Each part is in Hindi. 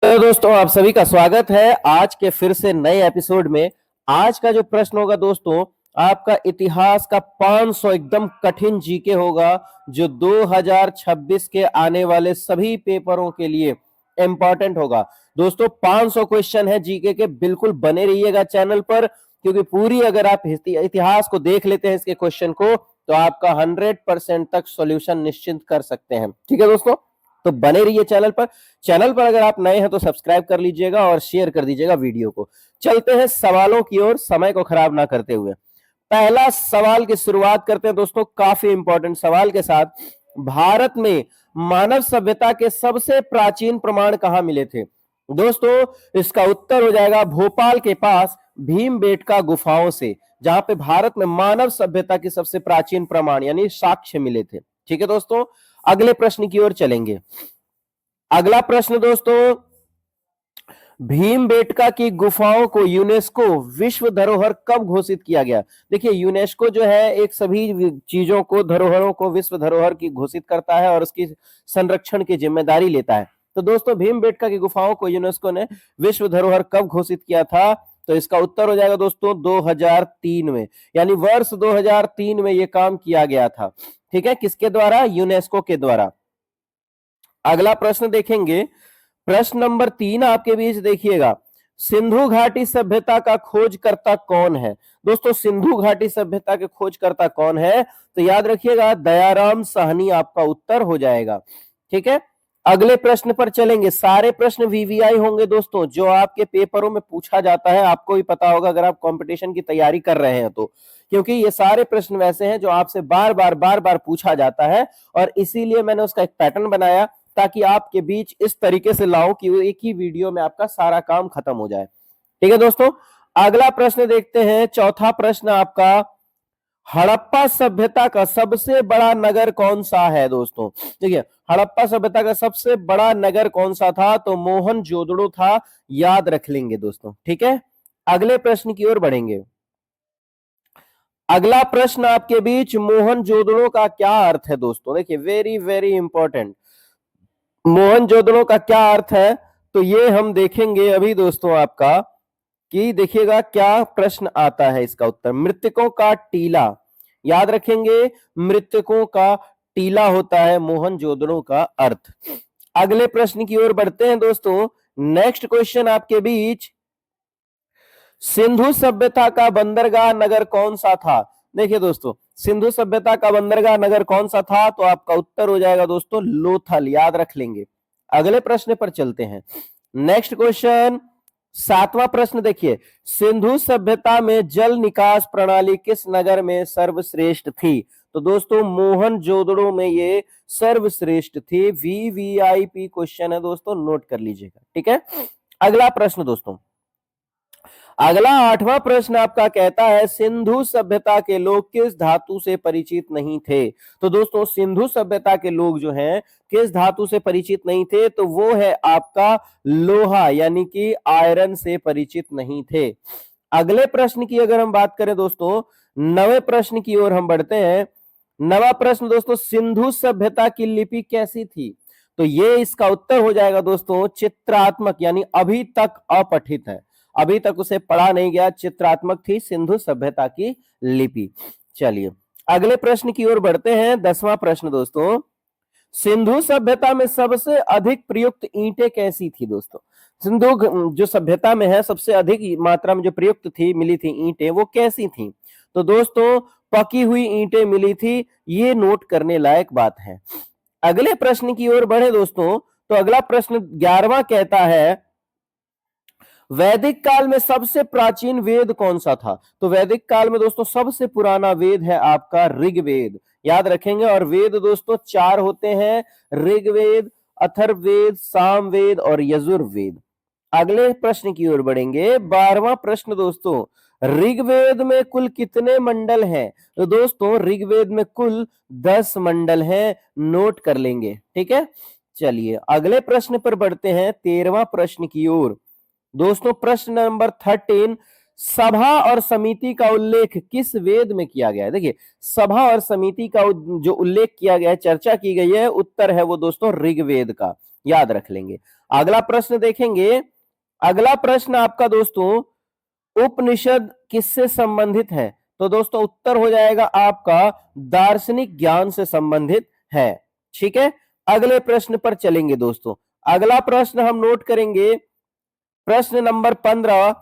तो दोस्तों आप सभी का स्वागत है आज के फिर से नए एपिसोड में। आज का जो प्रश्न होगा दोस्तों, आपका इतिहास का 500 एकदम कठिन जीके होगा, जो 2026 के आने वाले सभी पेपरों के लिए इंपॉर्टेंट होगा। दोस्तों 500 क्वेश्चन है जीके के, बिल्कुल बने रहिएगा चैनल पर, क्योंकि पूरी अगर आप इतिहास को देख लेते हैं इसके क्वेश्चन को, तो आपका 100% तक सॉल्यूशन निश्चिंत कर सकते हैं। ठीक है दोस्तों, तो बने रहिए चैनल पर अगर आप नए हैं तो सब्सक्राइब कर लीजिएगा और शेयर कर दीजिएगा वीडियो को। चलते हैं सवालों की ओर, समय को खराब ना करते हुए। पहला सवाल की शुरुआत करते हैं दोस्तों, काफी इंपॉर्टेंट सवाल के साथ। भारत में मानव सभ्यता के सबसे प्राचीन प्रमाण कहां मिले थे? दोस्तों इसका उत्तर हो जाएगा भोपाल के पास भीमबेटका गुफाओं से, जहां पे भारत में मानव सभ्यता के सबसे प्राचीन प्रमाण यानी साक्ष्य मिले थे। ठीक है दोस्तों, अगले प्रश्न की ओर चलेंगे। अगला प्रश्न दोस्तों, भीमबेटका की गुफाओं को यूनेस्को विश्व धरोहर कब घोषित किया गया? देखिए यूनेस्को जो है एक सभी चीजों को, धरोहरों को विश्व धरोहर की घोषित करता है और उसकी संरक्षण की जिम्मेदारी लेता है। तो दोस्तों भीमबेटका की गुफाओं को यूनेस्को ने विश्व धरोहर कब घोषित किया था? तो इसका उत्तर हो जाएगा दोस्तों 2003 में, यानी वर्ष 2003 में यह काम किया गया था। ठीक है, किसके द्वारा? यूनेस्को के द्वारा। अगला प्रश्न देखेंगे, प्रश्न नंबर 3 आपके बीच देखिएगा, सिंधु घाटी सभ्यता का खोजकर्ता कौन है? दोस्तों सिंधु घाटी सभ्यता के खोजकर्ता कौन है? तो याद रखिएगा दयाराम साहनी आपका उत्तर हो जाएगा। ठीक है, अगले प्रश्न पर चलेंगे। सारे प्रश्न वीवीआई होंगे दोस्तों, जो आपके पेपरों में पूछा जाता है, आपको भी पता होगा अगर आप कंपटीशन की तैयारी कर रहे हैं तो, क्योंकि ये सारे प्रश्न वैसे हैं जो आपसे बार बार पूछा जाता है, और इसीलिए मैंने उसका एक पैटर्न बनाया ताकि आपके बीच इस तरीके से लाऊं कि वो एक ही वीडियो में आपका सारा काम खत्म हो जाए। ठीक है दोस्तों, अगला प्रश्न देखते हैं। चौथा प्रश्न आपका, हड़प्पा सभ्यता का सबसे बड़ा नगर कौन सा है? दोस्तों देखिए, हड़प्पा सभ्यता का सबसे बड़ा नगर कौन सा था? तो मोहनजोदड़ो था, याद रख लेंगे दोस्तों। ठीक है, अगले प्रश्न की ओर बढ़ेंगे। अगला प्रश्न आपके बीच, मोहनजोदड़ो का क्या अर्थ है? दोस्तों देखिए, वेरी वेरी इंपॉर्टेंट, मोहनजोदड़ो का क्या अर्थ है? तो ये हम देखेंगे अभी दोस्तों आपका, कि देखिएगा क्या प्रश्न आता है। इसका उत्तर मृतकों का टीला, याद रखेंगे मृतकों का टीला होता है मोहनजोदड़ो का अर्थ। अगले प्रश्न की ओर बढ़ते हैं दोस्तों। नेक्स्ट क्वेश्चन आपके बीच, सिंधु सभ्यता का बंदरगाह नगर कौन सा था? देखिए दोस्तों, सिंधु सभ्यता का बंदरगाह नगर कौन सा था? तो आपका उत्तर हो जाएगा दोस्तों लोथल, याद रख लेंगे। अगले प्रश्न पर चलते हैं। नेक्स्ट क्वेश्चन, सातवां प्रश्न देखिए, सिंधु सभ्यता में जल निकास प्रणाली किस नगर में सर्वश्रेष्ठ थी? तो दोस्तों मोहनजोदड़ो में ये सर्वश्रेष्ठ थी। वीवीआईपी क्वेश्चन है दोस्तों, नोट कर लीजिएगा। ठीक है, अगला प्रश्न दोस्तों, अगला आठवां प्रश्न आपका कहता है, सिंधु सभ्यता के लोग किस धातु से परिचित नहीं थे? तो दोस्तों सिंधु सभ्यता के लोग जो हैं किस धातु से परिचित नहीं थे? तो वो है आपका लोहा, यानी कि आयरन से परिचित नहीं थे। अगले प्रश्न की अगर हम बात करें दोस्तों, नवे प्रश्न की ओर हम बढ़ते हैं। नवा प्रश्न दोस्तों, सिंधु सभ्यता की लिपि कैसी थी? तो ये इसका उत्तर हो जाएगा दोस्तों चित्रात्मक, यानी अभी तक अपठित है, अभी तक उसे पढ़ा नहीं गया। चित्रात्मक थी सिंधु सभ्यता की लिपि। चलिए अगले प्रश्न की ओर बढ़ते हैं। 10वां प्रश्न दोस्तों, सिंधु सभ्यता में सबसे अधिक प्रयुक्त ईंटें कैसी थी? दोस्तों सिंधु जो सभ्यता में है सबसे अधिक मात्रा में जो प्रयुक्त थी, मिली थी ईंटें, वो कैसी थी? तो दोस्तों पकी हुई ईंटें मिली थी, ये नोट करने लायक बात है। अगले प्रश्न की ओर बढ़े दोस्तों, तो अगला प्रश्न 11वां कहता है, वैदिक काल में सबसे प्राचीन वेद कौन सा था? तो वैदिक काल में दोस्तों सबसे पुराना वेद है आपका ऋग्वेद, याद रखेंगे। और वेद दोस्तों 4 होते हैं, ऋग्वेद, अथर्ववेद, सामवेद और यजुर्वेद। अगले प्रश्न की ओर बढ़ेंगे। 12वां प्रश्न दोस्तों, ऋग्वेद में कुल कितने मंडल हैं? तो दोस्तों ऋग्वेद में कुल 10 मंडल हैं, नोट कर लेंगे। ठीक है, चलिए अगले प्रश्न पर बढ़ते हैं, 13वां प्रश्न की ओर। दोस्तों प्रश्न नंबर 13, सभा और समिति का उल्लेख किस वेद में किया गया है? देखिए सभा और समिति का जो उल्लेख किया गया है, चर्चा की गई है, उत्तर है वो दोस्तों ऋग्वेद का। याद रख लेंगे। अगला प्रश्न देखेंगे। अगला प्रश्न आपका दोस्तों, उपनिषद किससे संबंधित है? तो दोस्तों उत्तर हो जाएगा आपका दार्शनिक ज्ञान से संबंधित है। ठीक है, अगले प्रश्न पर चलेंगे दोस्तों। अगला प्रश्न हम नोट करेंगे, प्रश्न नंबर 15,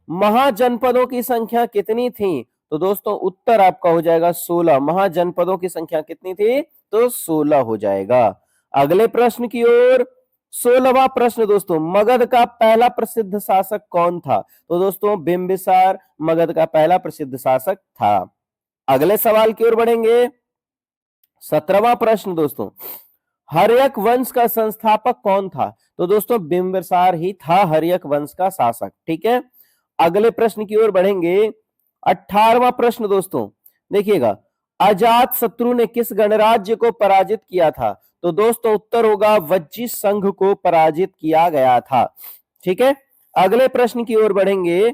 महाजनपदों की संख्या कितनी थी? तो दोस्तों उत्तर आपका हो जाएगा 16। महाजनपदों की संख्या कितनी थी? तो 16 हो जाएगा। अगले प्रश्न की ओर, 16वां प्रश्न दोस्तों, मगध का पहला प्रसिद्ध शासक कौन था? तो दोस्तों बिंबिसार मगध का पहला प्रसिद्ध शासक था। अगले सवाल की ओर बढ़ेंगे। 17वां प्रश्न दोस्तों, हर्यक वंश का संस्थापक कौन था? तो दोस्तों बिंबिसार ही था हर्यक वंश का शासक। ठीक है, अगले प्रश्न की ओर बढ़ेंगे। 18वां प्रश्न दोस्तों, देखिएगा, अजात शत्रु ने किस गणराज्य को पराजित किया था? तो दोस्तों उत्तर होगा वज्जी संघ को पराजित किया गया था। ठीक है, अगले प्रश्न की ओर बढ़ेंगे।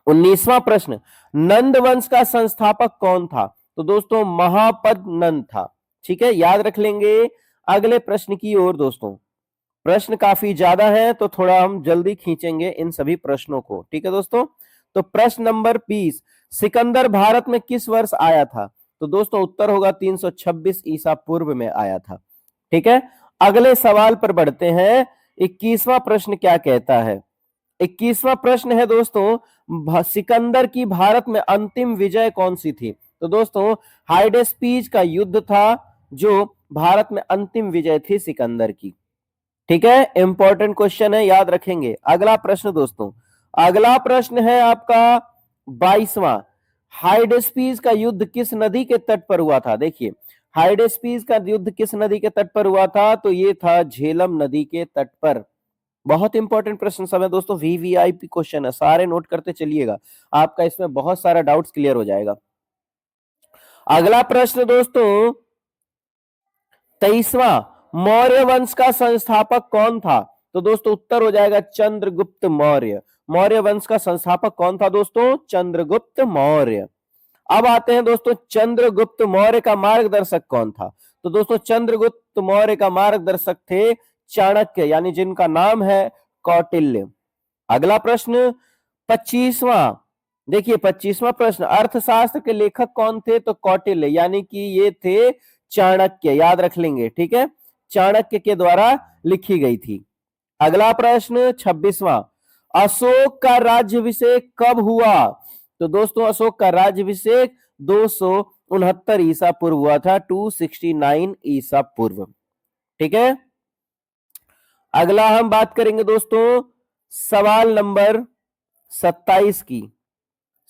19वां प्रश्न, नंद वंश का संस्थापक कौन था? तो दोस्तों महापद नंद था। ठीक है, याद रख लेंगे। अगले प्रश्न की ओर दोस्तों, प्रश्न काफी ज्यादा है तो थोड़ा हम जल्दी खींचेंगे इन सभी प्रश्नों को। ठीक है दोस्तों, तो प्रश्न नंबर 20, सिकंदर भारत में किस वर्ष आया था? तो दोस्तों उत्तर होगा 326 ईसा पूर्व में आया था। ठीक है, अगले सवाल पर बढ़ते हैं। 21वां प्रश्न क्या कहता है? 21वां प्रश्न है दोस्तों, सिकंदर की भारत में अंतिम विजय कौन सी थी? तो दोस्तों हाइडेस्पीज का युद्ध था जो भारत में अंतिम विजय थी सिकंदर की। ठीक है, इंपॉर्टेंट क्वेश्चन है, याद रखेंगे। अगला प्रश्न दोस्तों, अगला प्रश्न है आपका 22वां, हाइडेस्पीज का युद्ध किस नदी के तट पर हुआ था? देखिए, हाइडेस्पीज का युद्ध किस नदी के तट पर हुआ था? तो ये था झेलम नदी के तट पर। बहुत इंपॉर्टेंट प्रश्न सब है दोस्तों, वीवीआईपी क्वेश्चन है, सारे नोट करते चलिएगा, आपका इसमें बहुत सारा डाउट्स क्लियर हो जाएगा। अगला प्रश्न दोस्तों 23वां, मौर्य वंश का संस्थापक कौन था? तो दोस्तों उत्तर हो जाएगा चंद्रगुप्त मौर्य। मौर्य वंश का संस्थापक कौन था दोस्तों? चंद्रगुप्त मौर्य। अब आते हैं दोस्तों, चंद्रगुप्त मौर्य का मार्गदर्शक कौन था? तो दोस्तों चंद्रगुप्त मौर्य का मार्गदर्शक थे चाणक्य, यानी जिनका नाम है कौटिल्य। अगला प्रश्न 25वां, देखिए 25वां प्रश्न, अर्थशास्त्र के लेखक कौन थे? तो कौटिल्य, यानी कि ये थे चाणक्य, याद रख लेंगे। ठीक है, चाणक्य के द्वारा लिखी गई थी। अगला प्रश्न 26वां, अशोक का राज्याभिषेक कब हुआ? तो दोस्तों अशोक का राज्याभिषेक 269 ईसा पूर्व हुआ था, 269 ईसा पूर्व। ठीक है, अगला हम बात करेंगे दोस्तों सवाल नंबर 27 की।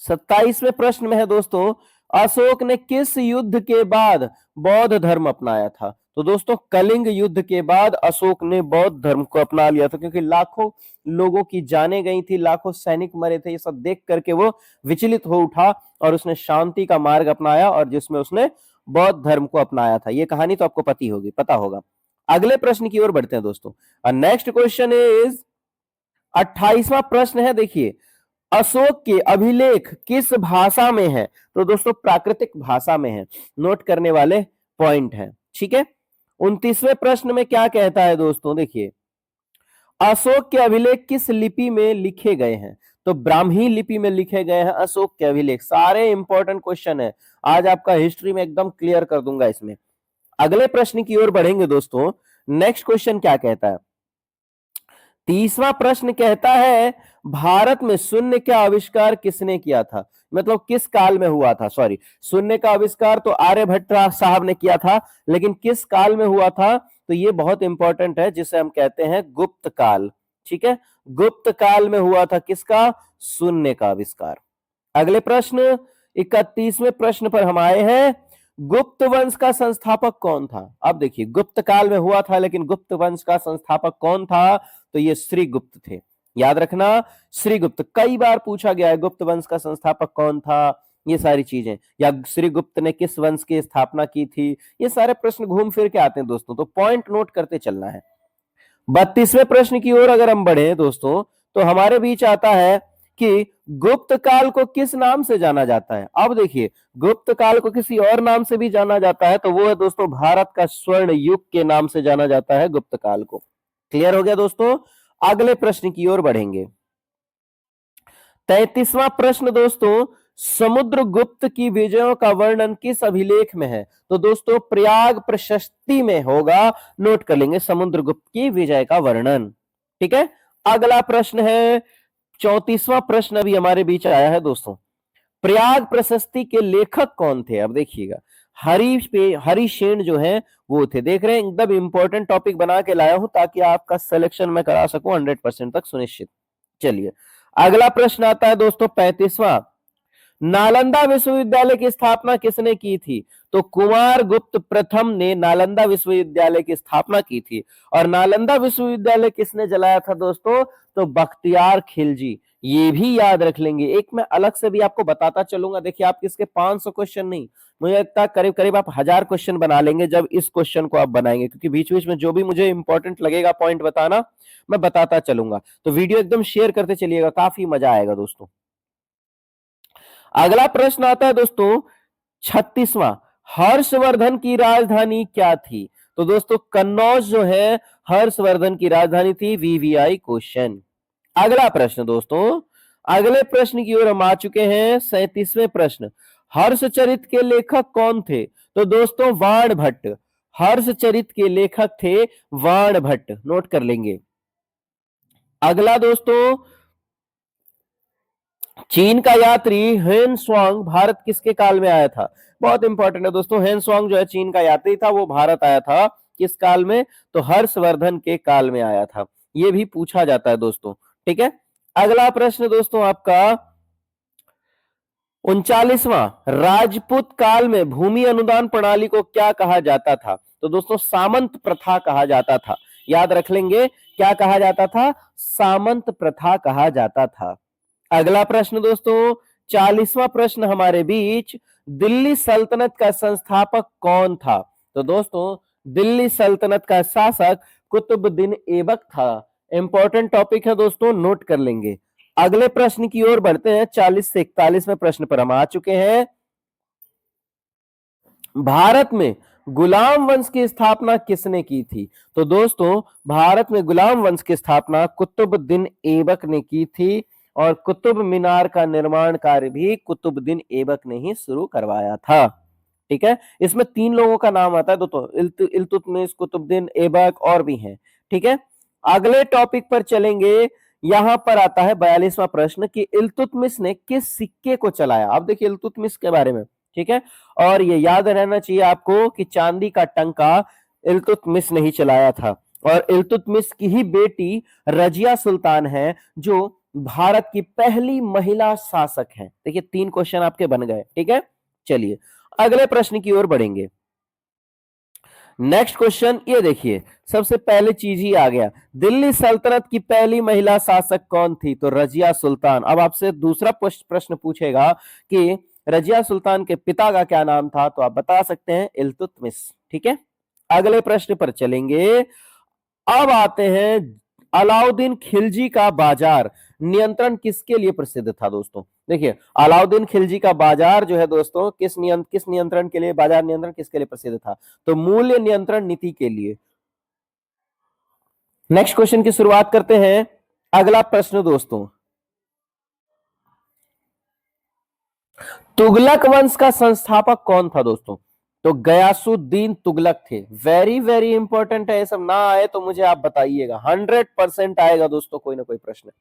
27वें प्रश्न में है दोस्तों, अशोक ने किस युद्ध के बाद बौद्ध धर्म अपनाया था? तो दोस्तों कलिंग युद्ध के बाद अशोक ने बौद्ध धर्म को अपना लिया था, क्योंकि लाखों लोगों की जानें गई थी, लाखों सैनिक मरे थे, ये सब देख करके वो विचलित हो उठा और उसने शांति का मार्ग अपनाया और जिसमें उसने बौद्ध धर्म को अपनाया था। ये कहानी तो आपको पता होगा। अगले प्रश्न की ओर बढ़ते हैं दोस्तों। नेक्स्ट क्वेश्चन इज 28वां प्रश्न है, देखिए, अशोक के अभिलेख किस भाषा में है? तो दोस्तों प्राकृतिक भाषा में है, नोट करने वाले पॉइंट है। ठीक है, 29वें प्रश्न में क्या कहता है दोस्तों, देखिए, अशोक के अभिलेख किस लिपि में लिखे गए हैं? तो ब्राह्मी लिपि में लिखे गए हैं अशोक के अभिलेख। सारे इंपॉर्टेंट क्वेश्चन है, आज आपका हिस्ट्री में एकदम क्लियर कर दूंगा इसमें। अगले प्रश्न की ओर बढ़ेंगे दोस्तों। नेक्स्ट क्वेश्चन क्या कहता है? 30वां प्रश्न कहता है, भारत में शून्य का आविष्कार किसने किया था? मतलब किस काल में हुआ था? सॉरी, शून्य का आविष्कार तो आर्यभट्ट साहब ने किया था, लेकिन किस काल में हुआ था? तो ये बहुत इंपॉर्टेंट है, जिसे हम कहते हैं गुप्त काल। ठीक है, गुप्त काल में हुआ था किसका? शून्य का आविष्कार। अगले प्रश्न 31वें प्रश्न पर हम आए हैं, गुप्त वंश का संस्थापक कौन था? अब देखिए, गुप्त काल में हुआ था, लेकिन गुप्त वंश का संस्थापक कौन था? तो ये श्रीगुप्त थे, याद रखना, श्रीगुप्त। कई बार पूछा गया है गुप्त वंश का संस्थापक कौन था, ये सारी चीजें, या श्रीगुप्त ने किस वंश की स्थापना की थी, ये सारे प्रश्न घूम फिर के आते हैं दोस्तों, तो पॉइंट नोट करते चलना है। 32वें प्रश्न की ओर अगर हम बढ़े दोस्तों, तो हमारे बीच आता है कि गुप्त काल को किस नाम से जाना जाता है। अब देखिए, गुप्त काल को किसी और नाम से भी जाना जाता है, तो वो है दोस्तों भारत का स्वर्ण युग के नाम से जाना जाता है गुप्त काल को। क्लियर हो गया दोस्तों। अगले प्रश्न की ओर बढ़ेंगे। 33वां प्रश्न दोस्तों, समुद्रगुप्त की विजयों का वर्णन किस अभिलेख में है। तो दोस्तों प्रयाग प्रशस्ति में होगा, नोट कर लेंगे समुद्रगुप्त की विजय का वर्णन। ठीक है। अगला प्रश्न है 34वां प्रश्न अभी हमारे बीच आया है दोस्तों, प्रयाग प्रशस्ति के लेखक कौन थे। अब देखिएगा, हरिशेन जो है वो थे। देख रहे हैं, एकदम इंपॉर्टेंट टॉपिक बना के लाया हूं ताकि आपका सिलेक्शन में करा सकूं 100% तक सुनिश्चित। चलिए अगला प्रश्न आता है दोस्तों 35वां, नालंदा विश्वविद्यालय की स्थापना किसने की थी। तो कुमार गुप्त प्रथम ने नालंदा विश्वविद्यालय की स्थापना की थी। और नालंदा विश्वविद्यालय किसने जलाया था दोस्तों, तो बख्तियार खिलजी। ये भी याद रख लेंगे, एक मैं अलग से भी आपको बताता चलूंगा। देखिए आप इसके 500 क्वेश्चन नहीं, मुझे लगता है करीब करीब आप 1000 क्वेश्चन बना लेंगे जब इस क्वेश्चन को आप बनाएंगे, क्योंकि बीच बीच में जो भी मुझे इंपॉर्टेंट लगेगा पॉइंट बताना, मैं बताता चलूंगा। तो वीडियो एकदम शेयर करते चलिएगा, काफी मजा आएगा दोस्तों। अगला प्रश्न आता है दोस्तों 36वां, हर्षवर्धन की राजधानी क्या थी। तो दोस्तों कन्नौज जो है हर्षवर्धन की राजधानी थी। VVI question. अगला प्रश्न दोस्तों, अगले प्रश्न की ओर हम आ चुके हैं। 37वें प्रश्न, हर्षचरित के लेखक कौन थे। तो दोस्तों वाण भट्ट, हर्षचरित के लेखक थे वाण भट्ट, नोट कर लेंगे। अगला दोस्तों, चीन का यात्री हेन स्वांग भारत किसके काल में आया था। बहुत इंपॉर्टेंट है दोस्तों, हेन स्वांग जो है चीन का यात्री था, वो भारत आया था किस काल में, तो हर्षवर्धन के काल में आया था। ये भी पूछा जाता है दोस्तों। ठीक है। अगला प्रश्न दोस्तों आपका 39वां, राजपूत काल में भूमि अनुदान प्रणाली को क्या कहा जाता था। तो दोस्तों सामंत प्रथा कहा जाता था। याद रख लेंगे, क्या कहा जाता था, सामंत प्रथा कहा जाता था। अगला प्रश्न दोस्तों 40वां प्रश्न हमारे बीच, दिल्ली सल्तनत का संस्थापक कौन था। तो दोस्तों दिल्ली सल्तनत का शासक कुतुबुद्दीन ऐबक था। इंपॉर्टेंट टॉपिक है दोस्तों, नोट कर लेंगे। अगले प्रश्न की ओर बढ़ते हैं। 40 से 41वें प्रश्न पर हम आ चुके हैं। भारत में गुलाम वंश की स्थापना किसने की थी। तो दोस्तों भारत में गुलाम वंश की स्थापना कुतुबुद्दीन ऐबक ने की थी। और कुतुब मीनार का निर्माण कार्य भी कुतुबुद्दीन ऐबक ने ही शुरू करवाया था। ठीक है। इसमें 3 लोगों का नाम आता है दोस्तों, इल्तुतमिश, कुतुबुद्दीन ऐबक और भी हैं। ठीक है। अगले टॉपिक पर चलेंगे। यहां पर आता है 42वां प्रश्न कि इल्तुतमिश ने किस सिक्के को चलाया। अब देखिए इल्तुतमिश के बारे में। ठीक है। और ये याद रहना चाहिए आपको कि चांदी का टंका इल्तुतमिश ने ही चलाया था। और इल्तुतमिश की ही बेटी रजिया सुल्तान है जो भारत की पहली महिला शासक है। देखिए 3 क्वेश्चन आपके बन गए। ठीक है। चलिए अगले प्रश्न की ओर बढ़ेंगे। नेक्स्ट क्वेश्चन ये देखिए, सबसे पहले चीज ही आ गया, दिल्ली सल्तनत की पहली महिला शासक कौन थी। तो रजिया सुल्तान। अब आपसे दूसरा प्रश्न पूछेगा कि रजिया सुल्तान के पिता का क्या नाम था, तो आप बता सकते हैं इल्तुतमिश। ठीक है। अगले प्रश्न पर चलेंगे। अब आते हैं अलाउद्दीन खिलजी का बाजार नियंत्रण किसके लिए प्रसिद्ध था। दोस्तों देखिए अलाउद्दीन खिलजी का बाजार जो है दोस्तों किस नियंत्रण के लिए, बाजार नियंत्रण किसके लिए प्रसिद्ध था, तो मूल्य नियंत्रण नीति के लिए। नेक्स्ट क्वेश्चन की शुरुआत करते हैं। अगला प्रश्न दोस्तों, तुगलक वंश का संस्थापक कौन था। दोस्तों तो गयासुद्दीन तुगलक थे। वेरी वेरी इंपॉर्टेंट है, ये सब ना आए तो मुझे आप बताइएगा, 100% आएगा दोस्तों कोई ना कोई प्रश्न।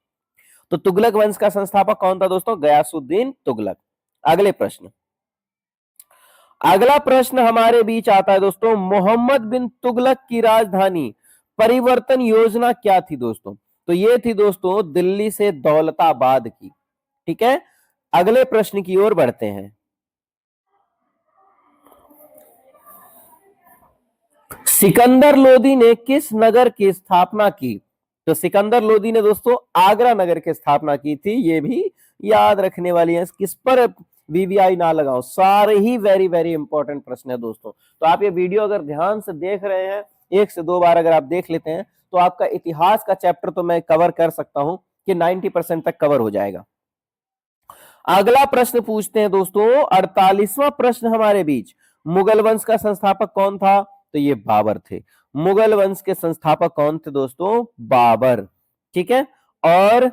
तो तुगलक वंश का संस्थापक कौन था दोस्तों, गयासुद्दीन तुगलक। अगले प्रश्न, अगला प्रश्न हमारे बीच आता है दोस्तों, मोहम्मद बिन तुगलक की राजधानी परिवर्तन योजना क्या थी। दोस्तों तो ये थी दोस्तों दिल्ली से दौलताबाद की। ठीक है। अगले प्रश्न की ओर बढ़ते हैं। सिकंदर लोदी ने किस नगर की स्थापना की। तो सिकंदर लोदी ने दोस्तों आगरा नगर की स्थापना की थी। ये भी याद रखने वाली है, किस पर वीवीआई ना लगाओ, सारे ही वेरी वेरी इंपॉर्टेंट प्रश्न है दोस्तों। तो आप ये वीडियो अगर ध्यान से देख रहे हैं, 1 से 2 बार अगर आप देख लेते हैं, तो आपका इतिहास का चैप्टर तो मैं कवर कर सकता हूं कि 90% तक कवर हो जाएगा। अगला प्रश्न पूछते हैं दोस्तों, 48वां प्रश्न हमारे बीच। मुगल वंश का संस्थापक कौन था? तो ये बाबर थे। मुगल वंश के संस्थापक कौन थे दोस्तों? बाबर। ठीक है। और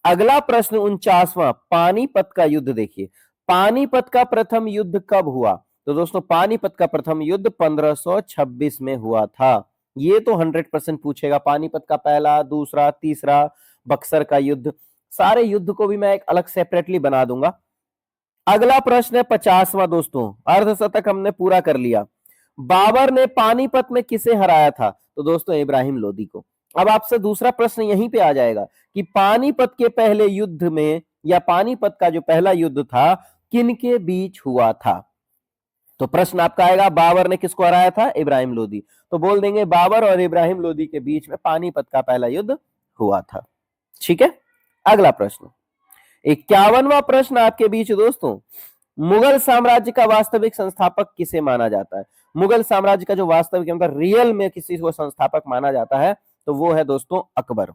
अगला प्रश्न 49वां, पानीपत का युद्ध देखिए। पानीपत का प्रथम युद्ध कब हुआ? तो दोस्तों पानीपत का प्रथम युद्ध 1526 में हुआ था। ये तो 100% पूछेगा, पानीपत का पहला, दूसरा, तीसरा, बक्सर का युद्ध, सारे युद्ध को भी मैं एक अलग सेपरेटली बना दूंगा। अगला प्रश्न है 50वां दोस्तों, अर्धशतक हमने पूरा कर लिया। बाबर ने पानीपत में किसे हराया था? तो दोस्तों इब्राहिम लोदी को। अब आपसे दूसरा प्रश्न यहीं पे आ जाएगा कि पानीपत के पहले युद्ध में, या पानीपत का जो पहला युद्ध था, किनके बीच हुआ था? तो प्रश्न आपका आएगा, बाबर ने किसको हराया था? इब्राहिम लोदी। तो बोल देंगे बाबर और इब्राहिम लोदी के बीच में पानीपत का पहला युद्ध हुआ था। ठीक है। अगला प्रश्न, 51वां प्रश्न आपके बीच दोस्तों, मुगल साम्राज्य का वास्तविक संस्थापक किसे माना जाता है? मुगल साम्राज्य का जो वास्तविक मतलब रियल में किसी को संस्थापक माना जाता है, तो वो है दोस्तों अकबर।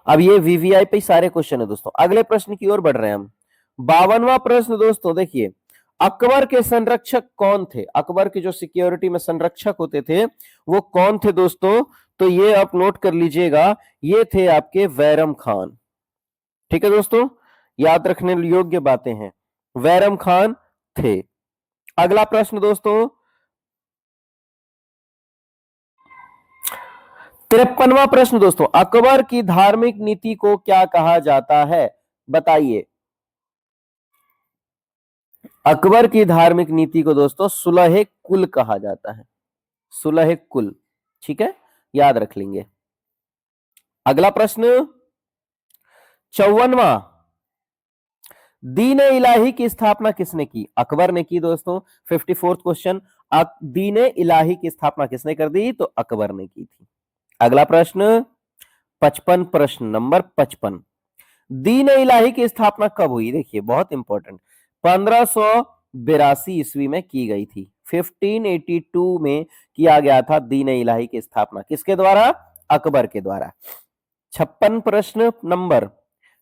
अब ये वीवीआईपी सारे क्वेश्चन है दोस्तों। अगले प्रश्न की ओर बढ़ रहे हैं हम। 52वां प्रश्न दोस्तों देखिए, अकबर के संरक्षक कौन थे? अकबर की जो सिक्योरिटी में संरक्षक होते थे वो कौन थे दोस्तों? तो ये आप नोट कर लीजिएगा, ये थे आपके बैरम खान। ठीक है दोस्तों, याद रखने योग्य बातें हैं, बैरम खान थे। अगला प्रश्न दोस्तों, 53वां प्रश्न दोस्तों, अकबर की धार्मिक नीति को क्या कहा जाता है? बताइए। अकबर की धार्मिक नीति को दोस्तों सुलह कुल कहा जाता है, सुलह कुल। ठीक है, याद रख लेंगे। अगला प्रश्न 54वां, दीन इलाही की स्थापना किसने की? अकबर ने की दोस्तों। 54th क्वेश्चन, दीन इलाही की स्थापना किसने कर दी? तो अकबर ने की थी। अगला प्रश्न 55, प्रश्न नंबर 55, दीन इलाही की स्थापना कब हुई? देखिए बहुत इंपॉर्टेंट, 1582 ईस्वी में की गई थी। 1582 में किया गया था दीन इलाही की स्थापना, किसके द्वारा? अकबर के द्वारा। 56 प्रश्न नंबर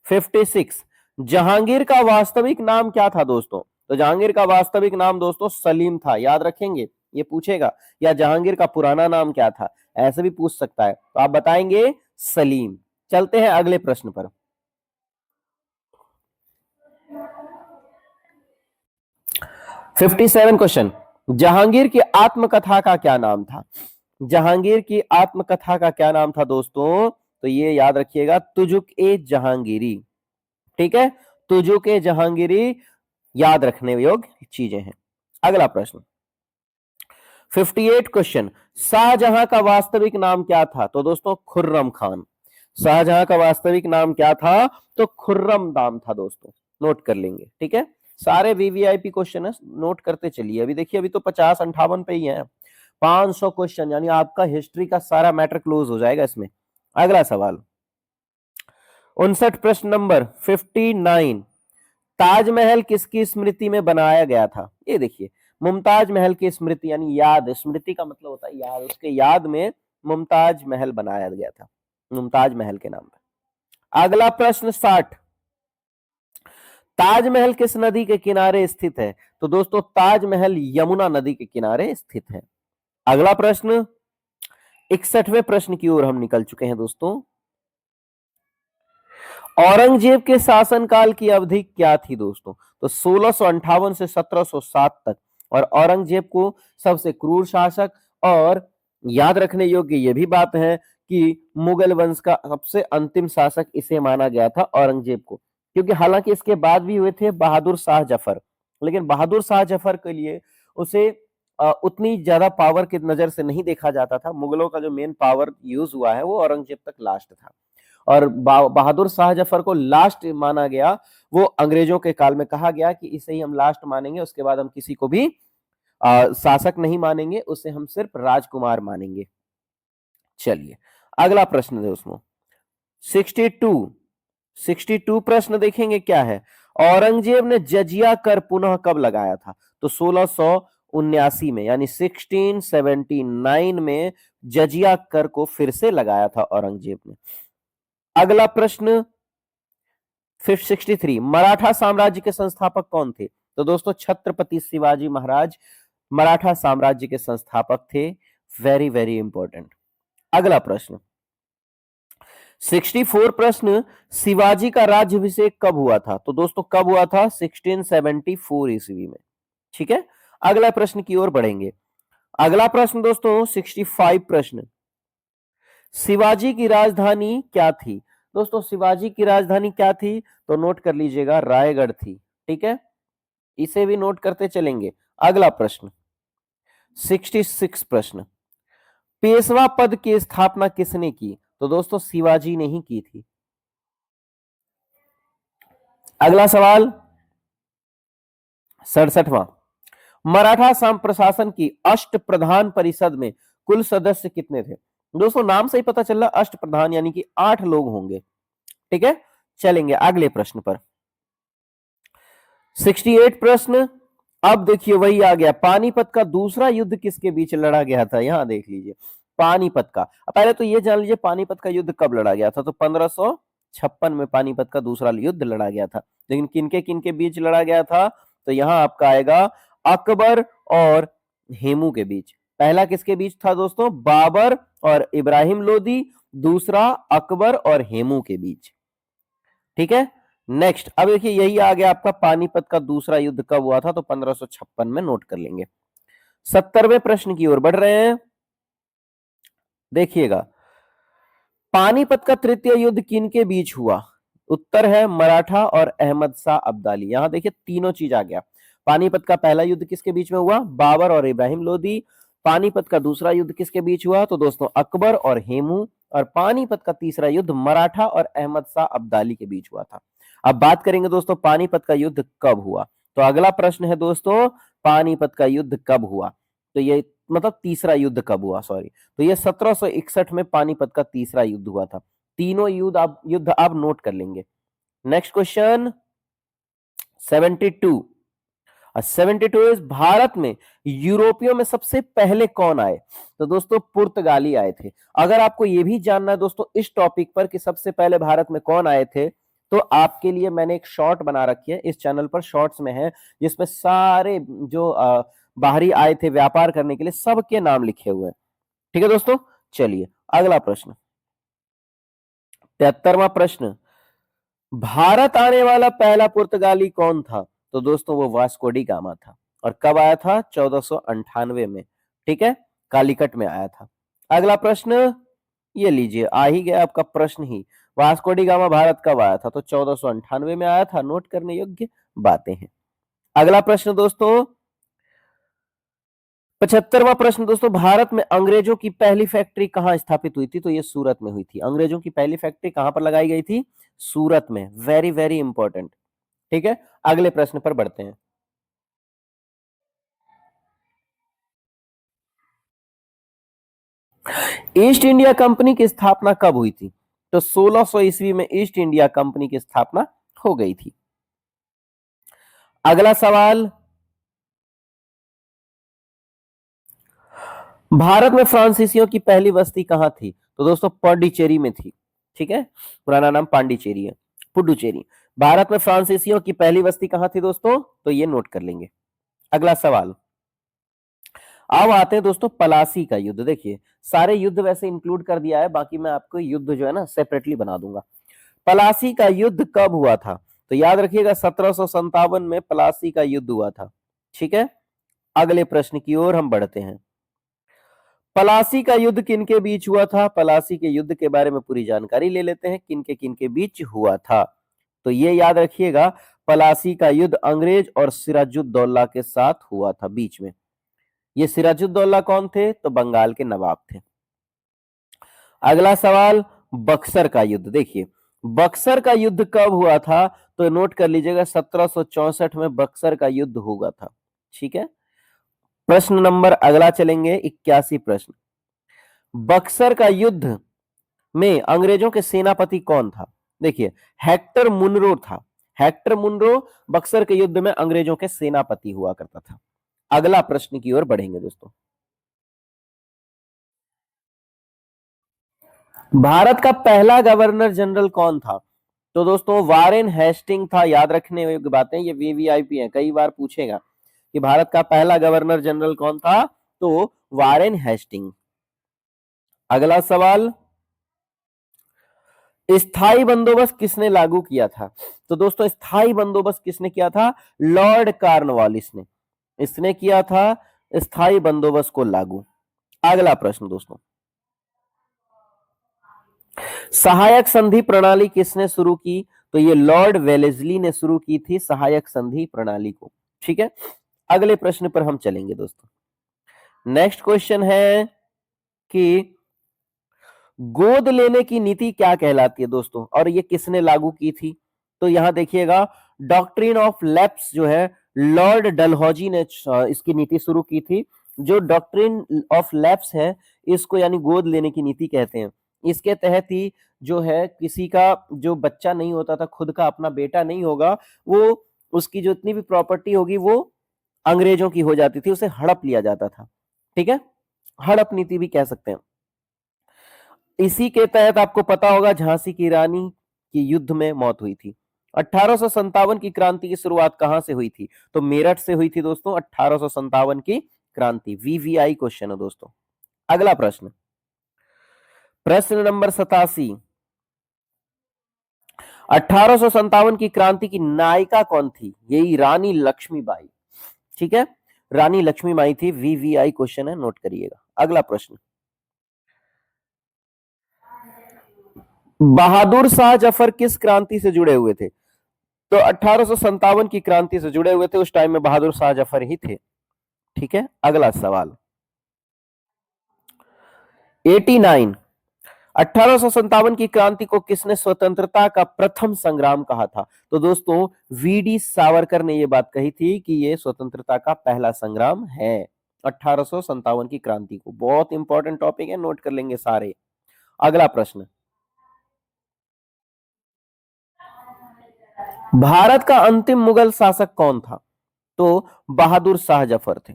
56, जहांगीर का वास्तविक नाम क्या था दोस्तों? तो जहांगीर का वास्तविक नाम दोस्तों सलीम था, याद रखेंगे, ये पूछेगा। या जहांगीर का पुराना नाम क्या था, ऐसे भी पूछ सकता है, तो आप बताएंगे सलीम। चलते हैं अगले प्रश्न पर। 57 क्वेश्चन, जहांगीर की आत्मकथा का क्या नाम था? जहांगीर की आत्मकथा का क्या नाम था दोस्तों? तो ये याद रखिएगा, तुजुक ए जहांगीरी। ठीक है, तुजुक ए जहांगीरी याद रखने योग्य चीजें हैं। अगला प्रश्न 58 क्वेश्चन, शाहजहां का वास्तविक नाम क्या था? तो दोस्तों खुर्रम खान। शाहजहां का वास्तविक नाम क्या था? तो खुर्रम नाम था दोस्तों, नोट कर लेंगे। ठीक है, सारे वीवीआईपी क्वेश्चन है, नोट करते चलिए। अभी देखिए, अभी तो 50-58 पे ही है, 500 क्वेश्चन, यानी आपका हिस्ट्री का सारा मैटर क्लोज हो जाएगा इसमें। अगला सवाल 59 प्रश्न नंबर 59, ताजमहल किसकी स्मृति में बनाया गया था? ये देखिए, मुमताज महल की स्मृति, यानी याद, स्मृति का मतलब होता है याद, उसके याद में मुमताज महल बनाया गया था, मुमताज महल के नाम पे। अगला प्रश्न 60, ताजमहल किस नदी के किनारे स्थित है? तो दोस्तों ताजमहल यमुना नदी के किनारे स्थित है। अगला प्रश्न 61वें प्रश्न की ओर हम निकल चुके हैं दोस्तों, औरंगजेब के शासनकाल की अवधि क्या थी दोस्तों? तो 1658 से 1707 तक। और औरंगजेब को सबसे क्रूर शासक, और याद रखने योग्य यह भी बात है कि मुगल वंश का सबसे अंतिम शासक इसे माना गया था, औरंगजेब को। क्योंकि हालांकि इसके बाद भी हुए थे बहादुर शाह जफर, लेकिन बहादुर शाह जफर के लिए उसे उतनी ज्यादा पावर की नजर से नहीं देखा जाता था। मुगलों का जो मेन पावर यूज हुआ है वो औरंगजेब तक लास्ट था, और बहादुर शाह जफर को लास्ट माना गया। वो अंग्रेजों के काल में कहा गया कि इसे ही हम लास्ट मानेंगे, उसके बाद हम किसी को भी शासक नहीं मानेंगे, उसे हम सिर्फ राजकुमार मानेंगे। चलिए अगला प्रश्न है उसमें 62 प्रश्न देखेंगे क्या है। औरंगजेब ने जजिया कर पुनः कब लगाया था? तो 1679 में, यानी 1679 में जजिया कर को फिर से लगाया था औरंगजेब ने। अगला प्रश्न फिफ्थ 63, मराठा साम्राज्य के संस्थापक कौन थे? तो दोस्तों छत्रपति शिवाजी महाराज मराठा साम्राज्य के संस्थापक थे। Very very important. अगला प्रश्न 64 प्रश्न, शिवाजी का राज्याभिषेक कब हुआ था? तो दोस्तों कब हुआ था? 1674 ईस्वी में। ठीक है, अगला प्रश्न की ओर बढ़ेंगे। अगला प्रश्न दोस्तों 65 प्रश्न, शिवाजी की राजधानी क्या थी? दोस्तों शिवाजी की राजधानी क्या थी? तो नोट कर लीजिएगा, रायगढ़ थी। ठीक है, इसे भी नोट करते चलेंगे। अगला प्रश्न 66 प्रश्न, पेशवा पद की स्थापना किसने की? तो दोस्तों शिवाजी ने ही की थी। अगला सवाल 67वां, मराठा प्रशासन की अष्ट प्रधान परिषद में कुल सदस्य कितने थे? दोस्तों नाम से ही पता चल रहा, अष्ट प्रधान यानी कि 8 लोग होंगे। ठीक है, चलेंगे अगले प्रश्न पर। 68 प्रश्न, अब देखिए वही आ गया, पानीपत का दूसरा युद्ध किसके बीच लड़ा गया था? यहां देख लीजिए पानीपत का। पहले तो ये जान लीजिए पानीपत का युद्ध कब लड़ा गया था? तो 1556 में पानीपत का दूसरा युद्ध लड़ा गया था। लेकिन किनके किनके बीच लड़ा गया था? तो यहां आपका आएगा अकबर और हेमू के बीच। पहला किसके बीच था दोस्तों? बाबर और इब्राहिम लोदी। दूसरा अकबर और हेमू के बीच। ठीक है, नेक्स्ट अब देखिए यही आ गया आपका पानीपत का दूसरा युद्ध कब हुआ था? तो 1556 में, नोट कर लेंगे। 70वें प्रश्न की ओर बढ़ रहे हैं। देखिएगा पानीपत का तृतीय युद्ध किनके बीच हुआ? उत्तर है मराठा और अहमद शाह अब्दाली। यहां देखिए तीनों चीज आ गया। पानीपत का पहला युद्ध किसके बीच में हुआ? बाबर और इब्राहिम लोदी। पानीपत का दूसरा युद्ध किसके बीच हुआ? तो दोस्तों अकबर और हेमू। और पानीपत का तीसरा युद्ध मराठा और अहमद शाह अब्दाली के बीच हुआ था। अब बात करेंगे दोस्तों पानीपत का युद्ध कब हुआ। तो अगला प्रश्न है दोस्तों पानीपत का युद्ध कब हुआ? तो ये मतलब तीसरा युद्ध कब हुआ, सॉरी। तो ये 1761 में पानीपत का तीसरा युद्ध हुआ था। तीनों युद्ध आप नोट कर लेंगे। नेक्स्ट क्वेश्चन 72, 72 इज भारत में यूरोपियों में सबसे पहले कौन आए? तो दोस्तों पुर्तगाली आए थे। अगर आपको यह भी जानना है दोस्तों इस टॉपिक पर कि सबसे पहले भारत में कौन आए थे, तो आपके लिए मैंने एक शॉर्ट बना रखी है, इस चैनल पर शॉर्ट्स में है, जिसमें सारे जो बाहरी आए थे व्यापार करने के लिए सबके नाम लिखे हुए हैं। ठीक है दोस्तों, चलिए अगला प्रश्न 73वां प्रश्न, भारत आने वाला पहला पुर्तगाली कौन था? तो दोस्तों वो वास्को डी गामा था। और कब आया था? 1498 में। ठीक है, कालीकट में आया था। अगला प्रश्न ये लीजिए, आ ही गया आपका प्रश्न ही, वास्को डी गामा भारत कब आया था? तो 1498 में आया था। नोट करने योग्य बातें हैं। अगला प्रश्न दोस्तों 75वां प्रश्न दोस्तों, भारत में अंग्रेजों की पहली फैक्ट्री कहां स्थापित हुई थी? तो ये सूरत में हुई थी। अंग्रेजों की पहली फैक्ट्री कहां पर लगाई गई थी? सूरत में। Very very important. ठीक है, अगले प्रश्न पर बढ़ते हैं। ईस्ट इंडिया कंपनी की स्थापना कब हुई थी? तो 1600 ईस्वी में ईस्ट इंडिया कंपनी की स्थापना हो गई थी। अगला सवाल, भारत में फ्रांसीसियों की पहली बस्ती कहां थी? तो दोस्तों पांडिचेरी में थी। ठीक है, पुराना नाम पांडिचेरी है, पुडुचेरी। भारत में फ्रांसीसियों की पहली बस्ती कहां थी दोस्तों? तो ये नोट कर लेंगे। अगला सवाल, अब आते हैं दोस्तों पलासी का युद्ध। देखिए सारे युद्ध वैसे इंक्लूड कर दिया है, बाकी मैं आपको युद्ध जो है ना सेपरेटली बना दूंगा। पलासी का युद्ध कब हुआ था? तो याद रखिएगा 1757 में पलासी का युद्ध हुआ था। ठीक है, अगले प्रश्न की ओर हम बढ़ते हैं। पलासी का युद्ध किनके बीच हुआ था? पलासी के युद्ध के बारे में पूरी जानकारी ले लेते हैं, किनके किनके बीच हुआ था। तो ये याद रखिएगा, पलासी का युद्ध अंग्रेज और सिराजुद्दौला के साथ हुआ था बीच में। ये सिराजुद्दौला कौन थे? तो बंगाल के नवाब थे। अगला सवाल, बक्सर का युद्ध। देखिए बक्सर का युद्ध कब हुआ था? तो नोट कर लीजिएगा 1764 में बक्सर का युद्ध हुआ था। ठीक है, प्रश्न नंबर अगला चलेंगे 81 प्रश्न, बक्सर का युद्ध में अंग्रेजों के सेनापति कौन था? देखिए हेक्टर मुनरो था। हेक्टर मुनरो बक्सर के युद्ध में अंग्रेजों के सेनापति हुआ करता था। अगला प्रश्न की ओर बढ़ेंगे दोस्तों, भारत का पहला गवर्नर जनरल कौन था? तो दोस्तों वारेन हेस्टिंग था, याद रखने योग्य बातें, ये वीवीआईपी है, कई बार पूछेगा कि भारत का पहला गवर्नर जनरल कौन था, तो वारेन हेस्टिंग। अगला सवाल, स्थायी बंदोबस्त किसने लागू किया था? तो दोस्तों स्थायी बंदोबस्त किसने किया था? लॉर्ड कॉर्नवालिस ने, इसने किया था स्थायी बंदोबस्त को लागू। अगला प्रश्न दोस्तों, सहायक संधि प्रणाली किसने शुरू की? तो ये लॉर्ड वेलेस्ली ने शुरू की थी सहायक संधि प्रणाली को। ठीक है, अगले प्रश्न पर हम चलेंगे दोस्तों। नेक्स्ट क्वेश्चन है कि गोद लेने की नीति क्या कहलाती है दोस्तों, और ये किसने लागू की थी? तो यहां देखिएगा, डॉक्ट्रिन ऑफ लैप्स जो है, लॉर्ड डलहौजी ने इसकी नीति शुरू की थी। जो डॉक्ट्रिन ऑफ लैप्स है, इसको यानी गोद लेने की नीति कहते हैं। इसके तहत ही जो है, किसी का जो बच्चा नहीं होता था, खुद का अपना बेटा नहीं होगा, वो उसकी जो इतनी भी प्रॉपर्टी होगी वो अंग्रेजों की हो जाती थी, उसे हड़प लिया जाता था। ठीक है, हड़प नीति भी कह सकते हैं। इसी के तहत आपको पता होगा झांसी की रानी की युद्ध में मौत हुई थी। 1857 की क्रांति की शुरुआत कहां से हुई थी? तो मेरठ से हुई थी दोस्तों, 1857 की क्रांति। वीवीआई क्वेश्चन है दोस्तों। अगला प्रश्न, प्रश्न नंबर 87, 1857 की क्रांति की नायिका कौन थी? यही रानी लक्ष्मीबाई। ठीक है, रानी लक्ष्मीबाई थी। वीवीआई क्वेश्चन है, नोट करिएगा। अगला प्रश्न, बहादुर शाह जफर किस क्रांति से जुड़े हुए थे? तो 1857 की क्रांति से जुड़े हुए थे, उस टाइम में बहादुर शाह जफर ही थे। ठीक है, अगला सवाल, 89, 1857 की क्रांति को किसने स्वतंत्रता का प्रथम संग्राम कहा था? तो दोस्तों वीडी सावरकर ने यह बात कही थी कि यह स्वतंत्रता का पहला संग्राम है, 1857 की क्रांति को। बहुत इंपॉर्टेंट टॉपिक है, नोट कर लेंगे सारे। अगला प्रश्न, भारत का अंतिम मुगल शासक कौन था? तो बहादुर शाह जफर थे।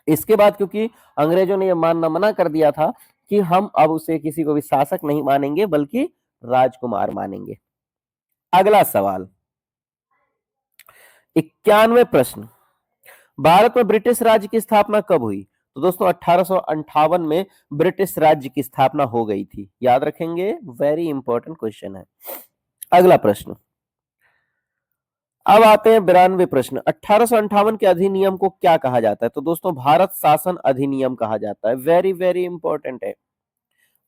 इसके बाद क्योंकि अंग्रेजों ने यह मानना मना कर दिया था कि हम अब उसे किसी को भी शासक नहीं मानेंगे बल्कि राजकुमार मानेंगे। अगला सवाल, 91 प्रश्न, भारत में ब्रिटिश राज्य की स्थापना कब हुई? तो दोस्तों 1858 में ब्रिटिश राज्य की स्थापना हो गई थी, याद रखेंगे, वेरी इंपॉर्टेंट क्वेश्चन है। अगला प्रश्न, अब आते हैं 92 प्रश्न, 1858 के अधिनियम को क्या कहा जाता है? तो दोस्तों भारत शासन अधिनियम कहा जाता है। वेरी वेरी इंपॉर्टेंट है,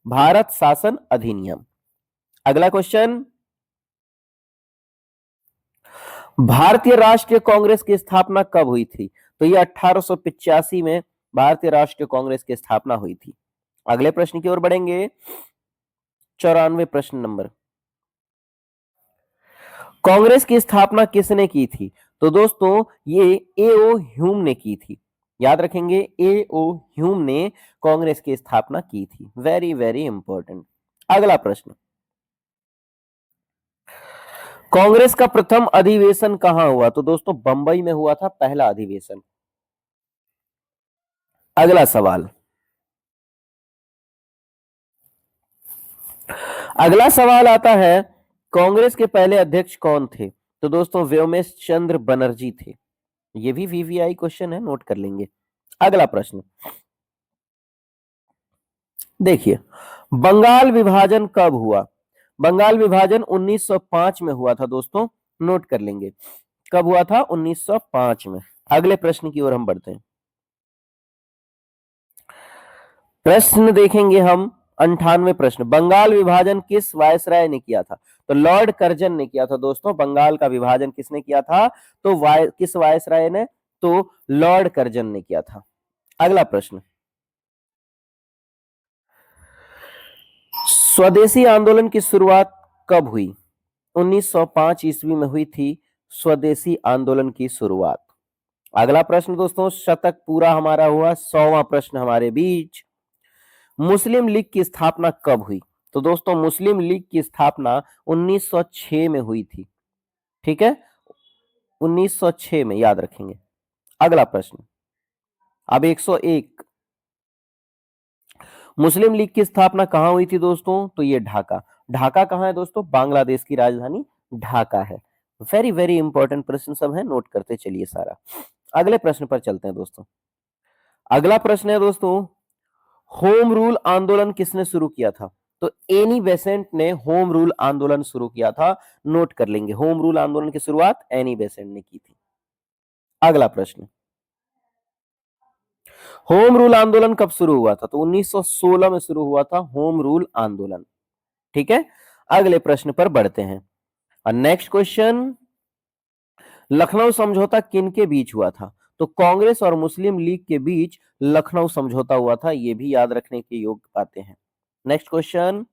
भारत शासन अधिनियम। अगला क्वेश्चन, भारतीय राष्ट्रीय कांग्रेस की स्थापना कब हुई थी? तो ये 1885 में भारतीय राष्ट्रीय कांग्रेस की स्थापना हुई थी। अगले प्रश्न की ओर बढ़ेंगे, 94 प्रश्न नंबर, कांग्रेस की स्थापना किसने की थी? तो दोस्तों ये एओ ह्यूम ने की थी, याद रखेंगे, एओ ह्यूम ने कांग्रेस की स्थापना की थी। Very very important. अगला प्रश्न, कांग्रेस का प्रथम अधिवेशन कहां हुआ? तो दोस्तों बंबई में हुआ था पहला अधिवेशन। अगला सवाल, अगला सवाल आता है, कांग्रेस के पहले अध्यक्ष कौन थे? तो दोस्तों व्योमेश चंद्र बनर्जी थे। ये भी वीवीआई क्वेश्चन है, नोट कर लेंगे। अगला प्रश्न देखिए, बंगाल विभाजन कब हुआ? बंगाल विभाजन 1905 में हुआ था दोस्तों, नोट कर लेंगे, कब हुआ था? 1905 में। अगले प्रश्न की ओर हम बढ़ते हैं। प्रश्न देखेंगे हम 98 प्रश्न, बंगाल विभाजन किस वायसराय ने किया था? तो लॉर्ड कर्जन ने किया था दोस्तों। बंगाल का विभाजन किसने किया था? तो किस वायसराय ने? तो लॉर्ड कर्जन ने किया था। अगला प्रश्न, स्वदेशी आंदोलन की शुरुआत कब हुई? 1905 ईस्वी में हुई थी स्वदेशी आंदोलन की शुरुआत। अगला प्रश्न दोस्तों, शतक पूरा हमारा हुआ, 100वां प्रश्न हमारे बीच, मुस्लिम लीग की स्थापना कब हुई? तो दोस्तों मुस्लिम लीग की स्थापना 1906 में हुई थी। ठीक है, 1906 में, याद रखेंगे। अगला प्रश्न, अब 101, मुस्लिम लीग की स्थापना कहां हुई थी दोस्तों? तो ये ढाका, ढाका कहाँ है दोस्तों? बांग्लादेश की राजधानी ढाका है। वेरी वेरी इंपॉर्टेंट प्रश्न सब है, नोट करते चलिए सारा। अगले प्रश्न पर चलते हैं दोस्तों। अगला प्रश्न है दोस्तों, होम रूल आंदोलन किसने शुरू किया था? तो एनी बेसेंट ने होम रूल आंदोलन शुरू किया था। नोट कर लेंगे, होम रूल आंदोलन की शुरुआत एनी बेसेंट ने की थी। अगला प्रश्न, होम रूल आंदोलन कब शुरू हुआ था? तो 1916 में शुरू हुआ था होम रूल आंदोलन। ठीक है, अगले प्रश्न पर बढ़ते हैं। नेक्स्ट क्वेश्चन, लखनऊ समझौता किन के बीच हुआ था? तो कांग्रेस और मुस्लिम लीग के बीच लखनऊ समझौता हुआ था, यह भी याद रखने के योग्य बातें हैं। नेक्स्ट क्वेश्चन,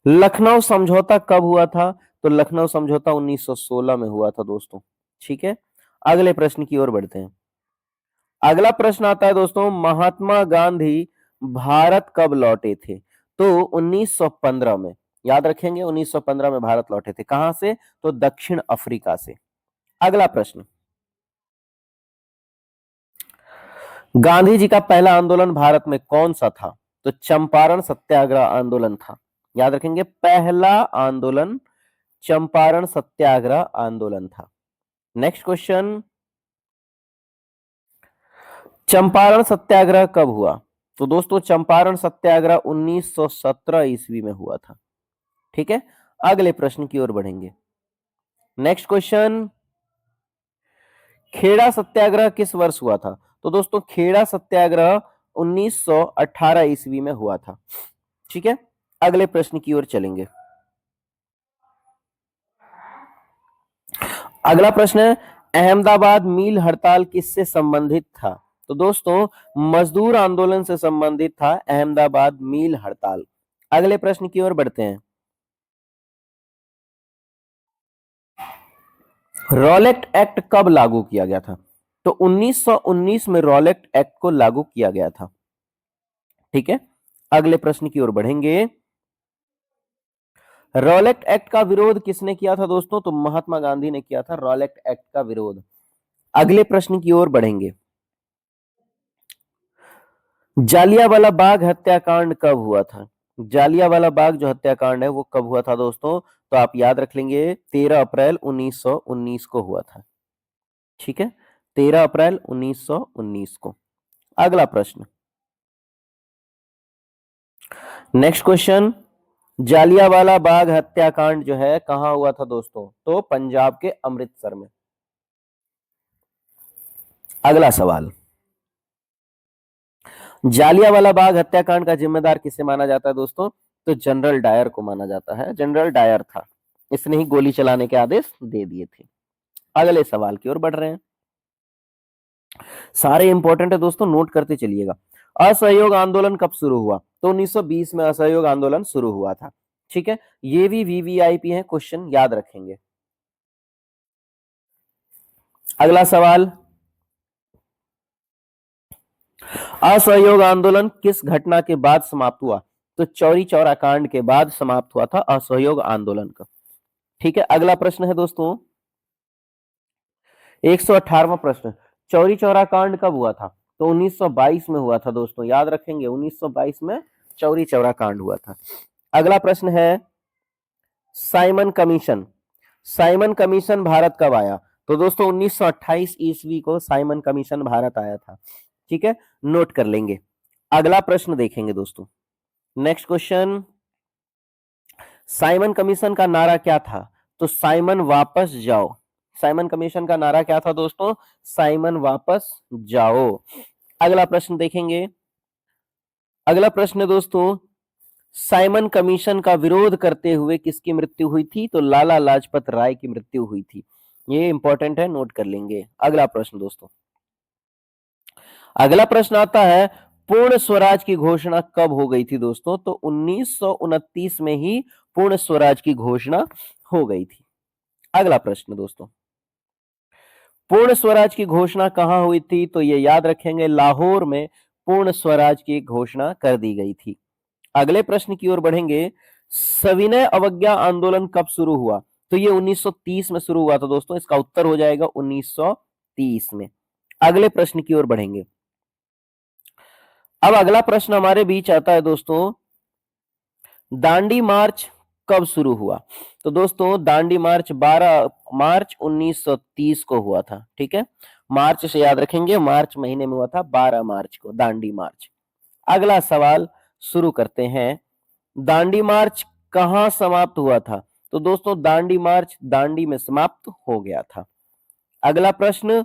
लखनऊ समझौता कब हुआ था? तो लखनऊ समझौता 1916 में हुआ था दोस्तों। ठीक है, अगले प्रश्न की ओर बढ़ते हैं। अगला प्रश्न आता है दोस्तों, महात्मा गांधी भारत कब लौटे थे? तो 1915 में। याद रखेंगे, 1915 में भारत लौटे थे। कहां से? तो दक्षिण अफ्रीका से। अगला प्रश्न, गांधी जी का पहला आंदोलन भारत में कौन सा था? तो चंपारण सत्याग्रह आंदोलन था। याद रखेंगे, पहला आंदोलन चंपारण सत्याग्रह आंदोलन था। नेक्स्ट क्वेश्चन, चंपारण सत्याग्रह कब हुआ? तो दोस्तों चंपारण सत्याग्रह 1917 ईस्वी में हुआ था। ठीक है, अगले प्रश्न की ओर बढ़ेंगे। नेक्स्ट क्वेश्चन, खेड़ा सत्याग्रह किस वर्ष हुआ था? तो दोस्तों खेड़ा सत्याग्रह 1918 ईस्वी में हुआ था। ठीक है, अगले प्रश्न की ओर चलेंगे। अगला प्रश्न है, अहमदाबाद मिल हड़ताल किससे संबंधित था? तो दोस्तों मजदूर आंदोलन से संबंधित था अहमदाबाद मिल हड़ताल। अगले प्रश्न की ओर बढ़ते हैं। रॉलेट एक्ट कब लागू किया गया था? तो 1919 में रॉलेट एक्ट को लागू किया गया था। ठीक है, अगले प्रश्न की ओर बढ़ेंगे। रॉलेट एक्ट का विरोध किसने किया था दोस्तों? तो महात्मा गांधी ने किया था रॉलेट एक्ट का विरोध। अगले प्रश्न की ओर बढ़ेंगे। जालियांवाला बाग हत्याकांड कब हुआ था? जालियांवाला बाग जो हत्याकांड है वो कब हुआ था दोस्तों? तो आप याद रख लेंगे 13 अप्रैल 1919 को हुआ था। ठीक है, 13 अप्रैल 1919 को। अगला प्रश्न, नेक्स्ट क्वेश्चन, जालियांवाला बाग हत्याकांड जो है कहां हुआ था दोस्तों? तो पंजाब के अमृतसर में। अगला सवाल, जालियांवाला बाग हत्याकांड का जिम्मेदार किसे माना जाता है दोस्तों? तो जनरल डायर को माना जाता है। जनरल डायर था, इसने ही गोली चलाने के आदेश दे दिए थे। अगले सवाल की ओर बढ़ रहे हैं, सारे इंपॉर्टेंट है दोस्तों, नोट करते चलिएगा। असहयोग आंदोलन कब शुरू हुआ? तो 1920 में असहयोग आंदोलन शुरू हुआ था। ठीक है, ये भी वीवीआईपी है, क्वेश्चन याद रखेंगे। अगला सवाल, असहयोग आंदोलन किस घटना के बाद समाप्त हुआ? तो चौरी चौरा कांड के बाद समाप्त हुआ था असहयोग आंदोलन का। ठीक है, अगला प्रश्न है दोस्तों 118वां प्रश्न, चौरी चौरा कांड कब हुआ था? तो 1922 में हुआ था दोस्तों। याद रखेंगे 1922 में चौरी चौरा कांड हुआ था। अगला प्रश्न है, Simon commission. Simon commission Bharat कब आया? तो दोस्तों 1928 ईस्वी को साइमन कमीशन भारत आया था। ठीक है, नोट कर लेंगे। अगला प्रश्न देखेंगे दोस्तों। नेक्स्ट क्वेश्चन, साइमन कमीशन का नारा क्या था? तो साइमन वापस जाओ। साइमन कमीशन का नारा क्या था दोस्तों? साइमन वापस जाओ। अगला प्रश्न देखेंगे। अगला प्रश्न दोस्तों, साइमन कमीशन का विरोध करते हुए किसकी मृत्यु हुई थी? तो लाला लाजपत राय की मृत्यु हुई थी। ये इंपॉर्टेंट है, नोट कर लेंगे। अगला प्रश्न दोस्तों, अगला प्रश्न आता है, पूर्ण स्वराज की घोषणा कब हो गई थी दोस्तों? तो 1929 में ही पूर्ण स्वराज की घोषणा हो गई थी। अगला प्रश्न दोस्तों, पूर्ण स्वराज की घोषणा कहां हुई थी? तो ये याद रखेंगे, लाहौर में पूर्ण स्वराज की घोषणा कर दी गई थी। अगले प्रश्न की ओर बढ़ेंगे, सविनय अवज्ञा आंदोलन कब शुरू हुआ? तो ये 1930 में शुरू हुआ था दोस्तों। इसका उत्तर हो जाएगा 1930 में। अगले प्रश्न की ओर बढ़ेंगे। अब अगला प्रश्न हमारे बीच आता है दोस्तों, दांडी मार्च कब शुरू हुआ? तो दोस्तों दांडी मार्च 12 मार्च 1930 को हुआ था। ठीक है, मार्च से याद रखेंगे, मार्च महीने में हुआ था 12 मार्च को दांडी मार्च। अगला सवाल शुरू करते हैं। दांडी मार्च कहां समाप्त हुआ था? तो दोस्तों दांडी मार्च दांडी में समाप्त हो गया था। अगला प्रश्न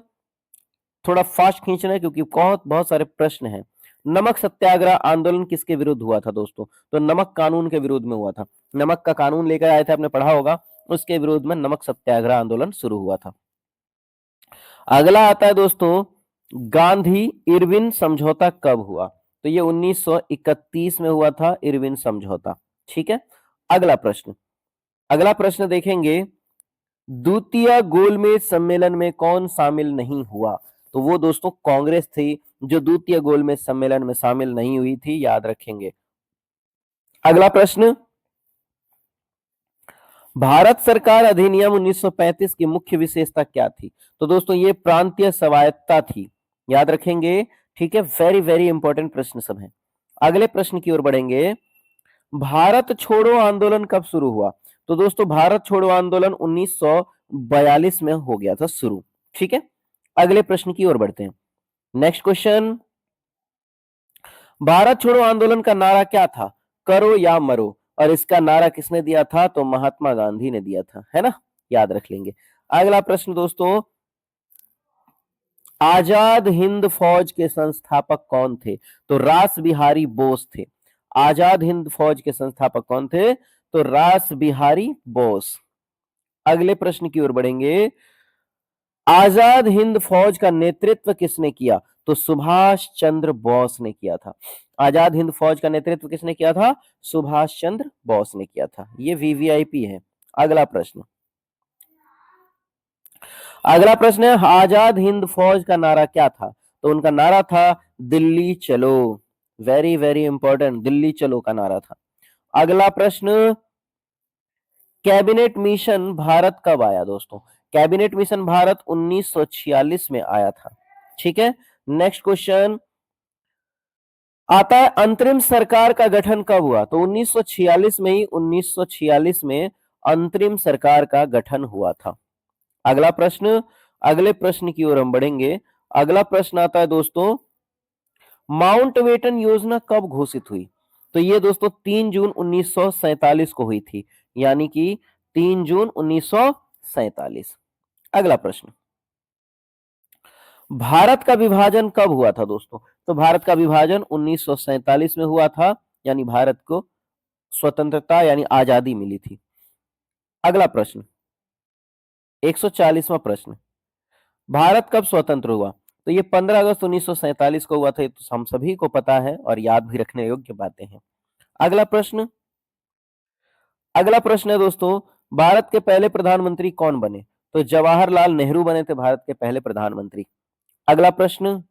थोड़ा फास्ट खींचना है क्योंकि बहुत बहुत सारे प्रश्न हैं। नमक सत्याग्रह आंदोलन किसके विरुद्ध हुआ था दोस्तों? तो नमक कानून के विरोध में हुआ था। नमक का कानून लेकर आए थे, आपने पढ़ा होगा, उसके विरोध में नमक सत्याग्रह आंदोलन शुरू हुआ था। अगला आता है दोस्तों, गांधी इरविन समझौता कब हुआ? तो ये 1931 में हुआ था इरविन समझौता। ठीक है, अगला प्रश्न देखेंगे, द्वितीय गोलमेज सम्मेलन में कौन शामिल नहीं हुआ? तो वो दोस्तों कांग्रेस थी जो द्वितीय गोलमेज सम्मेलन में शामिल नहीं हुई थी, याद रखेंगे। अगला प्रश्न, भारत सरकार अधिनियम 1935 की मुख्य विशेषता क्या थी? तो दोस्तों ये प्रांतीय स्वायत्तता थी, याद रखेंगे। ठीक है, वेरी वेरी इंपॉर्टेंट प्रश्न सब है। अगले प्रश्न की ओर बढ़ेंगे, भारत छोड़ो आंदोलन कब शुरू हुआ? तो दोस्तों भारत छोड़ो आंदोलन 1942 में हो गया था शुरू। ठीक है, अगले प्रश्न की ओर बढ़ते हैं। नेक्स्ट क्वेश्चन, भारत छोड़ो आंदोलन का नारा क्या था? करो या मरो। और इसका नारा किसने दिया था? तो महात्मा गांधी ने दिया था, है ना, याद रख लेंगे। अगला प्रश्न दोस्तों, आजाद हिंद फौज के संस्थापक कौन थे? तो रास बिहारी बोस थे। आजाद हिंद फौज के संस्थापक कौन थे? तो रास बिहारी बोस। अगले प्रश्न की ओर बढ़ेंगे, आजाद हिंद फौज का नेतृत्व किसने किया? तो सुभाष चंद्र बोस ने किया था। आजाद हिंद फौज का नेतृत्व किसने किया था? सुभाष चंद्र बोस ने किया था। ये वीवीआईपी है। अगला प्रश्न है, आजाद हिंद फौज का नारा क्या था? तो उनका नारा था दिल्ली चलो। वेरी वेरी इंपॉर्टेंट, दिल्ली चलो का नारा था। अगला प्रश्न, कैबिनेट मिशन भारत कब आया दोस्तों? कैबिनेट मिशन भारत 1946 में आया था। ठीक है, नेक्स्ट क्वेश्चन आता है, अंतरिम सरकार का गठन कब हुआ? तो 1946 में ही 1946 में अंतरिम सरकार का गठन हुआ था। अगले प्रश्न की ओर हम बढ़ेंगे। अगला प्रश्न आता है दोस्तों, माउंटबेटन योजना कब घोषित हुई? तो ये दोस्तों 3 जून 1947 को हुई थी, यानी कि 3 जून 1947। अगला प्रश्न, भारत का विभाजन कब हुआ था दोस्तों? तो भारत का विभाजन 1947 में हुआ था, यानी भारत को स्वतंत्रता यानी आजादी मिली थी। अगला प्रश्न 140वां प्रश्न, भारत कब स्वतंत्र हुआ? तो ये 15 अगस्त 1947 को हुआ था। ये तो हम सभी को पता है और याद भी रखने योग्य बातें हैं। अगला प्रश्न है दोस्तों, भारत के पहले प्रधानमंत्री कौन बने? तो जवाहरलाल नेहरू बने थे भारत के पहले प्रधानमंत्री। अगला प्रश्न,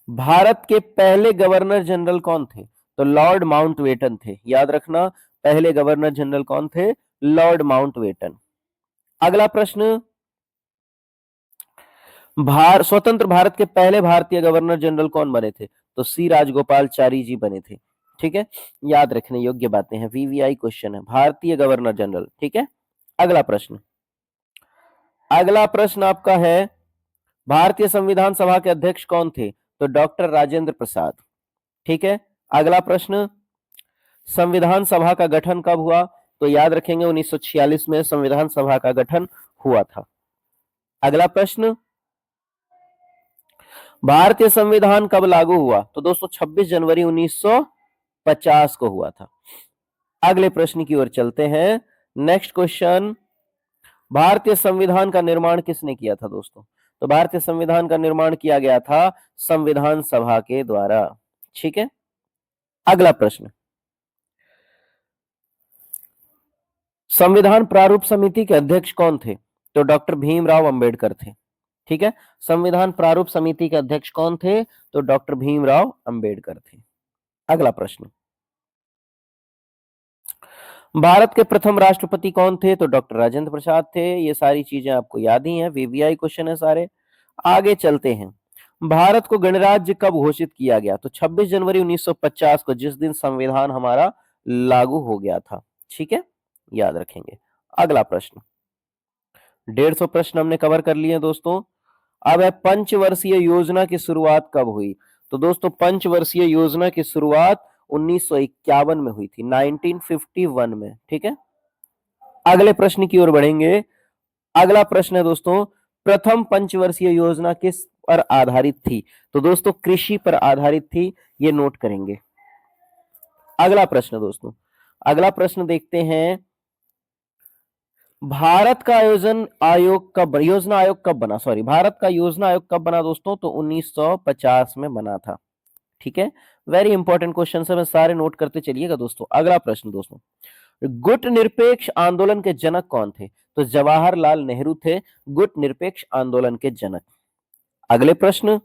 भारत के पहले गवर्नर जनरल कौन थे? तो लॉर्ड माउंटबेटन थे, याद रखना। पहले गवर्नर जनरल कौन थे? Lord Mountbatten. अगला प्रश्न, स्वतंत्र भारत के पहले भारतीय गवर्नर जनरल कौन बने थे? तो सी राजगोपालचारी जी बने थे। ठीक है, याद रखने योग्य बातें हैं, वीवीआई क्वेश्चन है, भारतीय गवर्नर जनरल। ठीक है, अगला प्रश्न आपका है, भारतीय संविधान सभा के अध्यक्ष कौन थे? तो डॉक्टर राजेंद्र प्रसाद। ठीक है, अगला प्रश्न, संविधान सभा का गठन कब हुआ? तो याद रखेंगे 1946 में संविधान सभा का गठन हुआ था। अगला प्रश्न, भारतीय संविधान कब लागू हुआ? तो दोस्तों 26 जनवरी 1950 को हुआ था। अगले प्रश्न की ओर चलते हैं। नेक्स्ट क्वेश्चन, भारतीय संविधान का निर्माण किसने किया था दोस्तों? तो भारतीय संविधान का निर्माण किया गया था संविधान सभा के द्वारा। ठीक है, अगला प्रश्न, संविधान प्रारूप समिति के अध्यक्ष कौन थे? तो डॉक्टर भीमराव अंबेडकर थे। ठीक है, संविधान प्रारूप समिति के अध्यक्ष कौन थे? तो डॉक्टर भीमराव अंबेडकर थे। अगला प्रश्न, भारत के प्रथम राष्ट्रपति कौन थे? तो डॉक्टर राजेंद्र प्रसाद थे। ये सारी चीजें आपको याद ही हैं, वीवीआई क्वेश्चन है सारे। आगे चलते हैं, भारत को गणराज्य कब घोषित किया गया? तो 26 जनवरी 1950 को, जिस दिन संविधान हमारा लागू हो गया था। ठीक है, याद रखेंगे। अगला प्रश्न, 150 प्रश्न हमने कवर कर लिए दोस्तों। अब है पंचवर्षीय योजना की शुरुआत कब हुई? तो दोस्तों पंचवर्षीय योजना की शुरुआत 1951 में हुई थी, 1951 में। ठीक है, अगले प्रश्न की ओर बढ़ेंगे। अगला प्रश्न है दोस्तों, प्रथम पंचवर्षीय योजना किस पर आधारित थी? तो दोस्तों कृषि पर आधारित थी, ये नोट करेंगे। अगला प्रश्न दोस्तों, अगला प्रश्न देखते हैं, भारत का योजना आयोग कब बना? सॉरी, भारत का योजना आयोग कब बना दोस्तों? तो 1950 में बना था। ठीक है, वेरी इंपॉर्टेंट क्वेश्चन है, सारे नोट करते चलिएगा दोस्तों। अगला प्रश्न दोस्तों, गुट निरपेक्ष आंदोलन के जनक कौन थे? तो जवाहरलाल नेहरू थे गुट निरपेक्ष आंदोलन के जनक। अगले प्रश्न,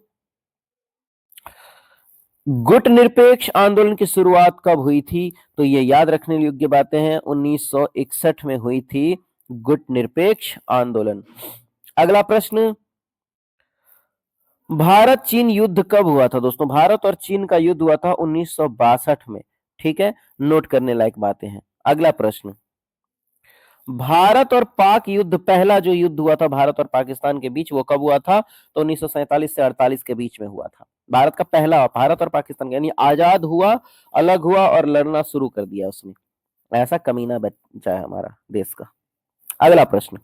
गुट निरपेक्ष आंदोलन की शुरुआत कब हुई थी? तो ये याद रखने योग्य बातें हैं, 1961 में हुई थी गुट निरपेक्ष आंदोलन। अगला प्रश्न, भारत चीन युद्ध कब हुआ था दोस्तों? भारत और चीन का युद्ध हुआ था 1962 में। ठीक है, नोट करने लायक बातें हैं। अगला प्रश्न, भारत और पाक युद्ध, पहला जो युद्ध हुआ था भारत और पाकिस्तान के बीच, वो कब हुआ था? तो 1947 से 48 के बीच में हुआ था। भारत का पहला, भारत और पाकिस्तान यानी आजाद हुआ, अलग हुआ और लड़ना शुरू कर दिया उसने। ऐसा कमीना बच्चा है हमारा देश का। अगला प्रश्न,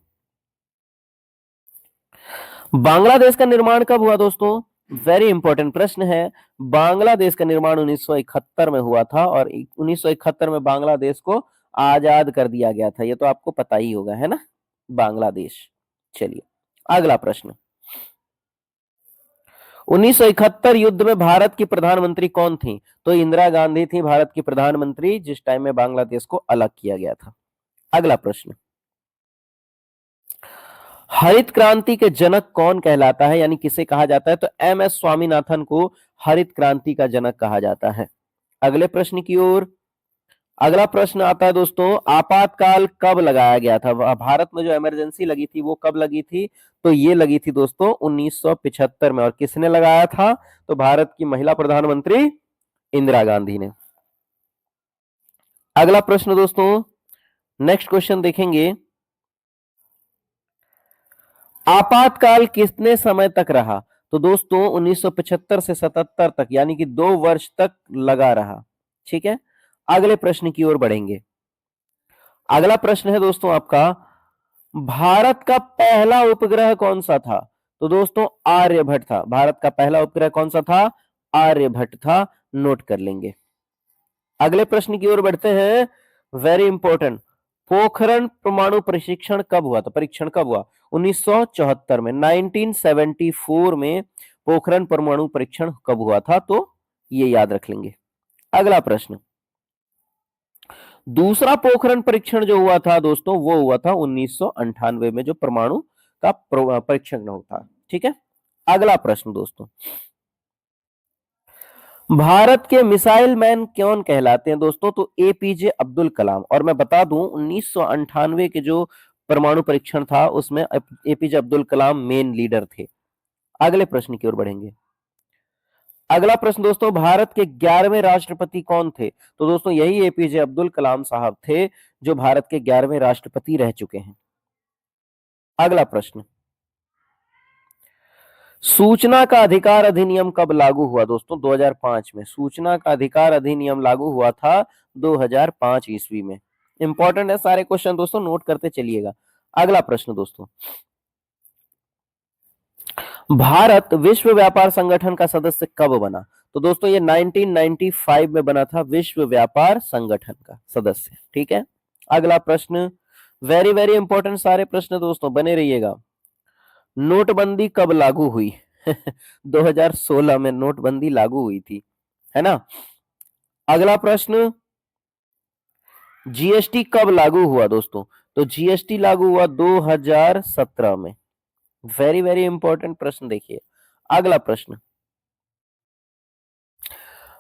बांग्लादेश का निर्माण कब हुआ दोस्तों? वेरी इंपॉर्टेंट प्रश्न है। बांग्लादेश का निर्माण 1971 में हुआ था और 1971 में बांग्लादेश को आजाद कर दिया गया था, ये तो आपको पता ही होगा, है ना, बांग्लादेश। चलिए अगला प्रश्न, 1971 युद्ध में भारत की प्रधानमंत्री कौन थी? तो इंदिरा गांधी थी भारत की प्रधानमंत्री जिस टाइम में बांग्लादेश को अलग किया गया था। अगला प्रश्न, हरित क्रांति के जनक कौन कहलाता है, यानी किसे कहा जाता है? तो एम एस स्वामीनाथन को हरित क्रांति का जनक कहा जाता है। अगले प्रश्न की ओर, अगला प्रश्न आता है दोस्तों, आपातकाल कब लगाया गया था? भारत में जो इमरजेंसी लगी थी वो कब लगी थी? तो ये लगी थी दोस्तों 1975 में। और किसने लगाया था? तो भारत की महिला प्रधानमंत्री इंदिरा गांधी ने। अगला प्रश्न दोस्तों, नेक्स्ट क्वेश्चन देखेंगे, आपातकाल कितने समय तक रहा? तो दोस्तों 1975 से 77 तक, यानी कि 2 वर्ष तक लगा रहा। ठीक है, अगले प्रश्न की ओर बढ़ेंगे। अगला प्रश्न है दोस्तों आपका, भारत का पहला उपग्रह कौन सा था? तो दोस्तों आर्यभट्ट था। भारत का पहला उपग्रह कौन सा था? आर्यभट्ट था, नोट कर लेंगे। अगले प्रश्न की ओर बढ़ते हैं, वेरी इंपॉर्टेंट, पोखरण परमाणु परीक्षण कब हुआ था? परीक्षण कब हुआ? 1974 में, 1974 में पोखरण परमाणु परीक्षण कब हुआ था? तो ये याद रख लेंगे। अगला प्रश्न, दूसरा पोखरण परीक्षण जो हुआ था दोस्तों वो हुआ था 1998 में, जो परमाणु का परीक्षण होता। ठीक है, अगला प्रश्न दोस्तों, भारत के मिसाइल मैन कौन कहलाते हैं दोस्तों? तो एपीजे अब्दुल कलाम। और मैं बता दूं 1998 के जो परमाणु परीक्षण था उसमें APJ Abdul Kalam main leader थे। अगले प्रश्न की ओर बढ़ेंगे। अगला प्रश्न दोस्तों, भारत के 11वें राष्ट्रपति कौन थे? तो दोस्तों यही एपीजे अब्दुल कलाम साहब थे जो भारत के 11वें राष्ट्रपति रह चुके हैं। अगला प्रश्न, सूचना का अधिकार अधिनियम कब लागू हुआ दोस्तों? 2005 में। सूचना का अधिकार अधिनियम लागू हुआ था 2005 ईस्वी में। इंपॉर्टेंट है सारे क्वेश्चन दोस्तों, नोट करते चलिएगा। अगला प्रश्न दोस्तों, भारत विश्व व्यापार संगठन का सदस्य कब बना? तो दोस्तों ये 1995 में बना था विश्व व्यापार संगठन का सदस्य। ठीक है, अगला प्रश्न, वेरी वेरी इंपॉर्टेंट सारे प्रश्न दोस्तों, बने रहिएगा। नोटबंदी कब लागू हुई? 2016 में नोटबंदी लागू हुई थी, है ना। अगला प्रश्न, जीएसटी कब लागू हुआ दोस्तों? तो जीएसटी लागू हुआ 2017 में। वेरी वेरी इंपॉर्टेंट प्रश्न देखिए। अगला प्रश्न,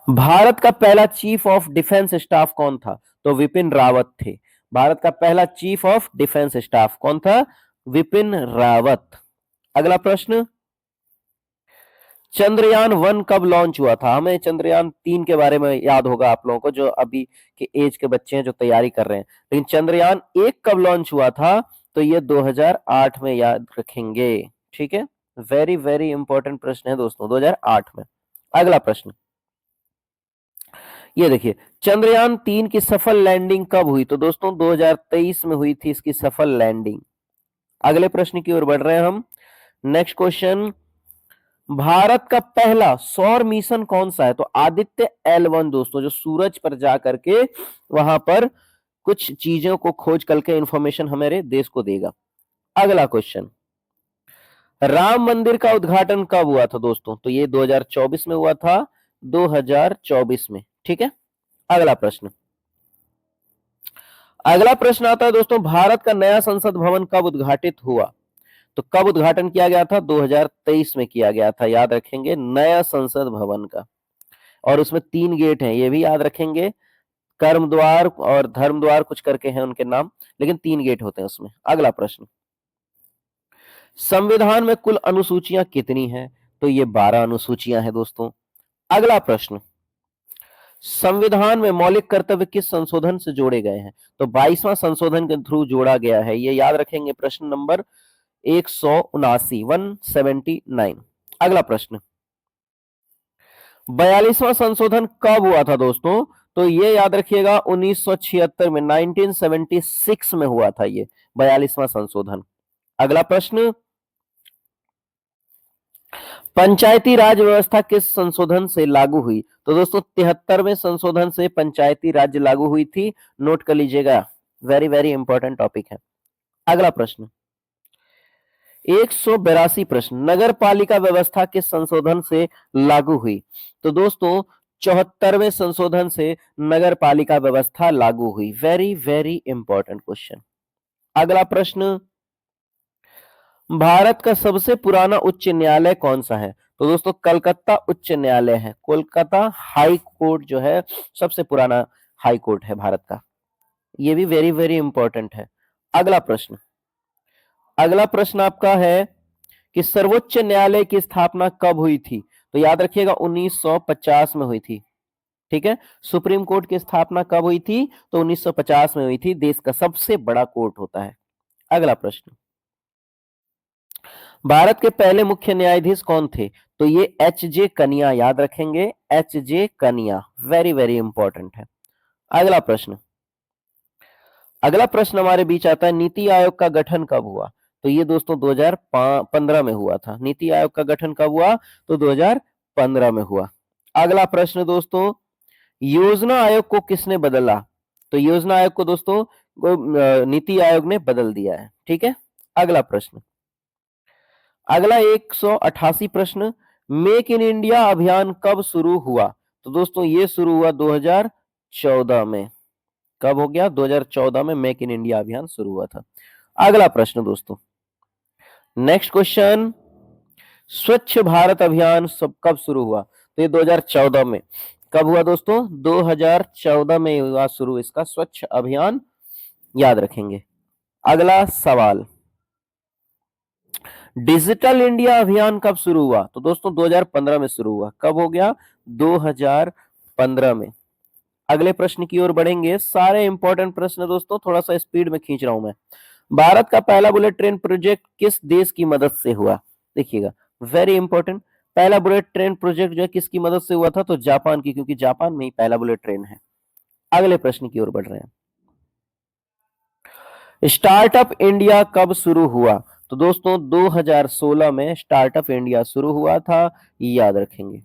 भारत का पहला चीफ ऑफ डिफेंस स्टाफ कौन था? तो विपिन रावत थे। भारत का पहला चीफ ऑफ डिफेंस स्टाफ कौन था? विपिन रावत। अगला प्रश्न, चंद्रयान 1 कब लॉन्च हुआ था? हमें चंद्रयान 3 के बारे में याद होगा आप लोगों को, जो अभी के एज के बच्चे हैं जो तैयारी कर रहे हैं। लेकिन चंद्रयान 1 कब लॉन्च हुआ था? तो ये 2008 में याद रखेंगे। ठीक है, वेरी वेरी इंपॉर्टेंट प्रश्न है दोस्तों, 2008 में। अगला प्रश्न ये देखिए, चंद्रयान 3 की सफल लैंडिंग कब हुई? तो दोस्तों 2023 में हुई थी इसकी सफल लैंडिंग। अगले प्रश्न की ओर बढ़ रहे हैं हम। नेक्स्ट क्वेश्चन, भारत का पहला सौर मिशन कौन सा है? तो आदित्य L1 दोस्तों, जो सूरज पर जा करके वहां पर कुछ चीजों को खोज करके इंफॉर्मेशन हमारे देश को देगा। अगला क्वेश्चन, राम मंदिर का उद्घाटन कब हुआ था दोस्तों? तो ये 2024 में हुआ था, 2024 में। ठीक है, अगला प्रश्न आता है दोस्तों, भारत का नया संसद भवन कब उद्घाटित हुआ? तो कब उद्घाटन किया गया था? 2023 में किया गया था, याद रखेंगे, नया संसद भवन का। और उसमें 3 गेट हैं, ये भी याद रखेंगे, कर्म द्वार और धर्म द्वार कुछ करके हैं उनके नाम, लेकिन 3 गेट होते हैं उसमें। अगला प्रश्न, संविधान में कुल अनुसूचियां कितनी हैं? तो ये 12 अनुसूचियां हैं दोस्तों। अगला प्रश्न, संविधान में मौलिक कर्तव्य किस संशोधन से जोड़े गए हैं? तो 22वां संशोधन के थ्रू जोड़ा गया है, ये याद रखेंगे, प्रश्न नंबर 179। अगला प्रश्न, 42वां संशोधन कब हुआ था दोस्तों? तो ये याद रखिएगा 1976 में, 1976 में हुआ था ये 42वां संशोधन। अगला प्रश्न, पंचायती राज व्यवस्था किस संशोधन से लागू हुई? तो दोस्तों 73वें संशोधन से पंचायती राज लागू हुई थी, नोट कर लीजिएगा, वेरी वेरी इंपॉर्टेंट टॉपिक है। अगला प्रश्न, 182 प्रश्न, नगर पालिका व्यवस्था किस संशोधन से लागू हुई? तो दोस्तों 74वें संशोधन से नगर पालिका व्यवस्था लागू हुई, वेरी वेरी इंपॉर्टेंट क्वेश्चन। अगला प्रश्न, भारत का सबसे पुराना उच्च न्यायालय कौन सा है? तो दोस्तों कलकत्ता उच्च न्यायालय है, कोलकाता हाई कोर्ट जो है सबसे पुराना हाई कोर्ट है भारत का, ये भी वेरी वेरी इंपॉर्टेंट है। अगला प्रश्न, आपका है कि सर्वोच्च न्यायालय की स्थापना कब हुई थी? तो याद रखिएगा 1950 में हुई थी। ठीक है, सुप्रीम कोर्ट की स्थापना कब हुई थी? तो 1950 में हुई थी, देश का सबसे बड़ा कोर्ट होता है। अगला प्रश्न, भारत के पहले मुख्य न्यायाधीश कौन थे? तो ये H.J. कनिया, याद रखेंगे, H.J. कनिया, वेरी वेरी इंपॉर्टेंट है। अगला प्रश्न, हमारे बीच आता है, नीति आयोग का गठन कब हुआ? तो ये दोस्तों 2015 में हुआ था। नीति आयोग का गठन कब हुआ? तो 2015 में हुआ। अगला प्रश्न दोस्तों, योजना आयोग को किसने बदला? तो योजना आयोग को दोस्तों नीति आयोग ने बदल दिया है। ठीक है, अगला प्रश्न, अगला 188 प्रश्न, मेक इन इंडिया अभियान कब शुरू हुआ? तो दोस्तों ये शुरू हुआ 2014 में। कब हो गया? 2014 में मेक इन इंडिया अभियान शुरू हुआ था। अगला प्रश्न दोस्तों, नेक्स्ट क्वेश्चन, स्वच्छ भारत अभियान सब कब शुरू हुआ? तो ये 2014 में। कब हुआ दोस्तों? 2014 में हुआ शुरू इसका स्वच्छ अभियान, याद रखेंगे। अगला सवाल, डिजिटल इंडिया अभियान कब शुरू हुआ? तो दोस्तों 2015 में शुरू हुआ। कब हो गया? 2015 में। अगले प्रश्न की ओर बढ़ेंगे, सारे इंपॉर्टेंट प्रश्न दोस्तों, थोड़ा सा स्पीड में खींच रहा हूं मैं। भारत का पहला बुलेट ट्रेन प्रोजेक्ट किस देश की मदद से हुआ? देखिएगा, वेरी इंपॉर्टेंट, पहला बुलेट ट्रेन प्रोजेक्ट जो है किसकी मदद से हुआ था? तो जापान की, क्योंकि जापान में ही पहला बुलेट ट्रेन है। अगले प्रश्न की ओर बढ़ रहे हैं, स्टार्टअप इंडिया कब शुरू हुआ? तो दोस्तों 2016 में स्टार्टअप इंडिया शुरू हुआ था, याद रखेंगे।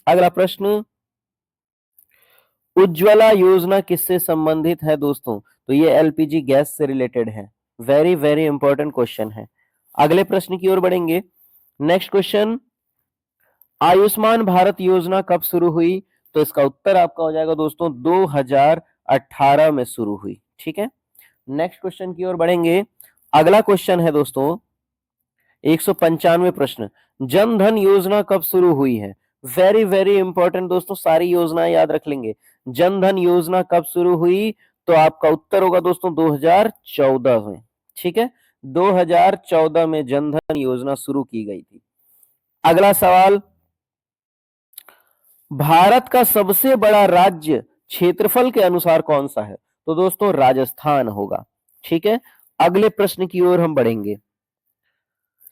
अगला प्रश्न, उज्ज्वला योजना किससे संबंधित है दोस्तों? तो ये एलपीजी गैस से रिलेटेड है, वेरी वेरी इंपॉर्टेंट क्वेश्चन है। अगले प्रश्न की ओर बढ़ेंगे, नेक्स्ट क्वेश्चन, आयुष्मान भारत योजना कब शुरू हुई? तो इसका उत्तर आपका हो जाएगा दोस्तों 2018 में शुरू हुई। ठीक है, नेक्स्ट क्वेश्चन की ओर बढ़ेंगे। अगला क्वेश्चन है दोस्तों 195 प्रश्न, जन धन योजना कब शुरू हुई है? वेरी वेरी इंपॉर्टेंट दोस्तों, सारी योजनाएं याद रख लेंगे। जन धन योजना कब शुरू हुई? तो आपका उत्तर होगा दोस्तों 2014 में। ठीक है, 2014 में जन धन योजना शुरू की गई थी। अगला सवाल, भारत का सबसे बड़ा राज्य क्षेत्रफल के अनुसार कौन सा है? तो दोस्तों राजस्थान होगा। ठीक है, अगले प्रश्न की ओर हम बढ़ेंगे।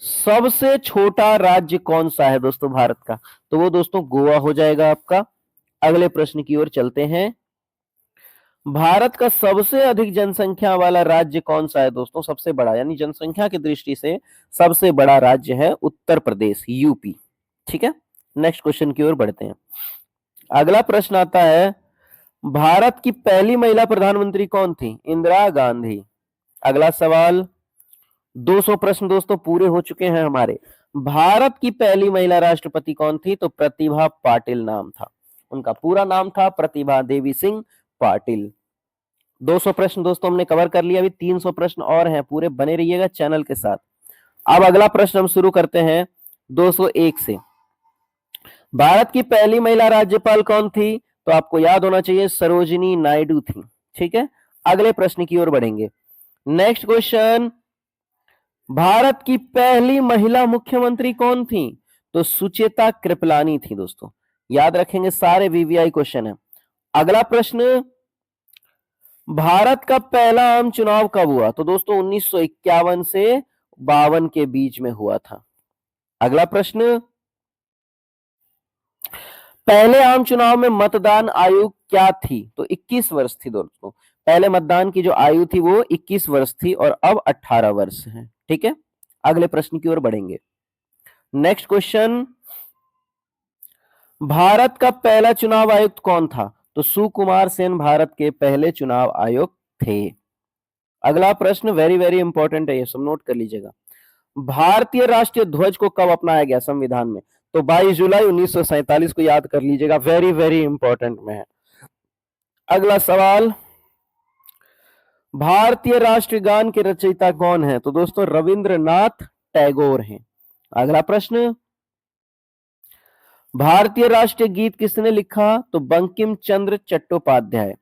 सबसे छोटा राज्य कौन सा है दोस्तों भारत का? तो वो दोस्तों गोवा हो जाएगा आपका। अगले प्रश्न की ओर चलते हैं। भारत का सबसे अधिक जनसंख्या वाला राज्य कौन सा है दोस्तों? सबसे बड़ा यानी जनसंख्या की दृष्टि से सबसे बड़ा राज्य है उत्तर प्रदेश, यूपी। ठीक है, नेक्स्ट क्वेश्चन की ओर बढ़ते हैं। अगला प्रश्न आता है, भारत की पहली महिला प्रधानमंत्री कौन थी? इंदिरा गांधी। अगला सवाल, 200 प्रश्न दोस्तों पूरे हो चुके हैं हमारे। भारत की पहली महिला राष्ट्रपति कौन थी? तो प्रतिभा पाटिल नाम था, उनका पूरा नाम था प्रतिभा देवी सिंह पाटिल। 200 प्रश्न दोस्तों हमने कवर कर लिया, अभी 300 प्रश्न और हैं, पूरे बने रहिएगा चैनल के साथ। अब अगला प्रश्न हम शुरू करते हैं 201 से। भारत की पहली महिला राज्यपाल कौन थी? तो आपको याद होना चाहिए सरोजिनी नायडू थी। ठीक है, अगले प्रश्न की ओर बढ़ेंगे। नेक्स्ट क्वेश्चन, भारत की पहली महिला मुख्यमंत्री कौन थी? तो सुचेता कृपलानी थी दोस्तों, याद रखेंगे, सारे वीवीआई क्वेश्चन है। अगला प्रश्न, भारत का पहला आम चुनाव कब हुआ? तो दोस्तों 1951 से 52 के बीच में हुआ था। अगला प्रश्न, पहले आम चुनाव में मतदान आयु क्या थी? तो 21 वर्ष थी दोस्तों, पहले मतदान की जो आयु थी वो 21 वर्ष थी और अब 18 वर्ष है। ठीक है, अगले प्रश्न की ओर बढ़ेंगे। नेक्स्ट क्वेश्चन, भारत का पहला चुनाव आयुक्त कौन था? तो सुकुमार सेन भारत के पहले चुनाव आयुक्त थे। अगला प्रश्न वेरी वेरी इंपॉर्टेंट है, ये सब नोट कर लीजिएगा। भारतीय राष्ट्रीय ध्वज को कब अपनाया गया संविधान में? तो 22 जुलाई 1947 को याद कर लीजिएगा, वेरी वेरी इंपॉर्टेंट में है। अगला सवाल, भारतीय राष्ट्रीय गान के रचयिता कौन है? तो दोस्तों रविंद्रनाथ टैगोर हैं। अगला प्रश्न, भारतीय राष्ट्रीय गीत किसने लिखा? तो बंकिम चंद्र चट्टोपाध्याय।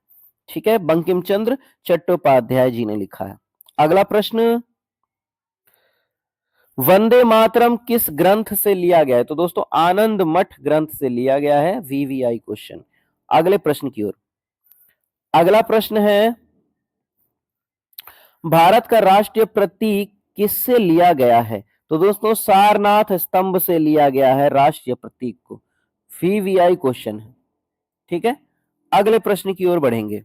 ठीक है, बंकिम चंद्र चट्टोपाध्याय जी ने लिखा है। अगला प्रश्न, वंदे मातरम किस ग्रंथ से लिया गया है? तो दोस्तों आनंद मठ ग्रंथ से लिया गया है, वीवीआई क्वेश्चन। अगले प्रश्न की ओर। अगला प्रश्न है, भारत का राष्ट्रीय प्रतीक किससे लिया गया है? तो दोस्तों सारनाथ स्तंभ से लिया गया है राष्ट्रीय प्रतीक को, वीवीआई क्वेश्चन है। ठीक है, अगले प्रश्न की ओर बढ़ेंगे।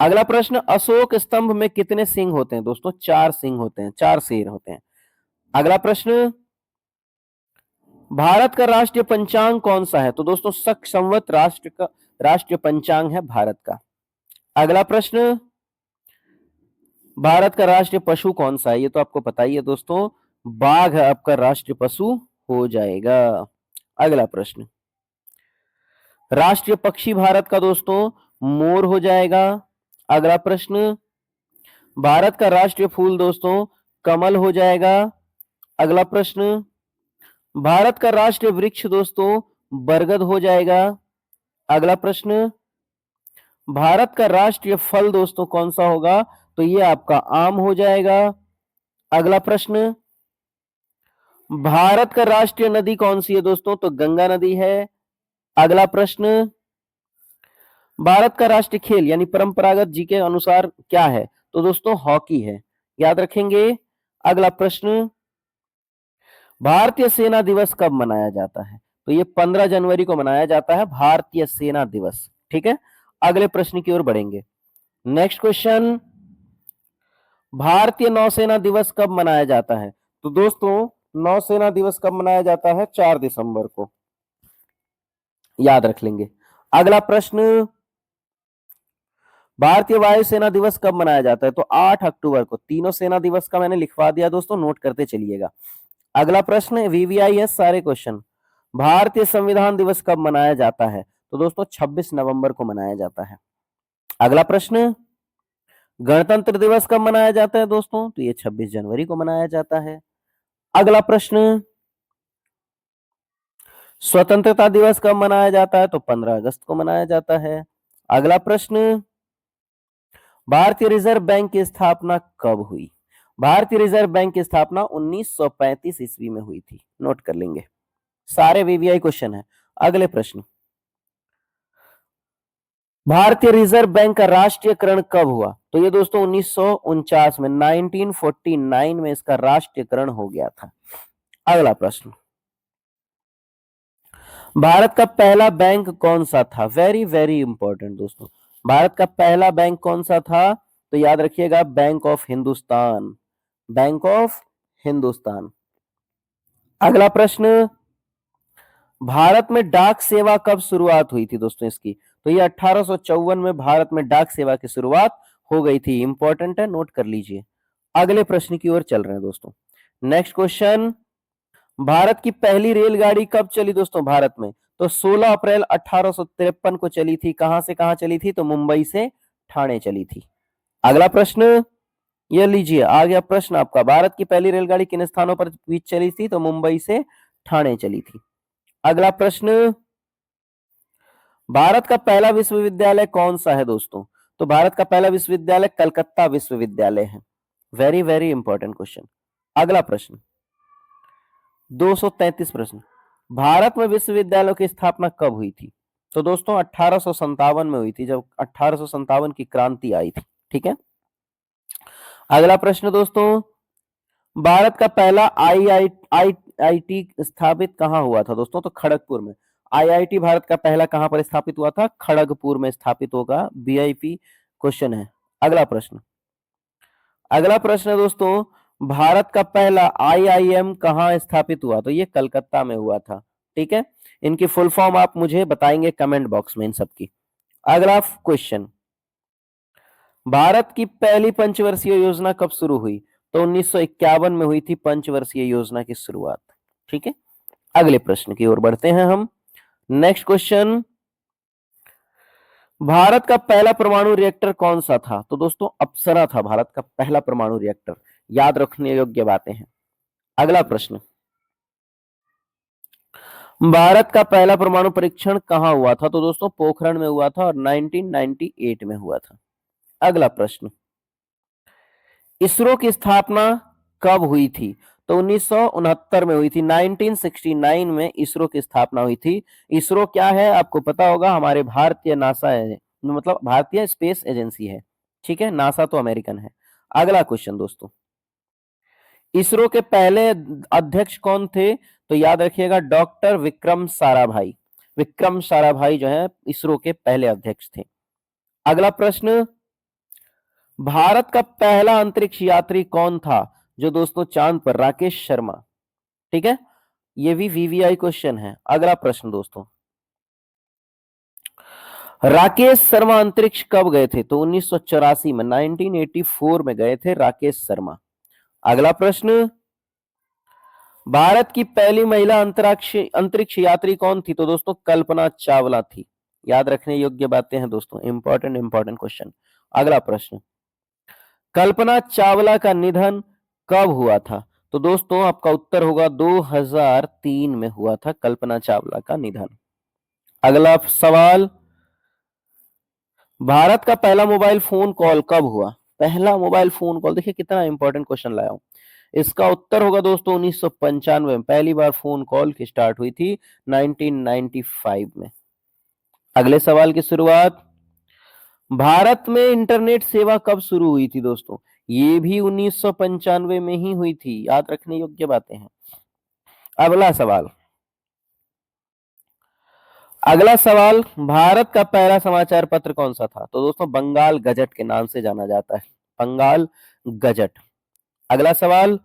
अगला प्रश्न, अशोक स्तंभ में कितने सिंह होते हैं? दोस्तों 4 सिंह होते हैं, 4 शेर होते हैं। अगला प्रश्न, भारत का राष्ट्रीय पंचांग कौन सा है? तो दोस्तों शक संवत राष्ट्र का राष्ट्रीय पंचांग है भारत का। अगला प्रश्न, भारत का राष्ट्रीय पशु कौन सा है? ये तो आपको पता ही है दोस्तों, बाघ आपका राष्ट्रीय पशु हो जाएगा। अगला प्रश्न, राष्ट्रीय पक्षी भारत का दोस्तों मोर हो जाएगा। अगला प्रश्न, भारत का राष्ट्रीय फूल दोस्तों कमल हो जाएगा। अगला प्रश्न, भारत का राष्ट्रीय वृक्ष दोस्तों बरगद हो जाएगा। अगला प्रश्न, भारत का राष्ट्रीय फल दोस्तों कौन सा होगा? तो ये आपका आम हो जाएगा। अगला प्रश्न, भारत का राष्ट्रीय नदी कौन सी है दोस्तों? तो गंगा नदी है। अगला प्रश्न, भारत का राष्ट्रीय खेल यानी परंपरागत जी के अनुसार क्या है? तो दोस्तों हॉकी है, याद रखेंगे। अगला प्रश्न, भारतीय सेना दिवस कब मनाया जाता है? तो ये 15 जनवरी को मनाया जाता है भारतीय सेना दिवस। ठीक है, अगले प्रश्न की ओर बढ़ेंगे। नेक्स्ट क्वेश्चन, भारतीय नौसेना दिवस कब मनाया जाता है? तो दोस्तों नौसेना दिवस कब मनाया जाता है? 4 दिसंबर को, याद रख लेंगे। अगला प्रश्न, भारतीय वायुसेना दिवस कब मनाया जाता है? तो 8 अक्टूबर को। तीनों सेना दिवस का मैंने लिखवा दिया दोस्तों, नोट करते चलिएगा। अगला प्रश्न वीवीआई है सारे क्वेश्चन, भारतीय संविधान दिवस कब मनाया जाता है? तो दोस्तों 26 नवंबर को मनाया जाता है। अगला प्रश्न, गणतंत्र दिवस कब मनाया जाता है दोस्तों? तो ये 26 जनवरी को मनाया जाता है। अगला प्रश्न, स्वतंत्रता दिवस कब मनाया जाता है? तो 15 अगस्त को मनाया जाता है। अगला प्रश्न, भारतीय रिजर्व बैंक की स्थापना कब हुई? भारतीय रिजर्व बैंक की स्थापना 1935 ईस्वी में हुई थी, नोट कर लेंगे, सारे वीवीआई क्वेश्चन है। अगले प्रश्न, भारतीय रिजर्व बैंक का राष्ट्रीयकरण कब हुआ? तो ये दोस्तों 1949 में, 1949 में इसका राष्ट्रीयकरण हो गया था। अगला प्रश्न, भारत का पहला बैंक कौन सा था? वेरी वेरी इंपॉर्टेंट दोस्तों, भारत का पहला बैंक कौन सा था? तो याद रखिएगा, bank of Hindustan, bank of Hindustan. अगला प्रश्न, भारत में डाक सेवा कब शुरुआत हुई थी दोस्तों इसकी? तो ये 1854 में भारत में डाक सेवा की शुरुआत हो गई थी। इंपॉर्टेंट है, नोट कर लीजिए। अगले प्रश्न की ओर चल रहे हैं दोस्तों। नेक्स्ट क्वेश्चन, भारत की पहली रेलगाड़ी कब चली दोस्तों भारत में? तो 16 अप्रैल 1853 को चली थी। कहां से कहां चली थी? तो मुंबई से ठाणे चली थी। अगला प्रश्न, ये लीजिए आ गया प्रश्न आपका, भारत की पहली रेलगाड़ी किन स्थानों पर बीच चली थी? तो मुंबई से ठाणे चली थी। अगला प्रश्न, भारत का पहला विश्वविद्यालय कौन सा है दोस्तों? तो भारत का पहला विश्वविद्यालय कलकत्ता विश्वविद्यालय है। Very very important question. अगला प्रश्न, 233 प्रश्न, भारत में विश्वविद्यालयों की स्थापना कब हुई थी? तो दोस्तों 1857 में हुई थी, जब 1857 की क्रांति आई थी। ठीक है। अगला प्रश्न दोस्तों, भारत का पहला आईआईटी स्थापित कहां हुआ था दोस्तों? तो खड़गपुर में। आईआईटी भारत का पहला कहां पर स्थापित हुआ था? खड़गपुर में स्थापित होगा। वीआईपी क्वेश्चन है। अगला प्रश्न, अगला प्रश्न है दोस्तों, भारत का पहला आईआईएम कहां स्थापित हुआ? तो ये कलकत्ता में हुआ था। ठीक है। इनकी फुल फॉर्म आप मुझे बताएंगे कमेंट बॉक्स में इन सबकी। अगला क्वेश्चन, भारत की पहली पंचवर्षीय योजना कब शुरू हुई? तो 1951 में हुई थी पंचवर्षीय योजना की शुरुआत। ठीक है। अगले प्रश्न की ओर बढ़ते हैं हम। नेक्स्ट क्वेश्चन, भारत का पहला परमाणु रिएक्टर कौन सा था? तो दोस्तों अप्सरा था भारत का पहला परमाणु रिएक्टर। याद रखने योग्य बातें हैं। अगला प्रश्न, भारत का पहला परमाणु परीक्षण कहां हुआ था? तो दोस्तों पोखरण में हुआ था और 1998 में हुआ था। अगला प्रश्न, इसरो की स्थापना कब हुई थी? तो 1969 में हुई थी। 1969 में इसरो की स्थापना हुई थी। इसरो क्या है आपको पता होगा, हमारे भारतीय नासा है, मतलब भारतीय स्पेस एजेंसी है। ठीक है, नासा तो अमेरिकन है। अगला क्वेश्चन दोस्तों, इसरो के पहले अध्यक्ष कौन थे? तो याद रखिएगा, डॉक्टर विक्रम साराभाई। विक्रम साराभाई जो है इसरो के पहले अध्यक्ष थे। अगला प्रश्न, भारत का पहला अंतरिक्ष यात्री कौन था जो दोस्तों चांद पर? राकेश शर्मा। ठीक है, ये भी वीवीआई क्वेश्चन है। अगला प्रश्न दोस्तों, राकेश शर्मा अंतरिक्ष कब गए थे? तो 1984 में, 1984 में गए थे राकेश शर्मा। अगला प्रश्न, भारत की पहली महिला अंतरिक्ष यात्री कौन थी? तो दोस्तों कल्पना चावला थी। याद रखने योग्य बातें हैं दोस्तों, इंपॉर्टेंट इंपॉर्टेंट क्वेश्चन। अगला प्रश्न, कल्पना चावला का निधन कब हुआ था? तो दोस्तों आपका उत्तर होगा 2003 में हुआ था कल्पना चावला का निधन। अगला सवाल, भारत का पहला मोबाइल फोन कॉल कब हुआ? पहला मोबाइल फोन कॉल, देखिए कितना इंपॉर्टेंट क्वेश्चन लाया हूं। इसका उत्तर होगा दोस्तों 1995 में पहली बार फोन कॉल की स्टार्ट हुई थी 1995 में। अगले सवाल की शुरुआत, भारत में इंटरनेट सेवा कब शुरू हुई थी दोस्तों? ये भी 1995 में ही हुई थी। याद रखने योग्य बातें हैं। अगला सवाल, अगला सवाल, भारत का पहला समाचार पत्र कौन सा था? तो दोस्तों बंगाल गजट के नाम से जाना जाता है, बंगाल गजट। अगला सवाल,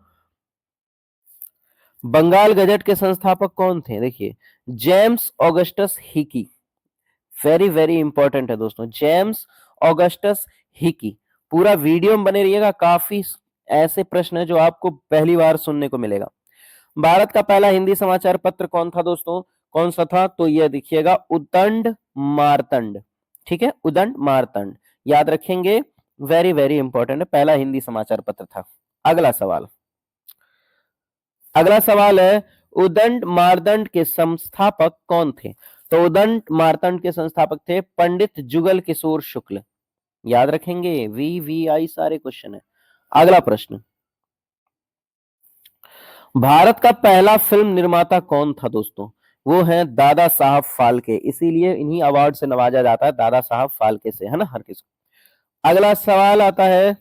बंगाल गजट के संस्थापक कौन थे? देखिए, James Augustus Hicky. Very very important है दोस्तों, जेम्स ऑगस्टस हिकी। पूरा वीडियो में बने रहिएगा, काफी ऐसे प्रश्न है जो आपको पहली बार सुनने को मिलेगा। भारत का पहला हिंदी समाचार पत्र कौन था दोस्तों? कौन सा था? तो यह देखिएगा, उदंड मारतंड। ठीक है, उदंड मारतंड याद रखेंगे, वेरी वेरी इंपॉर्टेंट है, पहला हिंदी समाचार पत्र था। अगला सवाल, अगला सवाल है, उदंड मारदंड के संस्थापक कौन थे? तो उदंड मारतंड के संस्थापक थे पंडित जुगल किशोर शुक्ल। याद रखेंगे, वीवीआई सारे क्वेश्चन है। अगला प्रश्न, भारत का पहला फिल्म निर्माता कौन था दोस्तों? वो हैं दादा साहब फाल्के, इसीलिए इन्हीं अवार्ड से नवाजा जाता है, दादा साहब फाल्के से, है ना हर किसी। अगला सवाल आता है,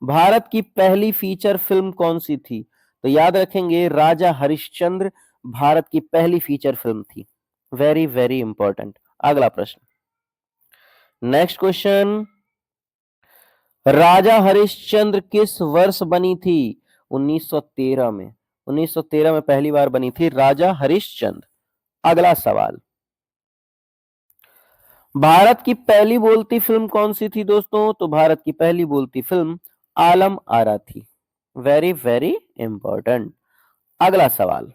भारत की पहली फीचर फिल्म कौन सी थी? तो याद रखेंगे राजा हरिश्चंद्र भारत की पहली फीचर फिल्म थी। Very very important. अगला प्रश्न, नेक्स्ट क्वेश्चन, राजा हरिश्चंद्र किस वर्ष बनी थी? 1913 में। 1913 में पहली बार बनी थी राजा हरिश्चंद्र। अगला सवाल, भारत की पहली बोलती फिल्म कौन सी थी दोस्तों? तो भारत की पहली बोलती फिल्म आलम आरा थी। Very very important. अगला सवाल,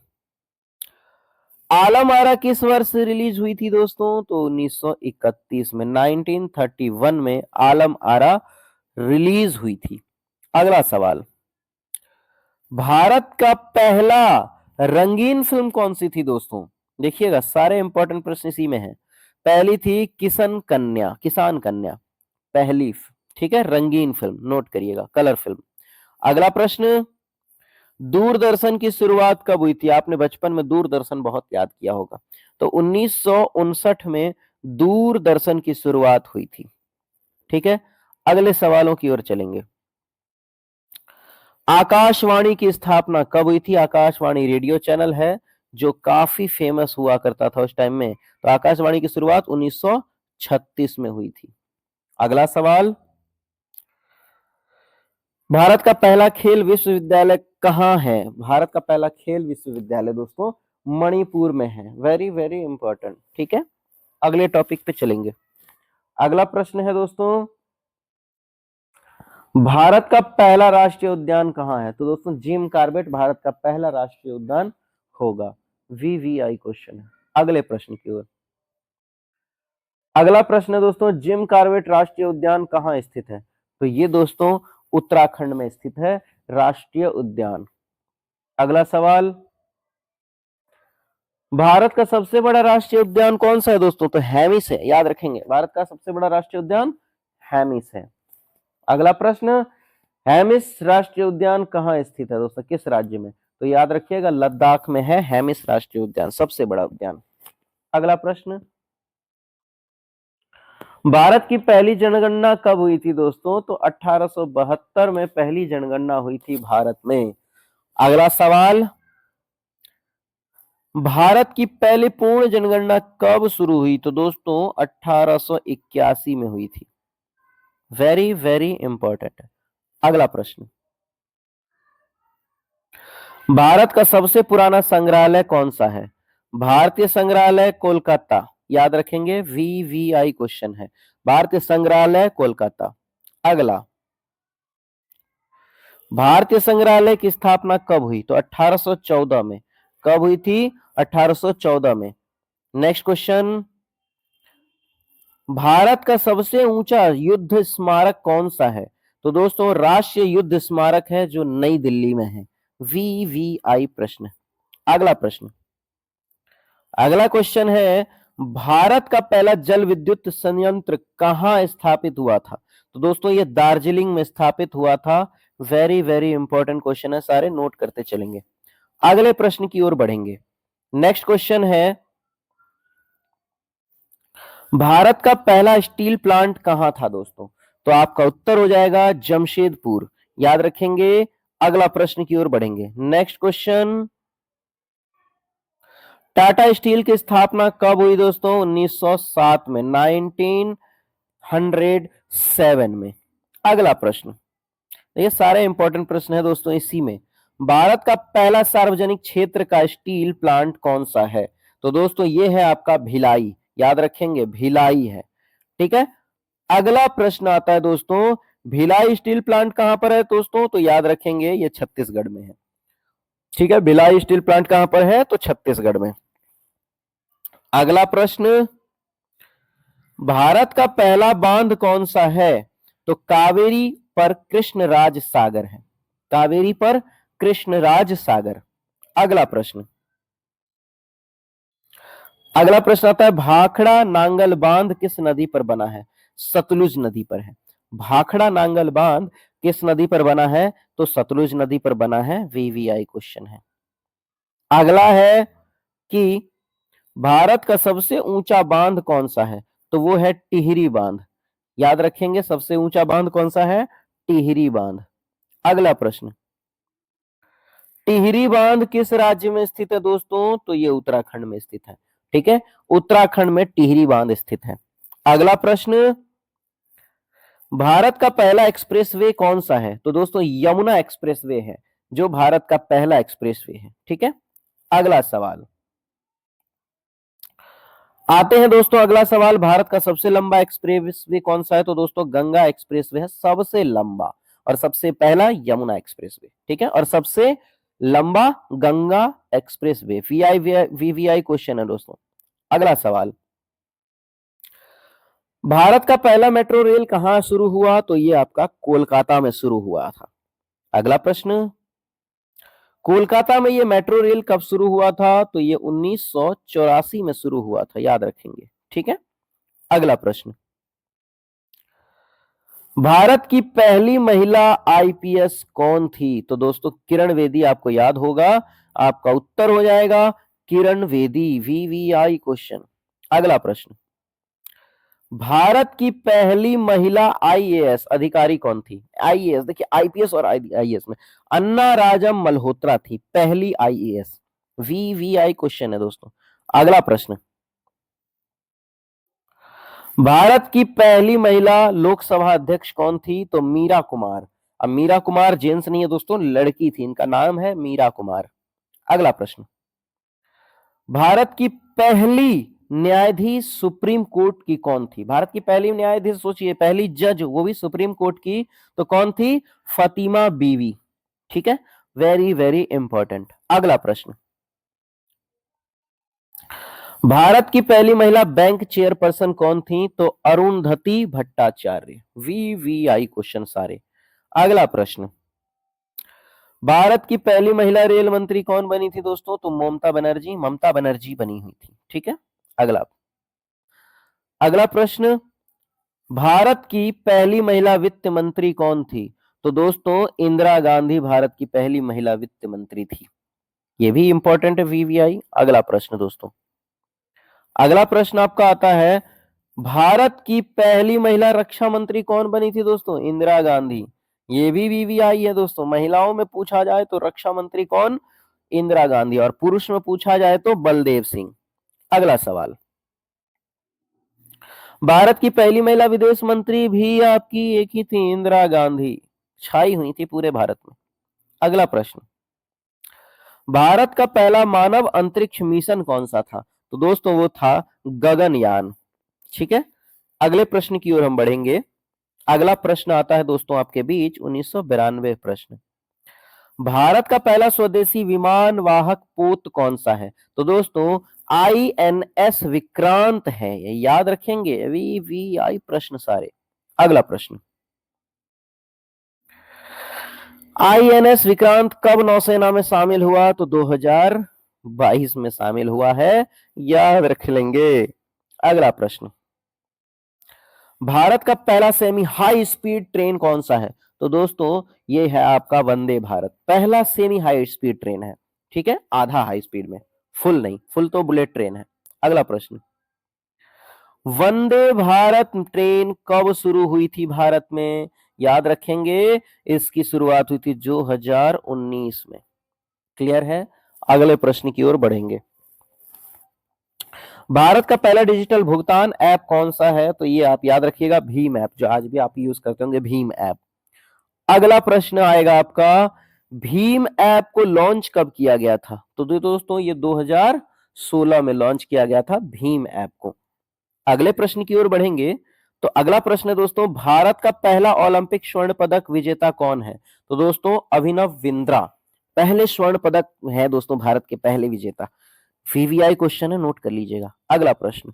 आलम आरा किस वर्ष रिलीज हुई थी दोस्तों? तो 1931 में, 1931 में आलम आरा रिलीज हुई थी। अगला सवाल, भारत का पहला रंगीन फिल्म कौन सी थी दोस्तों? देखिएगा सारे इंपॉर्टेंट प्रश्न इसी में है। पहली थी किसान कन्या, किसान कन्या पहली, ठीक है, रंगीन फिल्म, नोट करिएगा, कलर फिल्म। अगला प्रश्न, दूरदर्शन की शुरुआत कब हुई थी? आपने बचपन में दूरदर्शन बहुत याद किया होगा। तो 1959 में दूरदर्शन की शुरुआत हुई थी। ठीक है, अगले सवालों की ओर चलेंगे। आकाशवाणी की स्थापना कब हुई थी? आकाशवाणी रेडियो चैनल है जो काफी फेमस हुआ करता था उस टाइम में। तो आकाशवाणी की शुरुआत 1936 में हुई थी। अगला सवाल, भारत का पहला खेल विश्वविद्यालय कहाँ है? भारत का पहला खेल विश्वविद्यालय दोस्तों मणिपुर में है। Very very important. ठीक है, अगले टॉपिक पे चलेंगे। अगला प्रश्न है दोस्तों, भारत का पहला राष्ट्रीय उद्यान कहाँ है? तो दोस्तों जिम कार्बेट भारत का पहला राष्ट्रीय उद्यान होगा। वीवीआई क्वेश्चन है। अगले प्रश्न की ओर। अगला प्रश्न है दोस्तों, जिम कार्बेट राष्ट्रीय उद्यान कहाँ स्थित है? तो ये दोस्तों उत्तराखंड में स्थित है राष्ट्रीय उद्यान। अगला सवाल, भारत का सबसे बड़ा राष्ट्रीय उद्यान कौन सा है दोस्तों? तो हैमिस है, याद रखेंगे, भारत का सबसे बड़ा राष्ट्रीय उद्यान हैमिस है। अगला प्रश्न, हैमिस राष्ट्रीय उद्यान कहाँ स्थित है दोस्तों, किस राज्य में? तो याद रखिएगा लद्दाख में है हैमिस राष्ट्रीय उद्यान, सबसे बड़ा उद्यान। अगला प्रश्न, भारत की पहली जनगणना कब हुई थी दोस्तों? तो 1872 में पहली जनगणना हुई थी भारत में। अगला सवाल, भारत की पहली पूर्ण जनगणना कब शुरू हुई? तो दोस्तों 1881 में हुई थी। वेरी वेरी इंपॉर्टेंट है। अगला प्रश्न, भारत का सबसे पुराना संग्रहालय कौन सा है? भारतीय संग्रहालय कोलकाता, याद रखेंगे, वीवीआई क्वेश्चन है, भारतीय संग्रहालय कोलकाता। अगला, भारतीय संग्रहालय की स्थापना कब हुई? तो 1814 में। कब हुई थी? 1814 में। नेक्स्ट क्वेश्चन, भारत का सबसे ऊंचा युद्ध स्मारक कौन सा है? तो दोस्तों राष्ट्रीय युद्ध स्मारक है जो नई दिल्ली में है। वीवीआई प्रश्न। अगला प्रश्न, अगला क्वेश्चन है, भारत का पहला जल विद्युत संयंत्र कहां स्थापित हुआ था? तो दोस्तों ये दार्जिलिंग में स्थापित हुआ था। वेरी वेरी इंपॉर्टेंट क्वेश्चन है, सारे नोट करते चलेंगे। अगले प्रश्न की ओर बढ़ेंगे। नेक्स्ट क्वेश्चन है, भारत का पहला स्टील प्लांट कहां था दोस्तों? तो आपका उत्तर हो जाएगा जमशेदपुर, याद रखेंगे। अगला प्रश्न की ओर बढ़ेंगे। नेक्स्ट क्वेश्चन, टाटा स्टील की स्थापना कब हुई दोस्तों? 1907 में, 1907 में। अगला प्रश्न, ये सारे इंपॉर्टेंट प्रश्न है दोस्तों इसी में। भारत का पहला सार्वजनिक क्षेत्र का स्टील प्लांट कौन सा है? तो दोस्तों ये है आपका भिलाई, याद रखेंगे भिलाई है। ठीक है, अगला प्रश्न आता है दोस्तों, भिलाई स्टील प्लांट कहां पर है दोस्तों? तो याद रखेंगे ये छत्तीसगढ़ में है। ठीक है, भिलाई स्टील प्लांट कहां पर है? तो छत्तीसगढ़ में। अगला प्रश्न, भारत का पहला बांध कौन सा है? तो कावेरी पर कृष्णराज सागर है, कावेरी पर कृष्णराज सागर। अगला प्रश्न, अगला प्रश्न आता है, भाखड़ा नांगल बांध किस नदी पर बना है? सतलुज नदी पर है। भाखड़ा नांगल बांध किस नदी पर बना है? तो सतलुज नदी पर बना है। वीवीआई क्वेश्चन है। अगला है कि भारत का सबसे ऊंचा बांध कौन सा है? तो वो है टिहरी बांध। याद रखेंगे, सबसे ऊंचा बांध कौन सा है? टिहरी बांध। अगला प्रश्न, टिहरी बांध किस राज्य में स्थित है दोस्तों? तो ये उत्तराखंड में स्थित है। ठीक है, उत्तराखंड में टिहरी बांध स्थित है। अगला प्रश्न, भारत का पहला एक्सप्रेसवे कौन सा है? तो दोस्तों यमुना एक्सप्रेसवे है जो भारत का पहला एक्सप्रेसवे है। ठीक है, अगला सवाल आते हैं दोस्तों। अगला सवाल, भारत का सबसे लंबा एक्सप्रेसवे कौन सा है? तो दोस्तों गंगा एक्सप्रेसवे है सबसे लंबा, और सबसे पहला यमुना एक्सप्रेसवे। ठीक है, और सबसे लंबा गंगा एक्सप्रेसवे। वीवीआई क्वेश्चन है दोस्तों। अगला सवाल, भारत का पहला मेट्रो रेल कहां शुरू हुआ? तो ये आपका कोलकाता में शुरू हुआ था। अगला प्रश्न, कोलकाता में ये मेट्रो रेल कब शुरू हुआ था? तो ये 1984 में शुरू हुआ था, याद रखेंगे। ठीक है, अगला प्रश्न, भारत की पहली महिला आईपीएस कौन थी? तो दोस्तों किरण बेदी, आपको याद होगा। आपका उत्तर हो जाएगा किरण बेदी। VVI question. अगला प्रश्न, भारत की पहली महिला आईएएस अधिकारी कौन थी? आईएएस, देखिए आईपीएस और आईएएस में अन्ना राजम मल्होत्रा थी पहली आईएएस। वीवीआई क्वेश्चन है दोस्तों। अगला प्रश्न, भारत की पहली महिला लोकसभा अध्यक्ष कौन थी? तो मीरा कुमार। अब मीरा कुमार जेंट्स नहीं है दोस्तों, लड़की थी, इनका नाम है मीरा कुमार। अगला प्रश्न, भारत की पहली न्यायाधीश सुप्रीम कोर्ट की कौन थी? भारत की पहली न्यायाधीश, सोचिए, पहली जज, वो भी सुप्रीम कोर्ट की, तो कौन थी? फातिमा बीवी। ठीक है, वेरी वेरी इंपॉर्टेंट। अगला प्रश्न, भारत की पहली महिला बैंक चेयरपर्सन कौन थी? तो अरुंधति भट्टाचार्य। वीवीआई क्वेश्चन सारे। अगला प्रश्न, भारत की पहली महिला रेल मंत्री कौन बनी थी दोस्तों? तो ममता बनर्जी बनी हुई थी। ठीक है, अगला अगला प्रश्न, भारत की पहली महिला वित्त मंत्री कौन थी? तो दोस्तों इंदिरा गांधी भारत की पहली महिला वित्त मंत्री थी। ये भी इंपॉर्टेंट है वीवीआई। अगला प्रश्न दोस्तों, अगला प्रश्न आपका आता है, भारत की पहली महिला रक्षा मंत्री कौन बनी थी दोस्तों? इंदिरा गांधी। ये भी वीवीआई है दोस्तों। महिलाओं में पूछा जाए तो रक्षा मंत्री कौन? इंदिरा गांधी। और पुरुष में पूछा जाए तो बलदेव सिंह। अगला सवाल, भारत की पहली महिला विदेश मंत्री भी आपकी एक ही थी, इंदिरा गांधी। छाई हुई थी पूरे भारत में। अगला प्रश्न, भारत का पहला मानव अंतरिक्ष मिशन कौन सा था? तो दोस्तों वो था गगनयान। ठीक है, अगले प्रश्न की ओर हम बढ़ेंगे। अगला प्रश्न आता है दोस्तों आपके बीच 1992 प्रश्न, भारत का पहला स्वदेशी विमान वाहक पोत कौन सा है? तो दोस्तों आईएनएस विक्रांत है, ये याद रखेंगे। वीवीआई प्रश्न सारे। अगला प्रश्न, आईएनएस विक्रांत कब नौसेना में शामिल हुआ? तो 2022 में शामिल हुआ है, याद रख लेंगे। अगला प्रश्न, भारत का पहला सेमी हाई स्पीड ट्रेन कौन सा है? तो दोस्तों ये है आपका वंदे भारत, पहला सेमी हाई स्पीड ट्रेन है। ठीक है, आधा हाई स्पीड में, फुल नहीं, फुल तो बुलेट ट्रेन है। अगला प्रश्न, वंदे भारत ट्रेन कब शुरू हुई थी भारत में? याद रखेंगे, इसकी शुरुआत हुई थी 2019 में। क्लियर है, अगले प्रश्न की ओर बढ़ेंगे। भारत का पहला डिजिटल भुगतान ऐप कौन सा है? तो ये आप याद रखिएगा, भीम ऐप, जो आज भी आप यूज करते होंगे, भीम ऐप। अगला प्रश्न आएगा आपका, भीम ऐप को लॉन्च कब किया गया था? तो दोस्तों ये 2016 में लॉन्च किया गया था भीम ऐप को। अगले प्रश्न की ओर बढ़ेंगे। तो अगला प्रश्न है दोस्तों, भारत का पहला ओलंपिक स्वर्ण पदक विजेता कौन है? तो दोस्तों अभिनव बिंद्रा पहले स्वर्ण पदक है दोस्तों, भारत के पहले विजेता। वीवीआई क्वेश्चन है, नोट कर लीजिएगा। अगला प्रश्न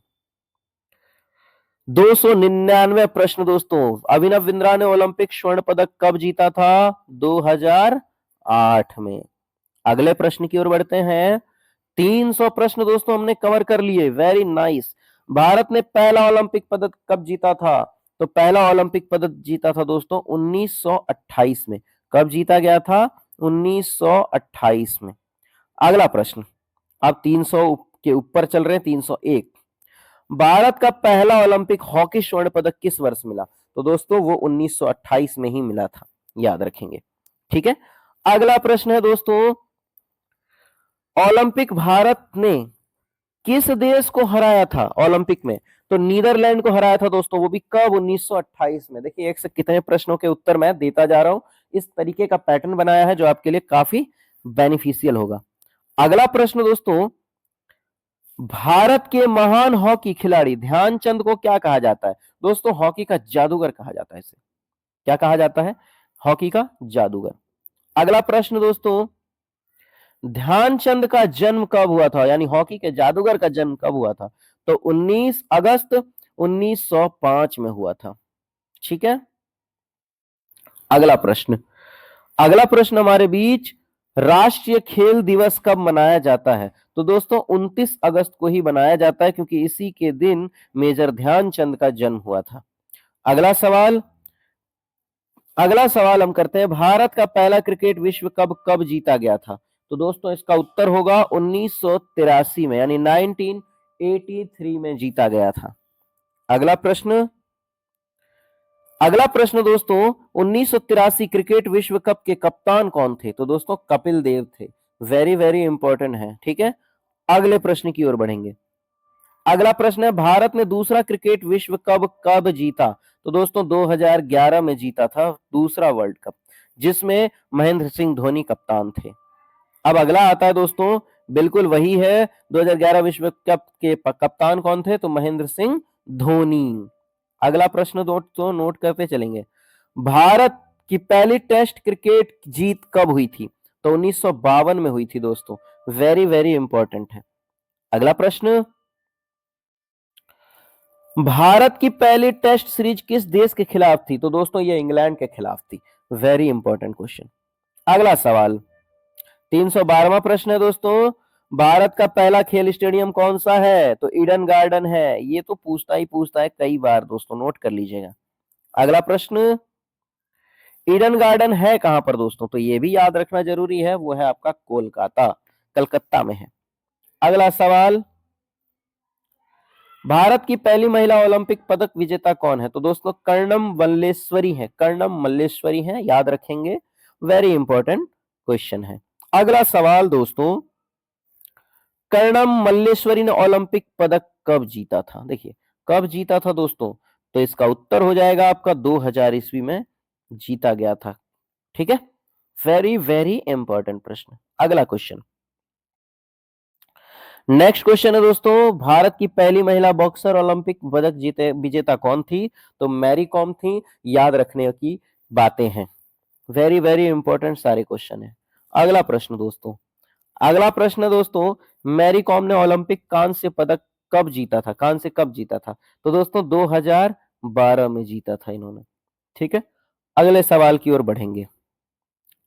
299 प्रश्न दोस्तों, अभिनव बिंद्रा ने ओलंपिक स्वर्ण पदक कब जीता था? 2008 में। अगले प्रश्न की ओर बढ़ते हैं। 300 प्रश्न दोस्तों हमने कवर कर लिए, वेरी नाइस। भारत ने पहला ओलंपिक पदक कब जीता था? तो पहला ओलंपिक पदक जीता था दोस्तों 1928 में। कब जीता गया था? 1928 में। अगला प्रश्न, अब 300 के ऊपर चल रहे हैं, 301। भारत का पहला ओलंपिक हॉकी स्वर्ण पदक किस वर्ष मिला? तो दोस्तों वो 1928 में ही मिला था, याद रखेंगे। ठीक है, अगला प्रश्न है दोस्तों, ओलंपिक भारत ने किस देश को हराया था ओलंपिक में? तो नीदरलैंड को हराया था दोस्तों, वो भी कब? 1928 में। देखिए एक से कितने प्रश्नों के उत्तर मैं देता जा रहा हूं, इस तरीके का पैटर्न बनाया है जो आपके लिए काफी बेनिफिशियल होगा। अगला प्रश्न दोस्तों, भारत के महान हॉकी खिलाड़ी ध्यानचंद को क्या कहा जाता है? दोस्तों हॉकी का जादूगर कहा जाता है इसे। क्या कहा जाता है? हॉकी का जादूगर। अगला प्रश्न दोस्तों, ध्यानचंद का जन्म कब हुआ था, यानी हॉकी के जादूगर का जन्म कब हुआ था? तो 19 अगस्त 1905 में हुआ था। ठीक है, अगला प्रश्न, अगला प्रश्न हमारे बीच, राष्ट्रीय खेल दिवस कब मनाया जाता है? तो दोस्तों 29 अगस्त को ही मनाया जाता है, क्योंकि इसी के दिन मेजर ध्यानचंद का जन्म हुआ था। अगला सवाल, अगला सवाल हम करते हैं, भारत का पहला क्रिकेट विश्व कप कब जीता गया था? तो दोस्तों इसका उत्तर होगा 1983 में, यानी 1983 में जीता गया था। अगला प्रश्न, अगला प्रश्न दोस्तों, 1983 क्रिकेट विश्व कप के कप्तान कौन थे? तो दोस्तों कपिल देव थे। वेरी वेरी इंपॉर्टेंट है। ठीक है, अगले प्रश्न की ओर बढ़ेंगे। अगला प्रश्न है, भारत ने दूसरा क्रिकेट विश्व कप कब जीता? तो दोस्तों 2011 में जीता था दूसरा वर्ल्ड कप, जिसमें महेंद्र सिंह धोनी कप्तान थे। अब अगला आता है दोस्तों, बिल्कुल वही है, 2011 विश्व कप के कप्तान कौन थे? तो महेंद्र सिंह धोनी। अगला प्रश्न दोस्तों नोट करते चलेंगे, भारत की पहली टेस्ट क्रिकेट जीत कब हुई थी? तो 1952 में हुई थी दोस्तों। वेरी वेरी इंपॉर्टेंट है। अगला प्रश्न, भारत की पहली टेस्ट सीरीज किस देश के खिलाफ थी? तो दोस्तों ये इंग्लैंड के खिलाफ थी। Very important question. अगला सवाल, 312वां प्रश्न है दोस्तों, भारत का पहला खेल स्टेडियम कौन सा है? तो ईडन गार्डन है। ये तो पूछता है कई बार दोस्तों, नोट कर लीजिएगा। अगला प्रश्न, ईडन गार्डन है कहां पर दोस्तों? तो ये भी याद रखना जरूरी है, वो है आपका कोलकाता, कलकत्ता में है। अगला सवाल, भारत की पहली महिला ओलंपिक पदक विजेता कौन है? तो दोस्तों कर्णम मल्लेश्वरी है, कर्णम मल्लेश्वरी है, याद रखेंगे। वेरी इंपॉर्टेंट क्वेश्चन है। अगला सवाल दोस्तों, कर्णम मल्लेश्वरी ने ओलंपिक पदक कब जीता था? देखिए कब जीता था दोस्तों, तो इसका उत्तर हो जाएगा आपका 2000 ईस्वी में जीता गया था। ठीक है, वेरी वेरी इंपॉर्टेंट प्रश्न। अगला क्वेश्चन, नेक्स्ट क्वेश्चन है दोस्तों, भारत की पहली महिला बॉक्सर ओलंपिक पदक जीते विजेता कौन थी? तो मैरी कॉम थी। याद रखने की बातें हैं, वेरी वेरी इंपॉर्टेंट सारे क्वेश्चन है। अगला प्रश्न दोस्तों, अगला प्रश्न है दोस्तों, मैरी कॉम ने ओलंपिक कांस्य पदक कब जीता था? कांस्य कब जीता था? तो दोस्तों 2012 में जीता था इन्होंने। ठीक है, अगले सवाल की ओर बढ़ेंगे।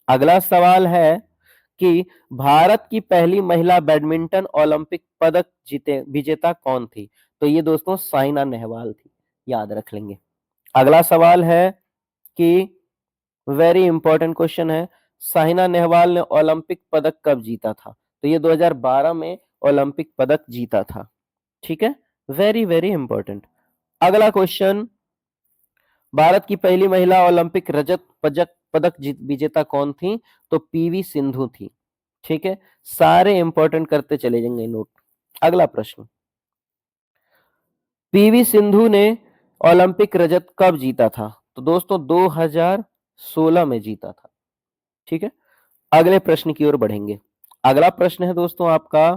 अगला सवाल है कि भारत की पहली महिला बैडमिंटन ओलंपिक पदक जीते विजेता कौन थी? तो ये दोस्तों साइना नेहवाल थी, याद रख लेंगे। अगला सवाल है कि वेरी इंपॉर्टेंट क्वेश्चन है, साइना नेहवाल ने ओलंपिक पदक कब जीता था? तो ये 2012 में ओलंपिक पदक जीता था। ठीक है, वेरी वेरी इंपॉर्टेंट। अगला क्वेश्चन, भारत की पहली महिला ओलंपिक रजत पदक विजेता कौन थी? तो पीवी सिंधु थी। ठीक है, सारे इंपॉर्टेंट करते चले जाएंगे नोट। अगला प्रश्न, पीवी सिंधु ने ओलंपिक रजत कब जीता था? तो दोस्तों 2016 में जीता था। ठीक है, अगले प्रश्न की ओर बढ़ेंगे। अगला प्रश्न है दोस्तों आपका,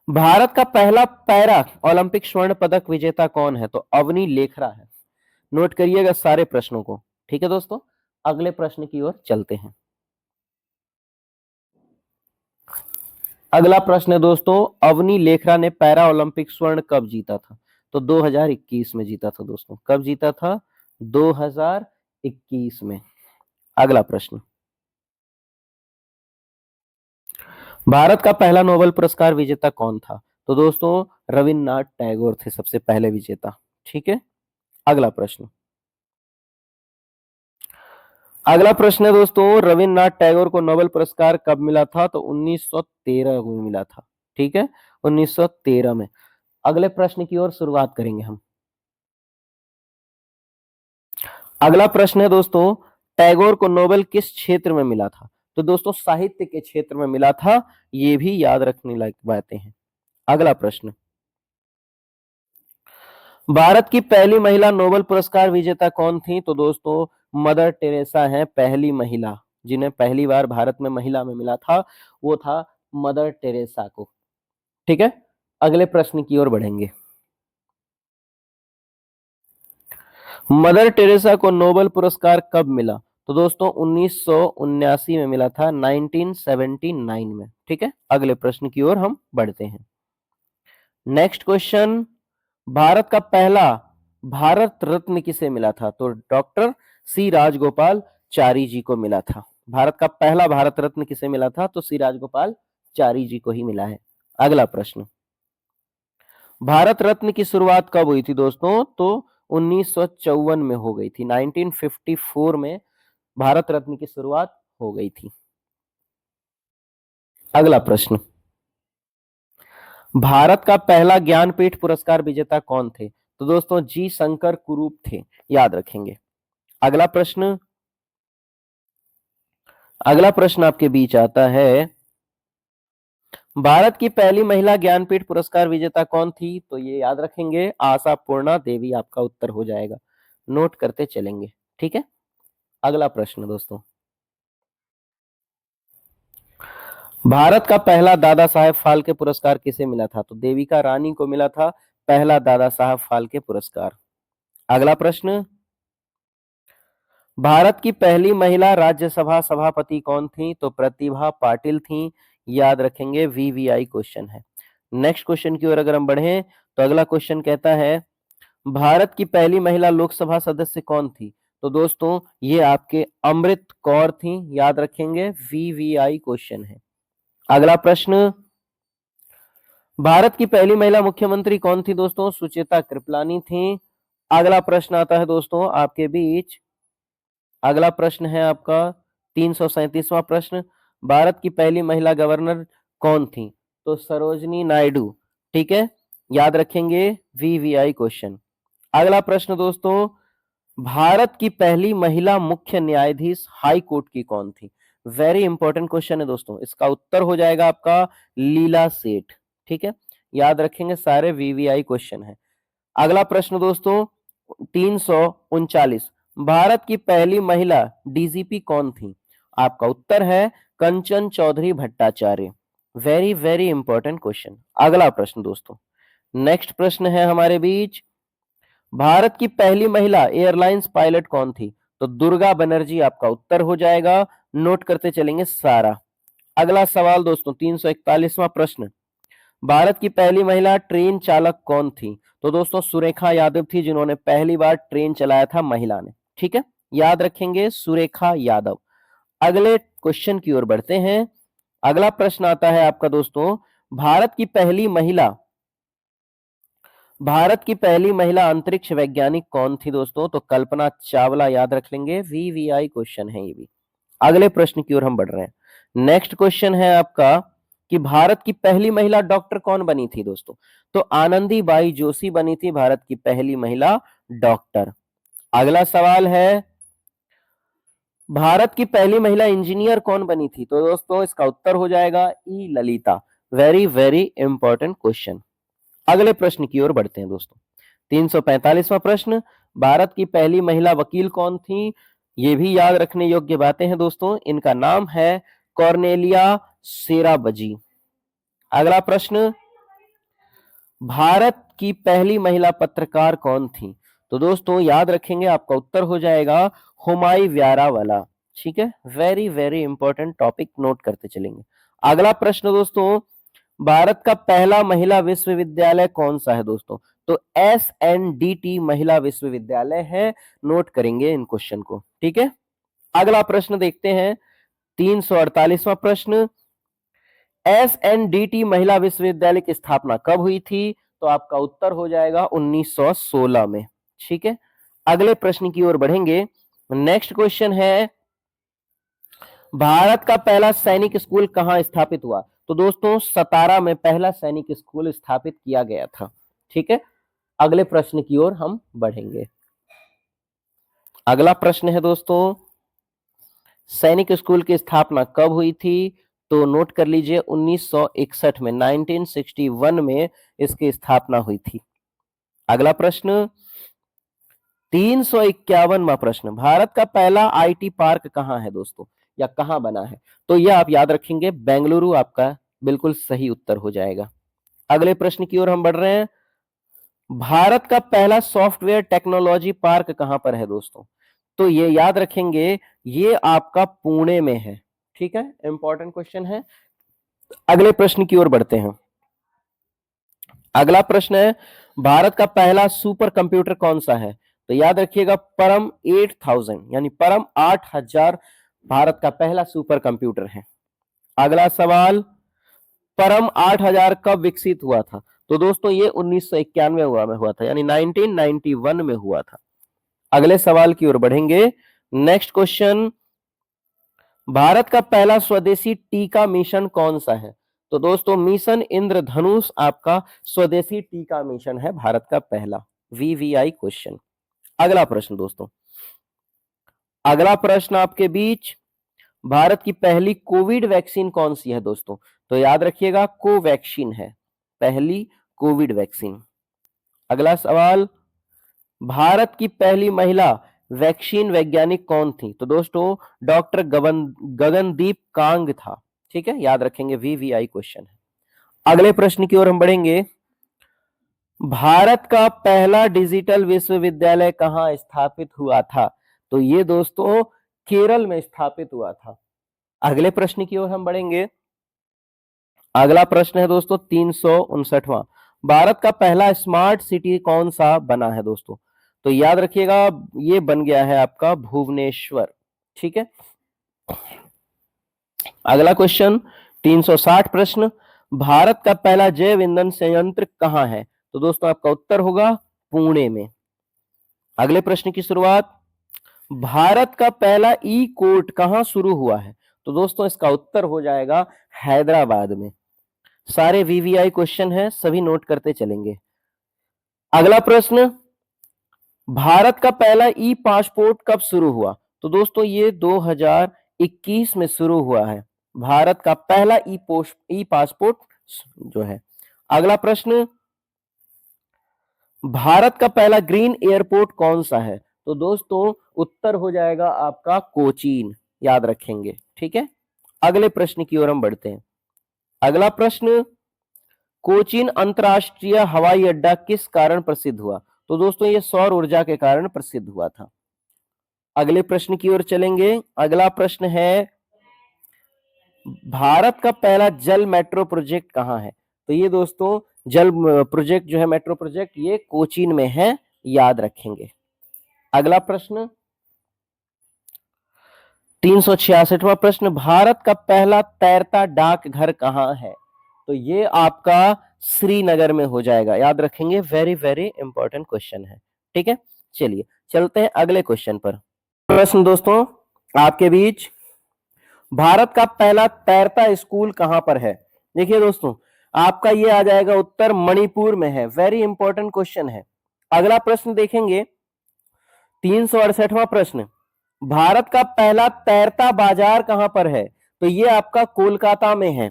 भारत का पहला पैरा ओलंपिक स्वर्ण पदक विजेता कौन है? तो अवनी लेखरा है। नोट करिएगा सारे प्रश्नों को। ठीक है दोस्तों, अगले प्रश्न की ओर चलते हैं। अगला प्रश्न है दोस्तों, अवनी लेखरा ने पैरा ओलंपिक स्वर्ण कब जीता था? तो 2021 में जीता था दोस्तों। कब जीता था? 2021 में। अगला प्रश्न, भारत का पहला नोबेल पुरस्कार विजेता कौन था? तो दोस्तों रविन्द्रनाथ टैगोर थे सबसे पहले विजेता। ठीक है, अगला प्रश्न, अगला प्रश्न है दोस्तों, रविन्द्रनाथ टैगोर को नोबेल पुरस्कार कब मिला था? तो 1913 को मिला था। ठीक है, 1913 में। अगले प्रश्न की ओर शुरुआत करेंगे हम। अगला प्रश्न है दोस्तों, टैगोर को नोबेल किस क्षेत्र में मिला था? तो दोस्तों साहित्य के क्षेत्र में मिला था। ये भी याद रखने लायक बातें हैं। अगला प्रश्न, भारत की पहली महिला नोबेल पुरस्कार विजेता कौन थी? तो दोस्तों मदर टेरेसा हैं पहली महिला जिन्हें पहली बार भारत में महिला में मिला था, वो था मदर टेरेसा को। ठीक है, अगले प्रश्न की ओर बढ़ेंगे। मदर टेरेसा को नोबेल पुरस्कार कब मिला? तो दोस्तों 1979 में मिला था, 1979 में। ठीक है, अगले प्रश्न की ओर हम बढ़ते हैं। नेक्स्ट क्वेश्चन, भारत का पहला भारत रत्न किसे मिला था? तो डॉक्टर सी राजगोपालाचारी जी को मिला था। भारत का पहला भारत रत्न किसे मिला था? तो सी राजगोपालाचारी जी को ही मिला है। अगला प्रश्न, भारत रत्न की शुरुआत कब हुई थी दोस्तों? तो 1954 में हो गई थी। 1954 में भारत रत्न की शुरुआत हो गई थी। अगला प्रश्न, भारत का पहला ज्ञानपीठ पुरस्कार विजेता कौन थे? तो दोस्तों जी शंकर कुरूप थे, याद रखेंगे। अगला प्रश्न, अगला प्रश्न आपके बीच आता है, भारत की पहली महिला ज्ञानपीठ पुरस्कार विजेता कौन थी? तो ये याद रखेंगे, आशा पूर्णा देवी आपका उत्तर हो जाएगा। नोट करते चलेंगे। ठीक है, अगला प्रश्न दोस्तों, भारत का पहला दादा साहेब फाल्के पुरस्कार किसे मिला था? तो देविका रानी को मिला था पहला दादा साहब फाल्के पुरस्कार। अगला प्रश्न, भारत की पहली महिला राज्यसभा सभापति कौन थी? तो प्रतिभा पाटिल थी, याद रखेंगे, वीवीआई क्वेश्चन है। नेक्स्ट क्वेश्चन की ओर अगर हम बढ़े तो अगला क्वेश्चन कहता है, भारत की पहली महिला लोकसभा सदस्य कौन थी? तो दोस्तों ये आपके अमृत कौर थी, याद रखेंगे, वीवीआई क्वेश्चन है। अगला प्रश्न, भारत की पहली महिला मुख्यमंत्री कौन थी? दोस्तों सुचेता कृपलानी थी। अगला प्रश्न आता है दोस्तों आपके बीच, अगला प्रश्न है आपका 337वां प्रश्न, भारत की पहली महिला गवर्नर कौन थी? तो सरोजनी नायडू। ठीक है, याद रखेंगे, वीवीआई क्वेश्चन। अगला प्रश्न दोस्तों, भारत की पहली महिला मुख्य न्यायाधीश हाई कोर्ट की कौन थी? वेरी इंपॉर्टेंट क्वेश्चन है दोस्तों, इसका उत्तर हो जाएगा आपका लीला सेठ। ठीक है, याद रखेंगे, सारे वीवीआई क्वेश्चन है। अगला प्रश्न दोस्तों 339, भारत की पहली महिला डीजीपी कौन थी? आपका उत्तर है Kanchan Chaudhary Bhattacharya. Very very important question. अगला प्रश्न दोस्तों, नेक्स्ट प्रश्न है हमारे बीच, भारत की पहली महिला एयरलाइंस पायलट कौन थी? तो दुर्गा बनर्जी आपका उत्तर हो जाएगा। नोट करते चलेंगे सारा। अगला सवाल दोस्तों 341वां प्रश्न, भारत की पहली महिला ट्रेन चालक कौन थी? तो दोस्तों सुरेखा यादव थी, जिन्होंने पहली बार ट्रेन चलाया था महिला ने। ठीक है, याद रखेंगे, सुरेखा यादव। अगले क्वेश्चन की ओर बढ़ते हैं। अगला प्रश्न आता है आपका दोस्तों, भारत की पहली महिला अंतरिक्ष वैज्ञानिक कौन थी? दोस्तों तो कल्पना चावला, याद रख लेंगे, वीवीआई क्वेश्चन है ये भी। अगले प्रश्न की ओर हम बढ़ रहे हैं। नेक्स्ट क्वेश्चन है आपका कि भारत की पहली महिला डॉक्टर कौन बनी थी? दोस्तों तो आनंदीबाई जोशी बनी थी भारत की पहली महिला डॉक्टर। अगला सवाल है, भारत की पहली महिला इंजीनियर कौन बनी थी? तो दोस्तों इसका उत्तर हो जाएगा E Lalita. Very very important question. अगले प्रश्न की ओर बढ़ते हैं दोस्तों। 345वां प्रश्न, भारत की पहली महिला वकील कौन थी? ये भी याद रखने योग्य बातें हैं दोस्तों, इनका नाम है कॉर्नेलिया सेराबजी। अगला प्रश्न, भारत की पहली महिला पत्रकार कौन थी? तो दोस्तों याद रखेंगे, आपका उत्तर हो जाएगा हुमायूं व्यारावाला। ठीक है, very very important topic, note करते चलेंगे। अगला प्रश्न दोस्तों, भारत का पहला महिला विश्वविद्यालय कौन सा है? दोस्तों तो SNDT महिला विश्वविद्यालय है। नोट करेंगे इन क्वेश्चन को। ठीक है, अगला प्रश्न देखते हैं 348वां प्रश्न, SNDT महिला विश्वविद्यालय की स्थापना कब हुई थी? तो आपका उत्तर हो जाएगा 1916 में। ठीक है, अगले प्रश्न की ओर बढ़ेंगे। नेक्स्ट क्वेश्चन है, भारत का पहला सैनिक स्कूल कहाँ स्थापित हुआ? तो दोस्तों सतारा में पहला सैनिक स्कूल स्थापित किया गया था। ठीक है, अगले प्रश्न की ओर हम बढ़ेंगे। अगला प्रश्न है दोस्तों, सैनिक स्कूल की स्थापना कब हुई थी? तो नोट कर लीजिए 1961 में, 1961 में इसकी स्थापना हुई थी। अगला प्रश्न 351वां प्रश्न, भारत का पहला आईटी पार्क कहाँ है दोस्तों, या कहाँ बना है? तो यह आप याद रखेंगे, बेंगलुरु आपका बिल्कुल सही उत्तर हो जाएगा। अगले प्रश्न की ओर हम बढ़ रहे हैं, भारत का पहला सॉफ्टवेयर टेक्नोलॉजी पार्क कहां पर है दोस्तों? तो ये याद रखेंगे, ये आपका पुणे में है। ठीक है, इंपॉर्टेंट क्वेश्चन है। अगले प्रश्न की ओर बढ़ते हैं। अगला प्रश्न है, भारत का पहला सुपर कंप्यूटर कौन सा है? तो याद रखिएगा, परम 8000 यानी परम 8000 भारत का पहला सुपर कंप्यूटर है। अगला सवाल, परम 8000 कब विकसित हुआ था? तो दोस्तों ये 1991 में हुआ था, यानी 1991 में हुआ था। अगले सवाल की ओर बढ़ेंगे। नेक्स्ट क्वेश्चन, भारत का पहला स्वदेशी टीका मिशन कौन सा है? तो दोस्तों मिशन इंद्रधनुष आपका स्वदेशी टीका मिशन है, भारत का पहला। VVI question. अगला प्रश्न दोस्तों, अगला प्रश्न आपके बीच, भारत की पहली कोविड वैक्सीन कौन सी है दोस्तों? तो याद रखिएगा, कोवैक्सीन है पहली कोविड वैक्सीन। अगला सवाल, भारत की पहली महिला वैक्सीन वैज्ञानिक कौन थी? तो दोस्तों डॉक्टर गगनदीप कांग था। ठीक है, याद रखेंगे, वीवीआई क्वेश्चन है। अगले प्रश्न की ओर हम बढ़ेंगे, भारत का पहला डिजिटल विश्वविद्यालय कहां स्थापित हुआ था? तो ये दोस्तों केरल में स्थापित हुआ था। अगले प्रश्न की ओर हम बढ़ेंगे। अगला प्रश्न है दोस्तों 359वां, भारत का पहला स्मार्ट सिटी कौन सा बना है दोस्तों? तो याद रखिएगा, ये बन गया है आपका भुवनेश्वर। ठीक है, अगला क्वेश्चन 360 प्रश्न, भारत का पहला जैव ईंधन संयंत्र कहां है? तो दोस्तों आपका उत्तर होगा पुणे में। अगले प्रश्न की शुरुआत, भारत का पहला ई कोर्ट कहां शुरू हुआ है? तो दोस्तों इसका उत्तर हो जाएगा हैदराबाद में। सारे वीवीआई क्वेश्चन है, सभी नोट करते चलेंगे। अगला प्रश्न, भारत का पहला ई पासपोर्ट कब शुरू हुआ? तो दोस्तों ये 2021 में शुरू हुआ है, भारत का पहला ई पासपोर्ट जो है। अगला प्रश्न, भारत का पहला ग्रीन एयरपोर्ट कौन सा है? तो दोस्तों उत्तर हो जाएगा आपका कोचीन, याद रखेंगे। ठीक है, अगले प्रश्न की ओर हम बढ़ते हैं। अगला प्रश्न, कोचीन अंतरराष्ट्रीय हवाई अड्डा किस कारण प्रसिद्ध हुआ? तो दोस्तों ये सौर ऊर्जा के कारण प्रसिद्ध हुआ था। अगले प्रश्न की ओर चलेंगे। अगला प्रश्न है, भारत का पहला जल मेट्रो प्रोजेक्ट कहां है? तो ये दोस्तों जल प्रोजेक्ट जो है, मेट्रो प्रोजेक्ट, ये कोचीन में है, याद रखेंगे। अगला प्रश्न 366वां प्रश्न, भारत का पहला तैरता डाकघर कहां है? तो ये आपका श्रीनगर में हो जाएगा, याद रखेंगे, वेरी वेरी इंपॉर्टेंट क्वेश्चन है। ठीक है, चलिए चलते हैं अगले क्वेश्चन पर। प्रश्न दोस्तों आपके बीच, भारत का पहला तैरता स्कूल कहां पर है? देखिए दोस्तों आपका ये आ जाएगा उत्तर मणिपुर में है, वेरी इंपॉर्टेंट क्वेश्चन है। अगला प्रश्न देखेंगे 368वां प्रश्न, भारत का पहला तैरता बाजार कहां पर है? तो ये आपका कोलकाता में है।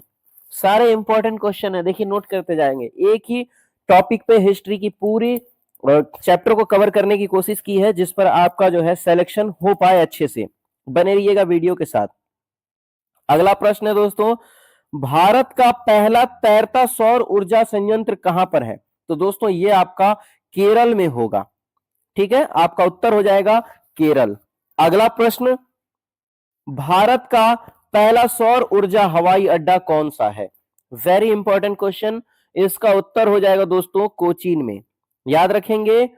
सारे इंपॉर्टेंट क्वेश्चन है, देखिए नोट करते जाएंगे। एक ही टॉपिक पे हिस्ट्री की पूरी चैप्टर को कवर करने की कोशिश की है, जिस पर आपका जो है सिलेक्शन हो पाए अच्छे से। बने रहिएगा वीडियो के साथ। अगला प्रश्न है दोस्तों, भारत का पहला तैरता सौर ऊर्जा संयंत्र कहां पर है? तो दोस्तों ये आपका केरल में होगा। ठीक है, आपका उत्तर हो जाएगा केरल। अगला प्रश्न, भारत का पहला सौर ऊर्जा हवाई अड्डा कौन सा है? वेरी इंपॉर्टेंट क्वेश्चन, इसका उत्तर हो जाएगा दोस्तों कोचीन में, याद रखेंगे।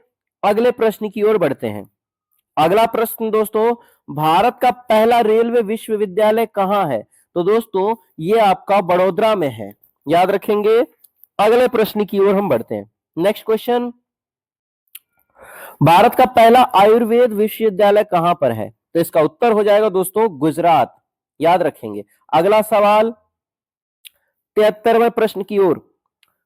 अगले प्रश्न की ओर बढ़ते हैं। अगला प्रश्न दोस्तों, भारत का पहला रेलवे विश्वविद्यालय कहां है? तो दोस्तों ये आपका बड़ोदरा में है, याद रखेंगे। अगले प्रश्न की ओर हम बढ़ते हैं। नेक्स्ट क्वेश्चन, भारत का पहला आयुर्वेद विश्वविद्यालय कहां पर है? तो इसका उत्तर हो जाएगा दोस्तों गुजरात। याद रखेंगे। अगला सवाल 73वें प्रश्न की ओर।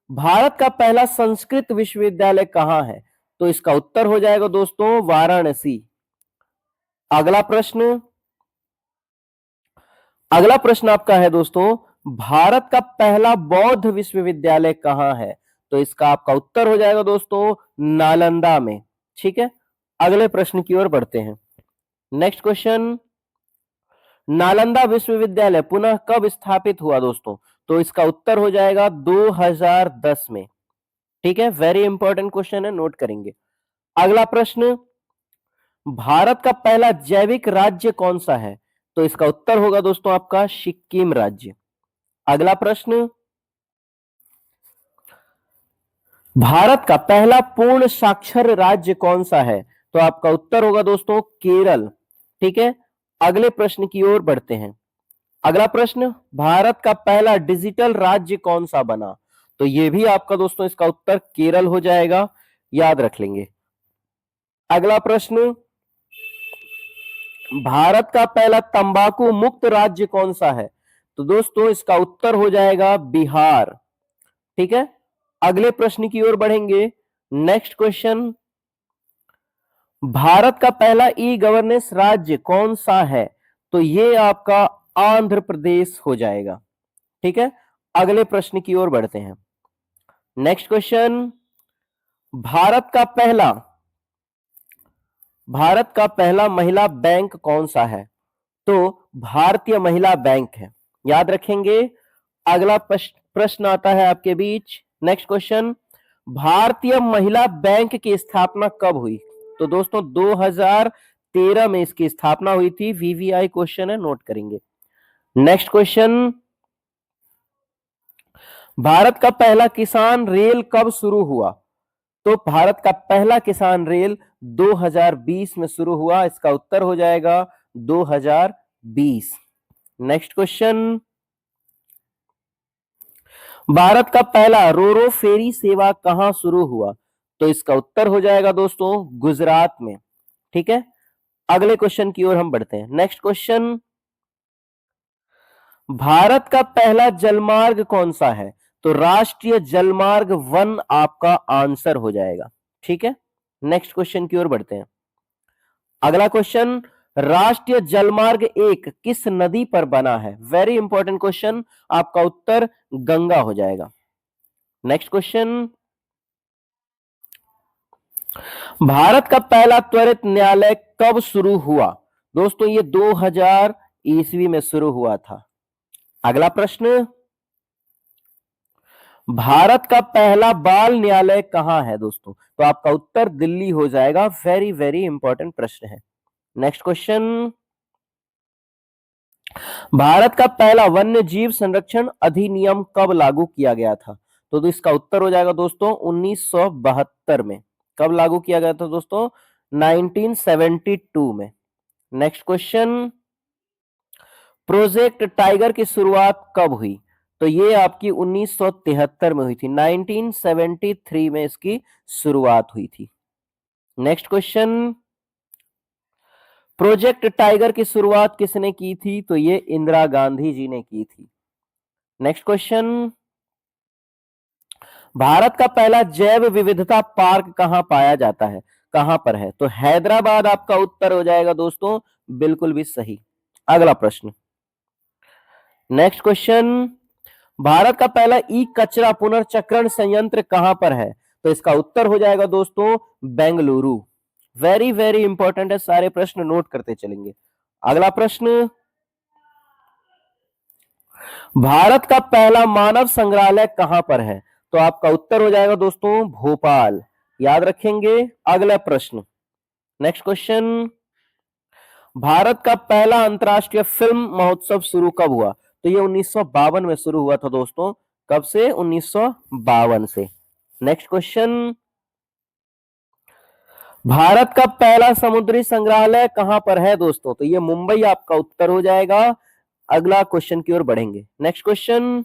भारत का पहला संस्कृत विश्वविद्यालय कहां है? तो इसका उत्तर हो जाएगा दोस्तों वाराणसी। अगला प्रश्न, अगला प्रश्न आपका है दोस्तों, भारत का पहला बौद्ध विश्वविद्यालय कहां है? तो इसका आपका उत्तर हो जाएगा दोस्तों नालंदा में। ठीक है, अगले प्रश्न की ओर बढ़ते हैं। नेक्स्ट क्वेश्चन, नालंदा विश्वविद्यालय पुनः कब स्थापित हुआ दोस्तों? तो इसका उत्तर हो जाएगा 2010 में। ठीक है, वेरी इंपॉर्टेंट क्वेश्चन है, नोट करेंगे। अगला प्रश्न, भारत का पहला जैविक राज्य कौन सा है? तो इसका उत्तर होगा दोस्तों आपका सिक्किम राज्य। अगला प्रश्न, भारत का पहला पूर्ण साक्षर राज्य कौन सा है? तो आपका उत्तर होगा दोस्तों केरल। ठीक है, अगले प्रश्न की ओर बढ़ते हैं। अगला प्रश्न, भारत का पहला डिजिटल राज्य कौन सा बना? तो यह भी आपका दोस्तों इसका उत्तर केरल हो जाएगा, याद रख लेंगे। अगला प्रश्न, भारत का पहला तंबाकू मुक्त राज्य कौन सा है? तो दोस्तों इसका उत्तर हो जाएगा बिहार। ठीक है, अगले प्रश्न की ओर बढ़ेंगे। नेक्स्ट क्वेश्चन, भारत का पहला ई गवर्नेंस राज्य कौन सा है? तो ये आपका आंध्र प्रदेश हो जाएगा। ठीक है, अगले प्रश्न की ओर बढ़ते हैं। नेक्स्ट क्वेश्चन, भारत का पहला महिला बैंक कौन सा है? तो भारतीय महिला बैंक है, याद रखेंगे। अगला प्रश्न आता है आपके बीच। नेक्स्ट क्वेश्चन, भारतीय महिला बैंक की स्थापना कब हुई? तो दोस्तों 2013 में इसकी स्थापना हुई थी। वीवीआई क्वेश्चन है, नोट करेंगे। नेक्स्ट क्वेश्चन, भारत का पहला किसान रेल कब शुरू हुआ? तो भारत का पहला किसान रेल 2020 में शुरू हुआ। इसका उत्तर हो जाएगा 2020। नेक्स्ट क्वेश्चन, भारत का पहला रोरो फेरी सेवा कहां शुरू हुआ? तो इसका उत्तर हो जाएगा दोस्तों गुजरात में। ठीक है, अगले क्वेश्चन की ओर हम बढ़ते हैं। नेक्स्ट क्वेश्चन, भारत का पहला जलमार्ग कौन सा है? तो राष्ट्रीय जलमार्ग 1 आपका आंसर हो जाएगा। ठीक है, नेक्स्ट क्वेश्चन की ओर बढ़ते हैं। अगला क्वेश्चन, राष्ट्रीय जलमार्ग 1 किस नदी पर बना है? वेरी इंपॉर्टेंट क्वेश्चन, आपका उत्तर गंगा हो जाएगा। नेक्स्ट क्वेश्चन, भारत का पहला त्वरित न्यायालय कब शुरू हुआ? दोस्तों ये 2000 ईस्वी में शुरू हुआ था। अगला प्रश्न, भारत का पहला बाल न्यायालय कहां है दोस्तों? तो आपका उत्तर दिल्ली हो जाएगा। वेरी वेरी इंपॉर्टेंट प्रश्न है। नेक्स्ट क्वेश्चन, भारत का पहला वन्य जीव संरक्षण अधिनियम कब लागू किया गया था? तो इसका उत्तर हो जाएगा दोस्तों 1972 में। कब लागू किया गया था दोस्तों? 1972 में। नेक्स्ट क्वेश्चन, प्रोजेक्ट टाइगर की शुरुआत कब हुई? तो ये आपकी 1973 में हुई थी। 1973 में इसकी शुरुआत हुई थी। नेक्स्ट क्वेश्चन, प्रोजेक्ट टाइगर की शुरुआत किसने की थी? तो ये इंदिरा गांधी जी ने की थी। नेक्स्ट क्वेश्चन, भारत का पहला जैव विविधता पार्क कहां पाया जाता है, कहां पर है? तो हैदराबाद आपका उत्तर हो जाएगा दोस्तों, बिल्कुल भी सही। अगला प्रश्न, नेक्स्ट क्वेश्चन, भारत का पहला ई कचरा पुनर्चक्रण संयंत्र कहां पर है? तो इसका उत्तर हो जाएगा दोस्तों बेंगलुरु। वेरी वेरी इंपॉर्टेंट है, सारे प्रश्न नोट करते चलेंगे। अगला प्रश्न, भारत का पहला मानव संग्रहालय कहां पर है? तो आपका उत्तर हो जाएगा दोस्तों भोपाल, याद रखेंगे। अगला प्रश्न, नेक्स्ट क्वेश्चन, भारत का पहला अंतरराष्ट्रीय फिल्म महोत्सव शुरू कब हुआ? तो ये 1952 में शुरू हुआ था दोस्तों। कब से? 1952 से। नेक्स्ट क्वेश्चन, भारत का पहला समुद्री संग्रहालय कहां पर है दोस्तों? तो ये मुंबई आपका उत्तर हो जाएगा। अगला क्वेश्चन की ओर बढ़ेंगे। नेक्स्ट क्वेश्चन,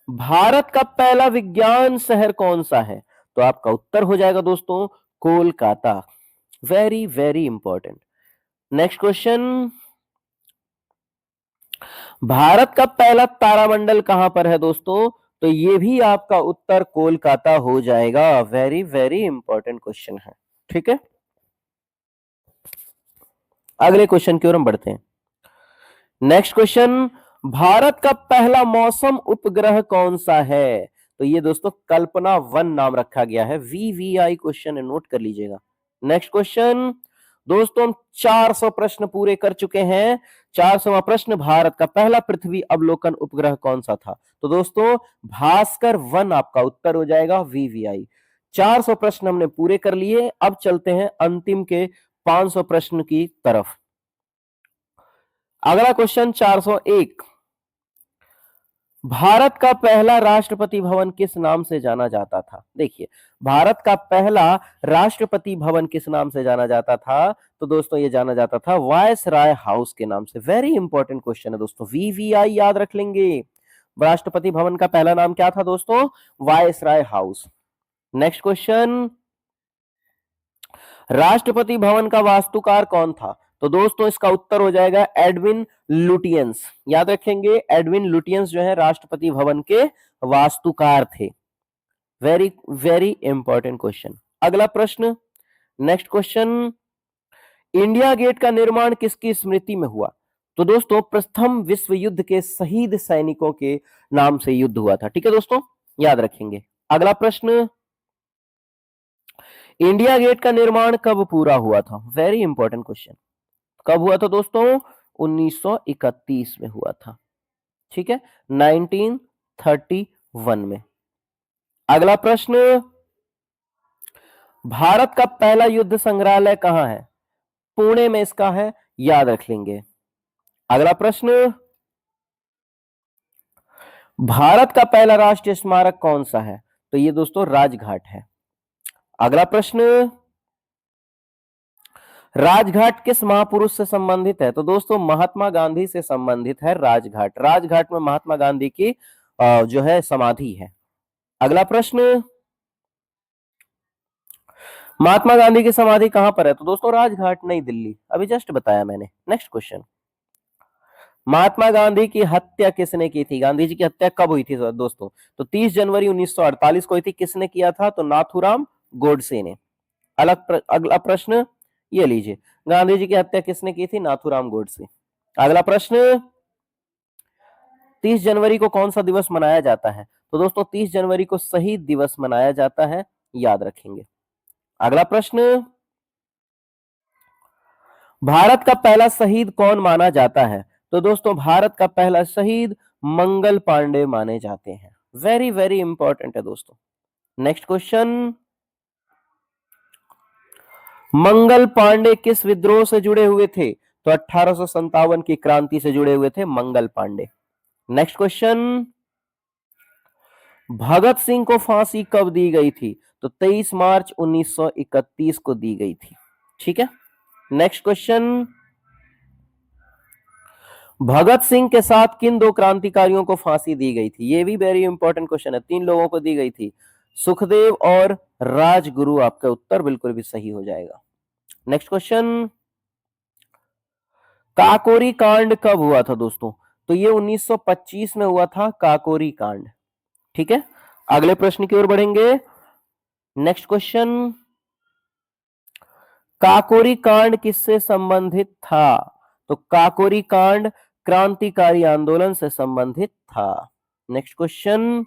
भारत का पहला विज्ञान शहर कौन सा है? तो आपका उत्तर हो जाएगा दोस्तों Kolkata. Very very important. Next question, Bharat का पहला तारामंडल कहां पर है दोस्तों? तो ये भी आपका उत्तर कोलकाता हो जाएगा। वेरी वेरी इंपॉर्टेंट क्वेश्चन है। ठीक है, अगले क्वेश्चन की ओर हम बढ़ते हैं। नेक्स्ट क्वेश्चन, भारत का पहला मौसम उपग्रह कौन सा है? तो ये दोस्तों कल्पना 1 नाम रखा गया है। VVI क्वेश्चन है, नोट कर लीजिएगा। नेक्स्ट क्वेश्चन दोस्तों, हम 400 प्रश्न पूरे कर चुके हैं। 400वां प्रश्न, भारत का पहला पृथ्वी अवलोकन उपग्रह कौन सा था? तो दोस्तों भास्कर 1 आपका उत्तर हो जाएगा। VVI। 400 प्रश्न हमने पूरे कर लिए। अब चलते हैं अंतिम के 500 प्रश्न की तरफ। अगला क्वेश्चन 401, भारत का पहला राष्ट्रपति भवन किस नाम से जाना जाता था? देखिए, भारत का पहला राष्ट्रपति भवन किस नाम से जाना जाता था? तो दोस्तों ये जाना जाता था वायसराय हाउस के नाम से। वेरी इंपॉर्टेंट क्वेश्चन है दोस्तों, VVI याद रख लेंगे। राष्ट्रपति भवन का पहला नाम क्या था दोस्तों? Viceroy house. Next question, Rashtrapati Bhavan का वास्तुकार कौन था? तो दोस्तों इसका उत्तर हो जाएगा एडविन लुटियंस। याद रखेंगे, एडविन लुटियंस जो है राष्ट्रपति भवन के वास्तुकार थे। Very very important question. अगला प्रश्न, नेक्स्ट क्वेश्चन, इंडिया गेट का निर्माण किसकी स्मृति में हुआ? तो दोस्तों प्रथम विश्व युद्ध के शहीद सैनिकों के नाम से युद्ध हुआ था। ठीक है दोस्तों, याद रखेंगे। अगला प्रश्न, इंडिया गेट का निर्माण कब पूरा हुआ था? Very important question. कब हुआ था दोस्तों? 1931 में हुआ था। ठीक है, 1931 में। अगला प्रश्न, भारत का पहला युद्ध संग्रहालय कहां है? पुणे में इसका है, याद रख लेंगे। अगला प्रश्न, भारत का पहला राष्ट्रीय स्मारक कौन सा है? तो ये दोस्तों राजघाट है। अगला प्रश्न, राजघाट किस महापुरुष से संबंधित है? तो दोस्तों महात्मा गांधी से संबंधित है राजघाट। राजघाट में महात्मा गांधी की जो है समाधि है। अगला प्रश्न, महात्मा गांधी की समाधि कहां पर है? तो दोस्तों राजघाट, नई दिल्ली, अभी जस्ट बताया मैंने। नेक्स्ट क्वेश्चन, महात्मा गांधी की हत्या किसने की थी? गांधी जी की हत्या कब हुई थी दोस्तों? तो 30 जनवरी 1948 को हुई थी। किसने किया था? तो नाथूराम गोडसे ने। अगला प्रश्न ये लीजिए, गांधी जी की हत्या किसने की थी? नाथूराम गोडसे। अगला प्रश्न, 30 जनवरी को कौन सा दिवस मनाया जाता है? तो दोस्तों 30 जनवरी को शहीद दिवस मनाया जाता है, याद रखेंगे। अगला प्रश्न, भारत का पहला शहीद कौन माना जाता है? तो दोस्तों भारत का पहला शहीद मंगल पांडे माने जाते हैं। वेरी वेरी इंपॉर्टेंट है दोस्तों। नेक्स्ट क्वेश्चन, मंगल पांडे किस विद्रोह से जुड़े हुए थे? तो 1857 की क्रांति से जुड़े हुए थे मंगल पांडे। नेक्स्ट क्वेश्चन, भगत सिंह को फांसी कब दी गई थी? तो 23 मार्च 1931 को दी गई थी। ठीक है, नेक्स्ट क्वेश्चन, भगत सिंह के साथ किन दो क्रांतिकारियों को फांसी दी गई थी? ये भी वेरी इंपॉर्टेंट क्वेश्चन है। 3 लोगों को दी गई थी, सुखदेव और राजगुरु। आपका उत्तर बिल्कुल भी सही हो जाएगा। नेक्स्ट क्वेश्चन, काकोरी कांड कब हुआ था दोस्तों? तो ये 1925 में हुआ था, काकोरी कांड। ठीक है, अगले प्रश्न की ओर बढ़ेंगे। नेक्स्ट क्वेश्चन, काकोरी कांड किससे संबंधित था? तो काकोरी कांड क्रांतिकारी आंदोलन से संबंधित था। नेक्स्ट क्वेश्चन,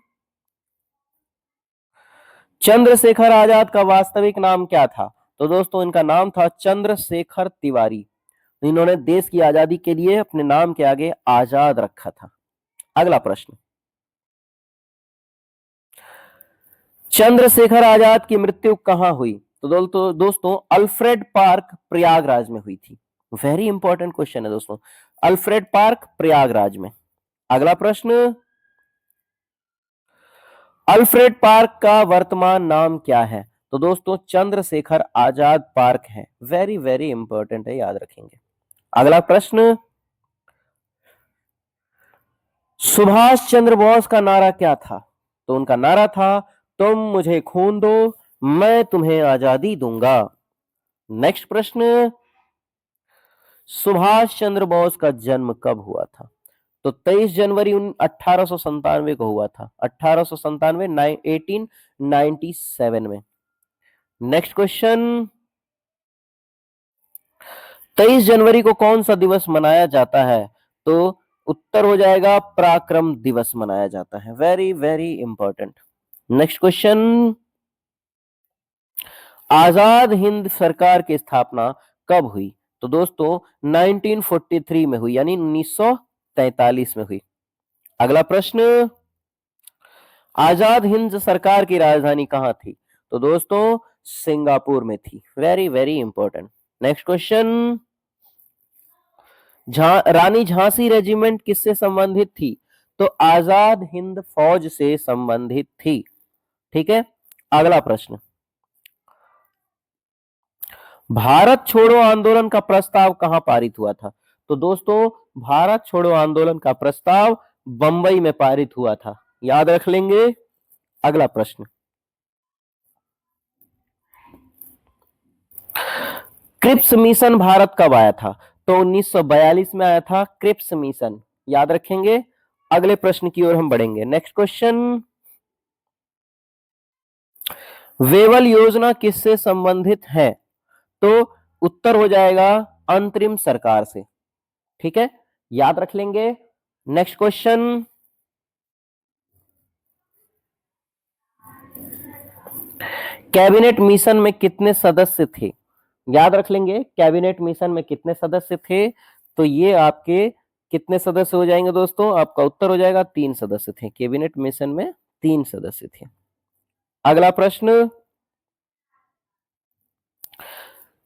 चंद्रशेखर आजाद का वास्तविक नाम क्या था? तो दोस्तों इनका नाम था चंद्रशेखर तिवारी। इन्होंने देश की आजादी के लिए अपने नाम के आगे आजाद रखा था। अगला प्रश्न, चंद्रशेखर आजाद की मृत्यु कहां हुई? तो दोस्तों अल्फ्रेड पार्क प्रयागराज में हुई थी। वेरी इंपॉर्टेंट क्वेश्चन है दोस्तों, अल्फ्रेड पार्क प्रयागराज में। अगला प्रश्न, अल्फ्रेड पार्क का वर्तमान नाम क्या है? तो दोस्तों चंद्रशेखर आजाद पार्क है। वेरी वेरी इंपॉर्टेंट है, याद रखेंगे। अगला प्रश्न, सुभाष चंद्र बोस का नारा क्या था? तो उनका नारा था, तुम मुझे खून दो, मैं तुम्हें आजादी दूंगा। नेक्स्ट प्रश्न, सुभाष चंद्र बोस का जन्म कब हुआ था? तो 23 जनवरी 1897 को हुआ था, 1897, 1897 में। नेक्स्ट क्वेश्चन, 23 जनवरी को कौन सा दिवस मनाया जाता है? तो उत्तर हो जाएगा पराक्रम दिवस मनाया जाता है। Very very important. Next question, Azad Hind सरकार की स्थापना कब हुई? तो दोस्तों 1943 में हुई, यानी 1943 में हुई। अगला प्रश्न, आजाद हिंद सरकार की राजधानी कहां थी? तो दोस्तों सिंगापुर में थी। Very very important. Next question, Rani Jhansi regiment किससे संबंधित थी? तो आजाद हिंद फौज से संबंधित थी। ठीक है। अगला प्रश्न, भारत छोड़ो आंदोलन का प्रस्ताव कहां पारित हुआ था? तो दोस्तों भारत छोड़ो आंदोलन का प्रस्ताव बंबई में पारित हुआ था, याद रख लेंगे। अगला प्रश्न, क्रिप्स मिशन भारत कब आया था? तो 1942 में आया था क्रिप्स मिशन, याद रखेंगे। अगले प्रश्न की ओर हम बढ़ेंगे। नेक्स्ट क्वेश्चन, वेवल योजना किससे संबंधित है? तो उत्तर हो जाएगा अंतरिम सरकार से। ठीक है, याद रख लेंगे। नेक्स्ट क्वेश्चन, कैबिनेट मिशन में कितने सदस्य थे? याद रख लेंगे, कैबिनेट मिशन में कितने सदस्य थे? तो ये आपके कितने सदस्य हो जाएंगे दोस्तों? आपका उत्तर हो जाएगा 3 सदस्य थे। कैबिनेट मिशन में 3 सदस्य थे। अगला प्रश्न,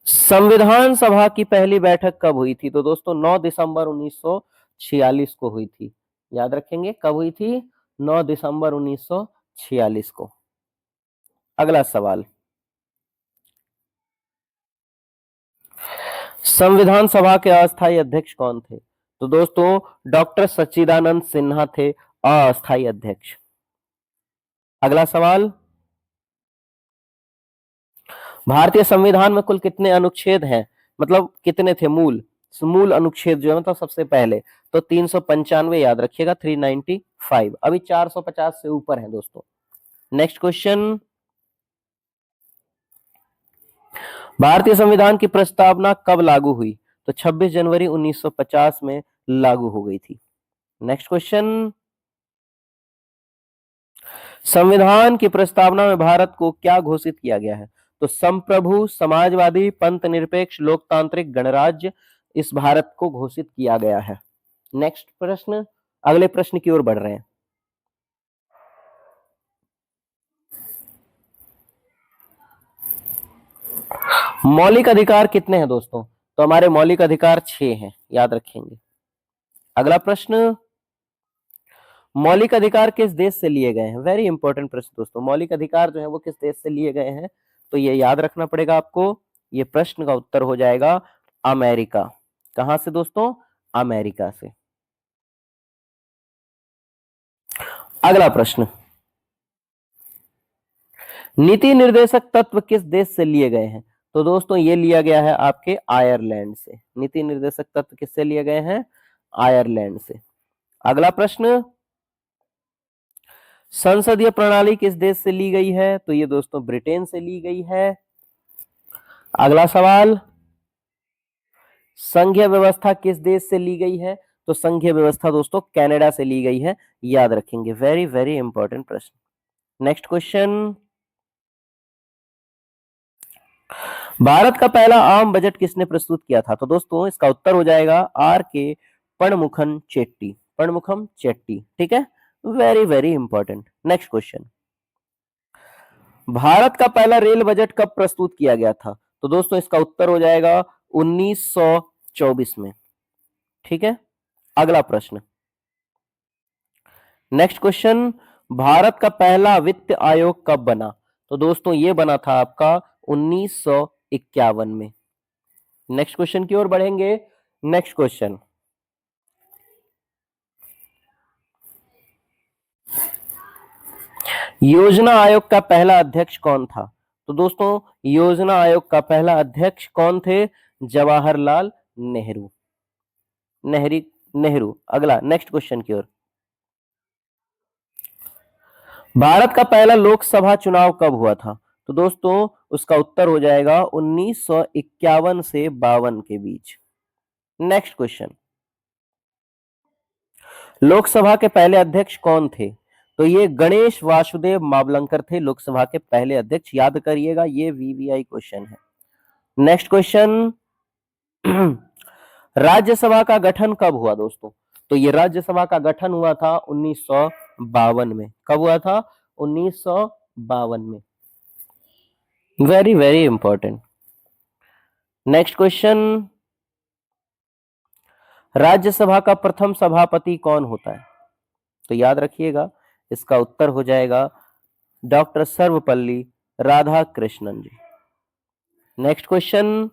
संविधान सभा की पहली बैठक कब हुई थी? तो दोस्तों 9 दिसंबर 1946 को हुई थी। याद रखेंगे, कब हुई थी? 9 दिसंबर 1946 को। अगला सवाल, संविधान सभा के अस्थायी अध्यक्ष कौन थे? तो दोस्तों डॉक्टर सच्चिदानंद सिन्हा थे अस्थायी अध्यक्ष। अगला सवाल, भारतीय संविधान में कुल कितने अनुच्छेद हैं? मतलब कितने थे मूल अनुच्छेद जो है, मतलब सबसे पहले तो 395, याद रखिएगा 395। अभी 450 से ऊपर है दोस्तों। नेक्स्ट क्वेश्चन, भारतीय संविधान की प्रस्तावना कब लागू हुई? तो 26 जनवरी 1950 में लागू हो गई थी। नेक्स्ट क्वेश्चन, संविधान की प्रस्तावना में भारत को क्या घोषित किया गया है? तो संप्रभु, समाजवादी, पंथ निरपेक्ष, लोकतांत्रिक, गणराज्य इस भारत को घोषित किया गया है। नेक्स्ट प्रश्न, अगले प्रश्न की ओर बढ़ रहे हैं। मौलिक अधिकार कितने हैं दोस्तों? तो हमारे मौलिक अधिकार 6 हैं, याद रखेंगे। अगला प्रश्न, मौलिक अधिकार किस देश से लिए गए हैं? वेरी इंपॉर्टेंट प्रश्न दोस्तों। मौलिक अधिकार जो है वो किस देश से लिए गए हैं? तो ये याद रखना पड़ेगा आपको। ये प्रश्न का उत्तर हो जाएगा अमेरिका। कहां से दोस्तों? अमेरिका से। अगला प्रश्न, नीति निर्देशक तत्व किस देश से लिए गए हैं? तो दोस्तों ये लिया गया है आपके आयरलैंड से। नीति निर्देशक तत्व किससे लिए गए हैं? आयरलैंड से। अगला प्रश्न, संसदीय प्रणाली किस देश से ली गई है? तो ये दोस्तों ब्रिटेन से ली गई है। अगला सवाल, संघीय व्यवस्था किस देश से ली गई है? तो संघीय व्यवस्था दोस्तों कनाडा से ली गई है, याद रखेंगे। वेरी वेरी इंपॉर्टेंट प्रश्न। नेक्स्ट क्वेश्चन, भारत का पहला आम बजट किसने प्रस्तुत किया था? तो दोस्तों इसका उत्तर हो जाएगा आर के पणमुखम चेट्टी। पणमुखम चेट्टी। ठीक है, very very important. Next question, Bharat का पहला रेल बजट कब प्रस्तुत किया गया था? तो दोस्तों इसका उत्तर हो जाएगा 1924 में। ठीक है, अगला प्रश्न। नेक्स्ट क्वेश्चन, भारत का पहला वित्त आयोग कब बना? तो दोस्तों ये बना था आपका 1951 में। नेक्स्ट क्वेश्चन की ओर बढ़ेंगे। नेक्स्ट क्वेश्चन, योजना आयोग का पहला अध्यक्ष कौन था? तो दोस्तों योजना आयोग का पहला अध्यक्ष कौन थे? जवाहरलाल नेहरू। नेहरू। अगला नेक्स्ट क्वेश्चन की ओर। भारत का पहला लोकसभा चुनाव कब हुआ था? तो दोस्तों उसका उत्तर हो जाएगा 1951 से 52 के बीच। नेक्स्ट क्वेश्चन, लोकसभा के पहले अध्यक्ष कौन थे? तो ये गणेश वासुदेव मावलंकर थे लोकसभा के पहले अध्यक्ष, याद करिएगा, ये वीवीआई क्वेश्चन है। नेक्स्ट क्वेश्चन, राज्यसभा का गठन कब हुआ दोस्तों? तो ये राज्यसभा का गठन हुआ था 1952 में। कब हुआ था? 1952 में। Very very important. Next question, Rajya Sabha का प्रथम सभापति कौन होता है? तो याद रखिएगा, इसका उत्तर हो जाएगा डॉक्टर सर्वपल्ली राधाकृष्णन जी। नेक्स्ट क्वेश्चन,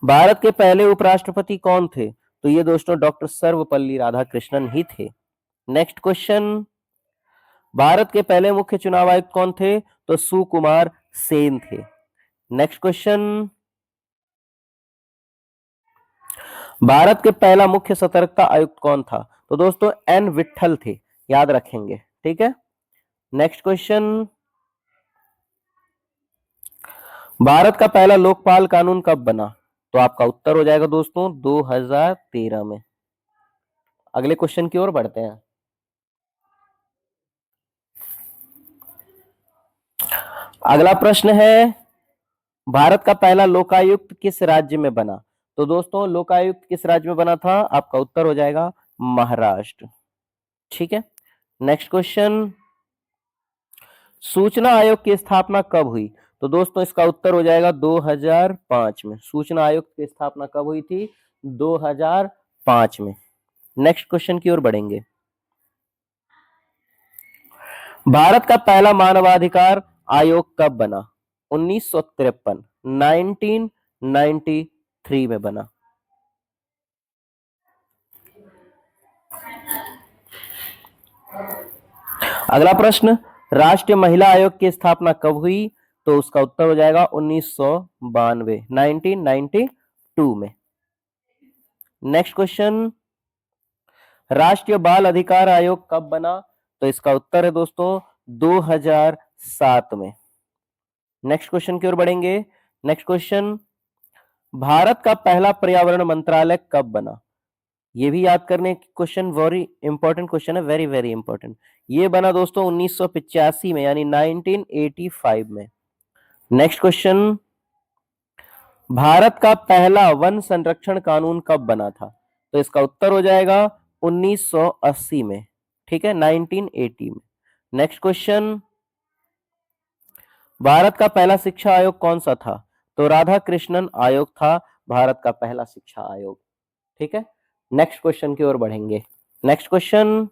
भारत के पहले उपराष्ट्रपति कौन थे? तो ये दोस्तों डॉक्टर सर्वपल्ली राधाकृष्णन ही थे। नेक्स्ट क्वेश्चन, भारत के पहले मुख्य चुनाव आयुक्त कौन थे? तो सुकुमार सेन थे। नेक्स्ट क्वेश्चन, भारत के पहला मुख्य सतर्कता आयुक्त कौन था? तो दोस्तों एन विट्ठल थे, याद रखेंगे, ठीक है। नेक्स्ट क्वेश्चन, भारत का पहला लोकपाल कानून कब बना? तो आपका उत्तर हो जाएगा दोस्तों 2013 में। अगले क्वेश्चन की ओर बढ़ते हैं। अगला प्रश्न है, भारत का पहला लोकायुक्त किस राज्य में बना? तो दोस्तों लोकायुक्त किस राज्य में बना था? आपका उत्तर हो जाएगा महाराष्ट्र, ठीक है। नेक्स्ट क्वेश्चन, सूचना आयोग की स्थापना कब हुई? तो दोस्तों इसका उत्तर हो जाएगा 2005 में। सूचना आयोग की स्थापना कब हुई थी? 2005 में। नेक्स्ट क्वेश्चन की ओर बढ़ेंगे। भारत का पहला मानवाधिकार आयोग कब बना? 1953, 1993 में बना। अगला प्रश्न, राष्ट्रीय महिला आयोग की स्थापना कब हुई? तो उसका उत्तर हो जाएगा 1992, 1992 में। नेक्स्ट क्वेश्चन, राष्ट्रीय बाल अधिकार आयोग कब बना? तो इसका उत्तर है दोस्तों 2007 में। नेक्स्ट क्वेश्चन की ओर बढ़ेंगे। नेक्स्ट क्वेश्चन, भारत का पहला पर्यावरण मंत्रालय कब बना? ये भी याद करने की क्वेश्चन, वेरी इंपॉर्टेंट क्वेश्चन है, वेरी वेरी इंपॉर्टेंट। ये बना दोस्तों 1985 में, यानी 1985 में। नेक्स्ट क्वेश्चन, भारत का पहला वन संरक्षण कानून कब बना था? तो इसका उत्तर हो जाएगा 1980 में, ठीक है, 1980 में। नेक्स्ट क्वेश्चन, भारत का पहला शिक्षा आयोग कौन सा था? तो राधाकृष्णन आयोग था भारत का पहला शिक्षा आयोग, ठीक है। नेक्स्ट क्वेश्चन की ओर बढ़ेंगे। नेक्स्ट क्वेश्चन,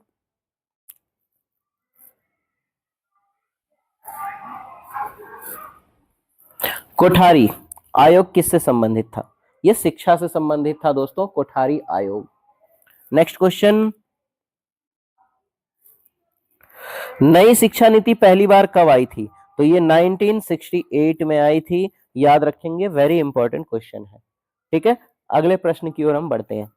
कोठारी आयोग किससे संबंधित था? यह शिक्षा से संबंधित था दोस्तों, कोठारी आयोग। नेक्स्ट क्वेश्चन, नई शिक्षा नीति पहली बार कब आई थी? तो ये 1968 में आई थी, याद रखेंगे, वेरी इंपॉर्टेंट क्वेश्चन है, ठीक है। अगले प्रश्न की ओर हम बढ़ते हैं।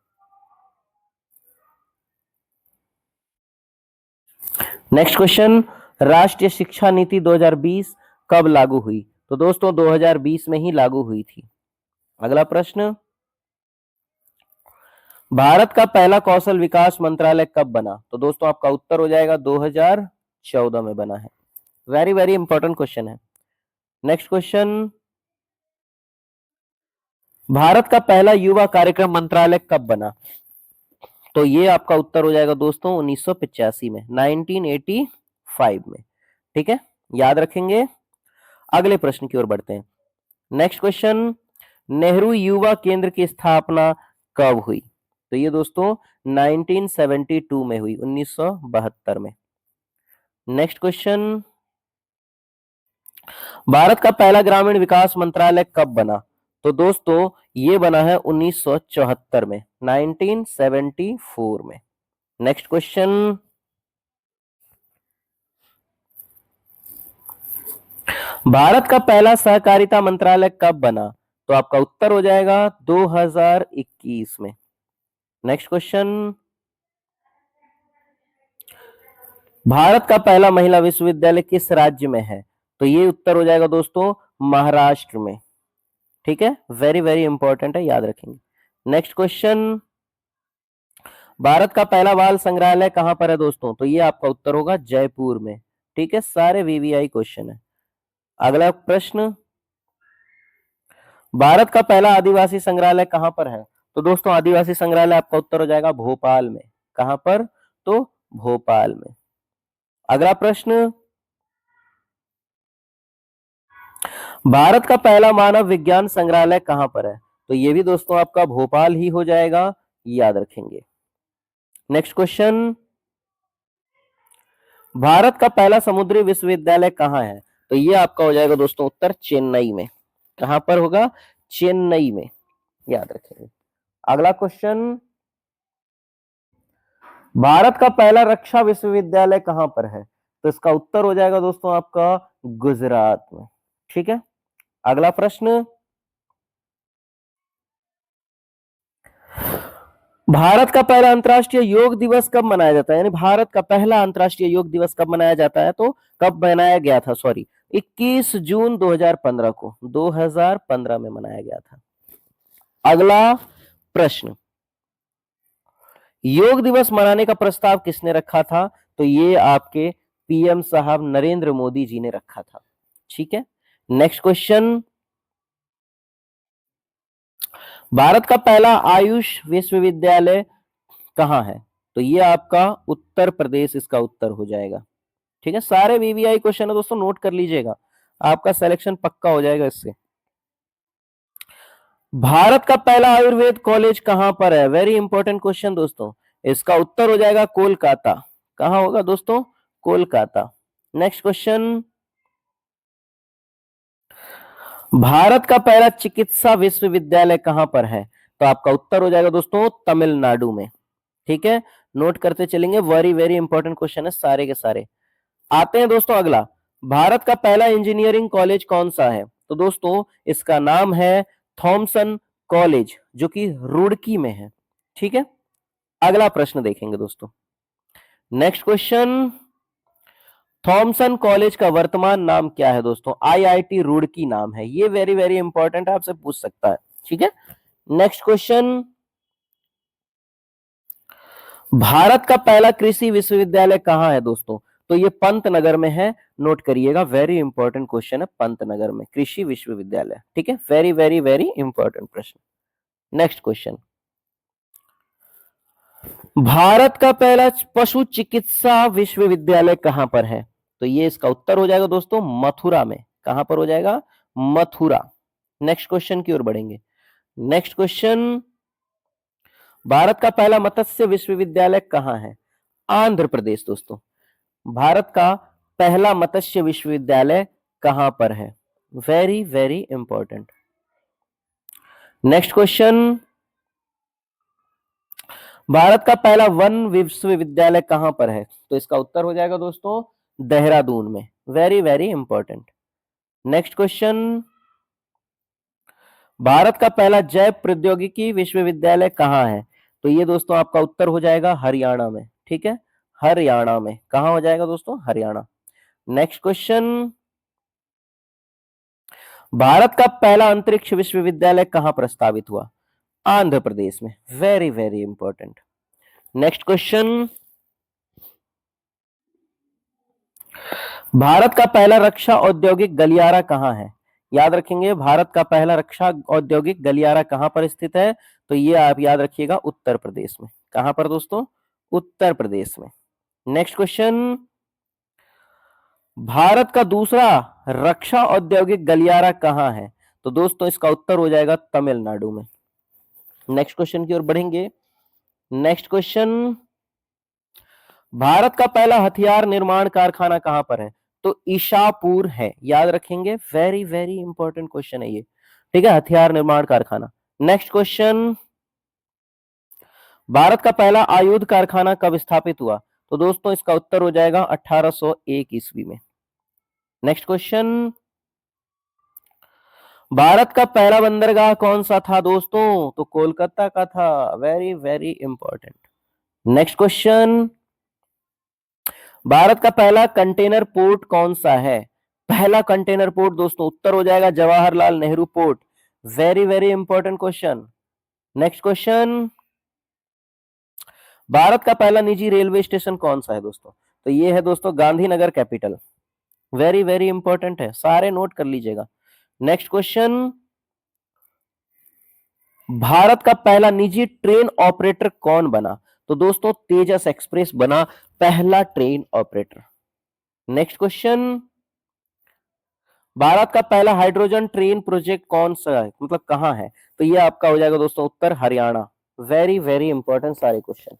नेक्स्ट क्वेश्चन, राष्ट्रीय शिक्षा नीति 2020 कब लागू हुई? तो दोस्तों 2020 में ही लागू हुई थी। अगला प्रश्न, भारत का पहला कौशल विकास मंत्रालय कब बना? तो दोस्तों आपका उत्तर हो जाएगा 2014 में बना है। वेरी वेरी इंपॉर्टेंट क्वेश्चन है। नेक्स्ट क्वेश्चन, भारत का पहला युवा कार्यक्रम मंत्रालय कब बना? तो ये आपका उत्तर हो जाएगा दोस्तों 1985 में, 1985 में, ठीक है, याद रखेंगे। अगले प्रश्न की ओर बढ़ते हैं। नेक्स्ट क्वेश्चन, नेहरू युवा केंद्र की स्थापना कब हुई? तो ये दोस्तों 1972 में हुई, 1972 में। नेक्स्ट क्वेश्चन, भारत का पहला ग्रामीण विकास मंत्रालय कब बना? तो दोस्तों ये बना है 1974 में, 1974 में। नेक्स्ट क्वेश्चन, भारत का पहला सहकारिता मंत्रालय कब बना? तो आपका उत्तर हो जाएगा 2021 में। नेक्स्ट क्वेश्चन, भारत का पहला महिला विश्वविद्यालय किस राज्य में है? तो ये उत्तर हो जाएगा दोस्तों महाराष्ट्र में। ठीक है, वेरी वेरी इंपॉर्टेंट है, याद रखेंगे। नेक्स्ट क्वेश्चन, भारत का पहला बाल संग्रहालय कहां पर है दोस्तों? तो ये आपका उत्तर होगा जयपुर में। ठीक है, सारे वीवीआई क्वेश्चन है। अगला प्रश्न, भारत का पहला आदिवासी संग्रहालय कहां पर है? तो दोस्तों आदिवासी संग्रहालय आपका उत्तर हो जाएगा भोपाल में। कहां पर? तो भोपाल में। अगला प्रश्न, भारत का पहला मानव विज्ञान संग्रहालय कहां पर है? तो ये भी दोस्तों आपका भोपाल ही हो जाएगा, याद रखेंगे। नेक्स्ट क्वेश्चन, भारत का पहला समुद्री विश्वविद्यालय कहां है? तो ये आपका हो जाएगा दोस्तों उत्तर चेन्नई में। कहां पर होगा? चेन्नई में, याद रखेंगे। अगला क्वेश्चन, भारत का पहला रक्षा विश्वविद्यालय कहां पर है? तो इसका उत्तर हो जाएगा दोस्तों आपका गुजरात में। ठीक है, अगला प्रश्न, भारत का पहला अंतर्राष्ट्रीय योग दिवस कब मनाया जाता है? यानी भारत का पहला अंतर्राष्ट्रीय योग दिवस कब मनाया जाता है? तो कब मनाया गया था? सॉरी, 21 जून 2015 को, 2015 में मनाया गया था। अगला प्रश्न, योग दिवस मनाने का प्रस्ताव किसने रखा था? तो ये आपके पीएम साहब नरेंद्र मोदी जी ने रखा था। ठीक है, नेक्स्ट क्वेश्चन, भारत का पहला आयुष विश्वविद्यालय कहां है? तो ये आपका उत्तर प्रदेश इसका उत्तर हो जाएगा। ठीक है, सारे वीवीआई क्वेश्चन है दोस्तों, नोट कर लीजिएगा, आपका सिलेक्शन पक्का हो जाएगा इससे। भारत का पहला आयुर्वेद कॉलेज कहां पर है? वेरी इंपॉर्टेंट क्वेश्चन दोस्तों, इसका उत्तर हो जाएगा कोलकाता। कहां होगा दोस्तों? कोलकाता। नेक्स्ट क्वेश्चन, भारत का पहला चिकित्सा विश्वविद्यालय कहां पर है? तो आपका उत्तर हो जाएगा दोस्तों तमिलनाडु में। ठीक है, नोट करते चलेंगे, वेरी वेरी इंपॉर्टेंट क्वेश्चन है सारे के सारे। आते हैं दोस्तों अगला, भारत का पहला इंजीनियरिंग कॉलेज कौन सा है? तो दोस्तों इसका नाम है थॉमसन कॉलेज, जो कि रुड़की में है। ठीक है, अगला प्रश्न देखेंगे दोस्तों। नेक्स्ट क्वेश्चन, थॉमसन कॉलेज का वर्तमान नाम क्या है दोस्तों? आईआईटी रुड़की नाम है। ये वेरी वेरी इंपॉर्टेंट है, आपसे पूछ सकता है। ठीक है, नेक्स्ट क्वेश्चन, भारत का पहला कृषि विश्वविद्यालय कहां है दोस्तों? तो ये पंतनगर में है, नोट करिएगा, वेरी इंपॉर्टेंट क्वेश्चन है, पंतनगर में कृषि विश्वविद्यालय। ठीक है, वेरी वेरी वेरी इंपॉर्टेंट प्रश्न। नेक्स्ट क्वेश्चन, भारत का पहला पशु चिकित्सा विश्वविद्यालय कहां पर है? तो ये इसका उत्तर हो जाएगा दोस्तों मथुरा में। कहां पर हो जाएगा? मथुरा। नेक्स्ट क्वेश्चन की ओर बढ़ेंगे। नेक्स्ट क्वेश्चन, भारत का पहला मत्स्य विश्वविद्यालय कहां है? आंध्र प्रदेश दोस्तों। भारत का पहला मत्स्य विश्वविद्यालय कहां पर है? Very very important. Next question, Bharat का पहला वन विश्वविद्यालय कहां पर है? तो इसका उत्तर हो जाएगा दोस्तों देहरादून में। Very very important. Next question, Bharat का पहला जैव प्रौद्योगिकी विश्वविद्यालय कहां है? तो ये दोस्तों आपका उत्तर हो जाएगा हरियाणा में। ठीक है, हरियाणा में। कहां हो जाएगा दोस्तों? हरियाणा। नेक्स्ट क्वेश्चन, भारत का पहला अंतरिक्ष विश्वविद्यालय कहां प्रस्तावित हुआ? आंध्र प्रदेश में। Very very important. Next question, Bharat का पहला रक्षा औद्योगिक गलियारा कहां है? याद रखेंगे, भारत का पहला रक्षा औद्योगिक गलियारा कहां पर स्थित है? तो ये आप याद रखिएगा उत्तर प्रदेश में। कहां पर दोस्तों? उत्तर प्रदेश में। नेक्स्ट क्वेश्चन, भारत का दूसरा रक्षा औद्योगिक गलियारा कहां है? तो दोस्तों इसका उत्तर हो जाएगा तमिलनाडु में। नेक्स्ट क्वेश्चन की ओर बढ़ेंगे। नेक्स्ट क्वेश्चन, भारत का पहला हथियार निर्माण कारखाना कहां पर है? तो ईशापुर है, याद रखेंगे, वेरी वेरी इंपॉर्टेंट क्वेश्चन है ये। ठीक है, हथियार निर्माण कारखाना। नेक्स्ट क्वेश्चन, भारत का पहला आयुध कारखाना कब स्थापित हुआ? तो दोस्तों इसका उत्तर हो जाएगा 1801 ईस्वी में। नेक्स्ट क्वेश्चन, भारत का पहला बंदरगाह कौन सा था दोस्तों? तो कोलकाता का था। Very very important. Next question, Bharat का पहला कंटेनर पोर्ट कौन सा है? पहला कंटेनर पोर्ट दोस्तों उत्तर हो जाएगा Jawaharlal Nehru port. Very very important question. Next question, Bharat का पहला निजी रेलवे स्टेशन कौन सा है दोस्तों? तो ये है दोस्तों Gandhinagar capital. Very very important है, सारे नोट कर लीजिएगा। नेक्स्ट क्वेश्चन, भारत का पहला निजी ट्रेन ऑपरेटर कौन बना? तो दोस्तों तेजस एक्सप्रेस बना पहला train operator. Next question, Bharat का पहला हाइड्रोजन ट्रेन प्रोजेक्ट कौन सा है, मतलब कहां है? तो ये आपका हो जाएगा दोस्तों उत्तर हरियाणा। वेरी वेरी इंपॉर्टेंट सारे क्वेश्चन।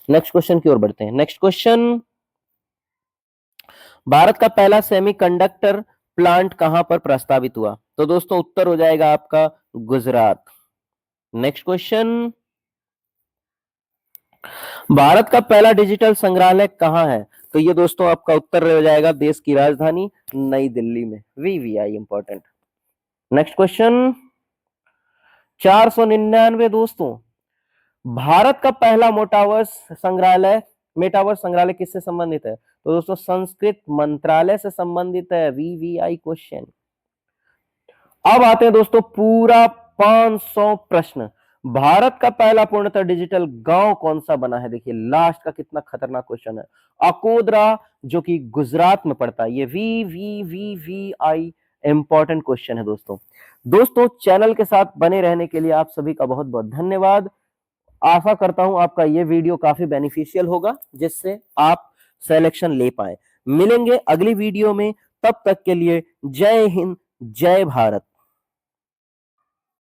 नेक्स्ट क्वेश्चन की ओर बढ़ते हैं। नेक्स्ट क्वेश्चन, भारत का पहला सेमीकंडक्टर प्लांट कहां पर प्रस्तावित हुआ? तो दोस्तों उत्तर हो जाएगा आपका गुजरात। नेक्स्ट क्वेश्चन, भारत का पहला डिजिटल संग्रहालय कहां है? तो ये दोस्तों आपका उत्तर हो जाएगा देश की राजधानी नई दिल्ली में। VVI important. नेक्स्ट क्वेश्चन, 499 दोस्तों, भारत का पहला मेटावर्स संग्रहालय किससे संबंधित है? तो दोस्तों संस्कृत मंत्रालय से संबंधित है। VVI question. अब आते हैं दोस्तों पूरा 500 प्रश्न। भारत का पहला पूर्णतः डिजिटल गांव कौन सा बना है? देखिए लास्ट का कितना खतरनाक क्वेश्चन है। अकोदरा जो कि गुजरात में पड़ता है। ये वी इंपॉर्टेंट क्वेश्चन है दोस्तों। दोस्तों चैनल के साथ बने रहने के लिए आप सभी का बहुत बहुत धन्यवाद। आशा करता हूं आपका ये वीडियो काफी बेनिफिशियल होगा, जिससे आप सिलेक्शन ले पाए। मिलेंगे अगली वीडियो में, तब तक के लिए जय हिंद, जय भारत।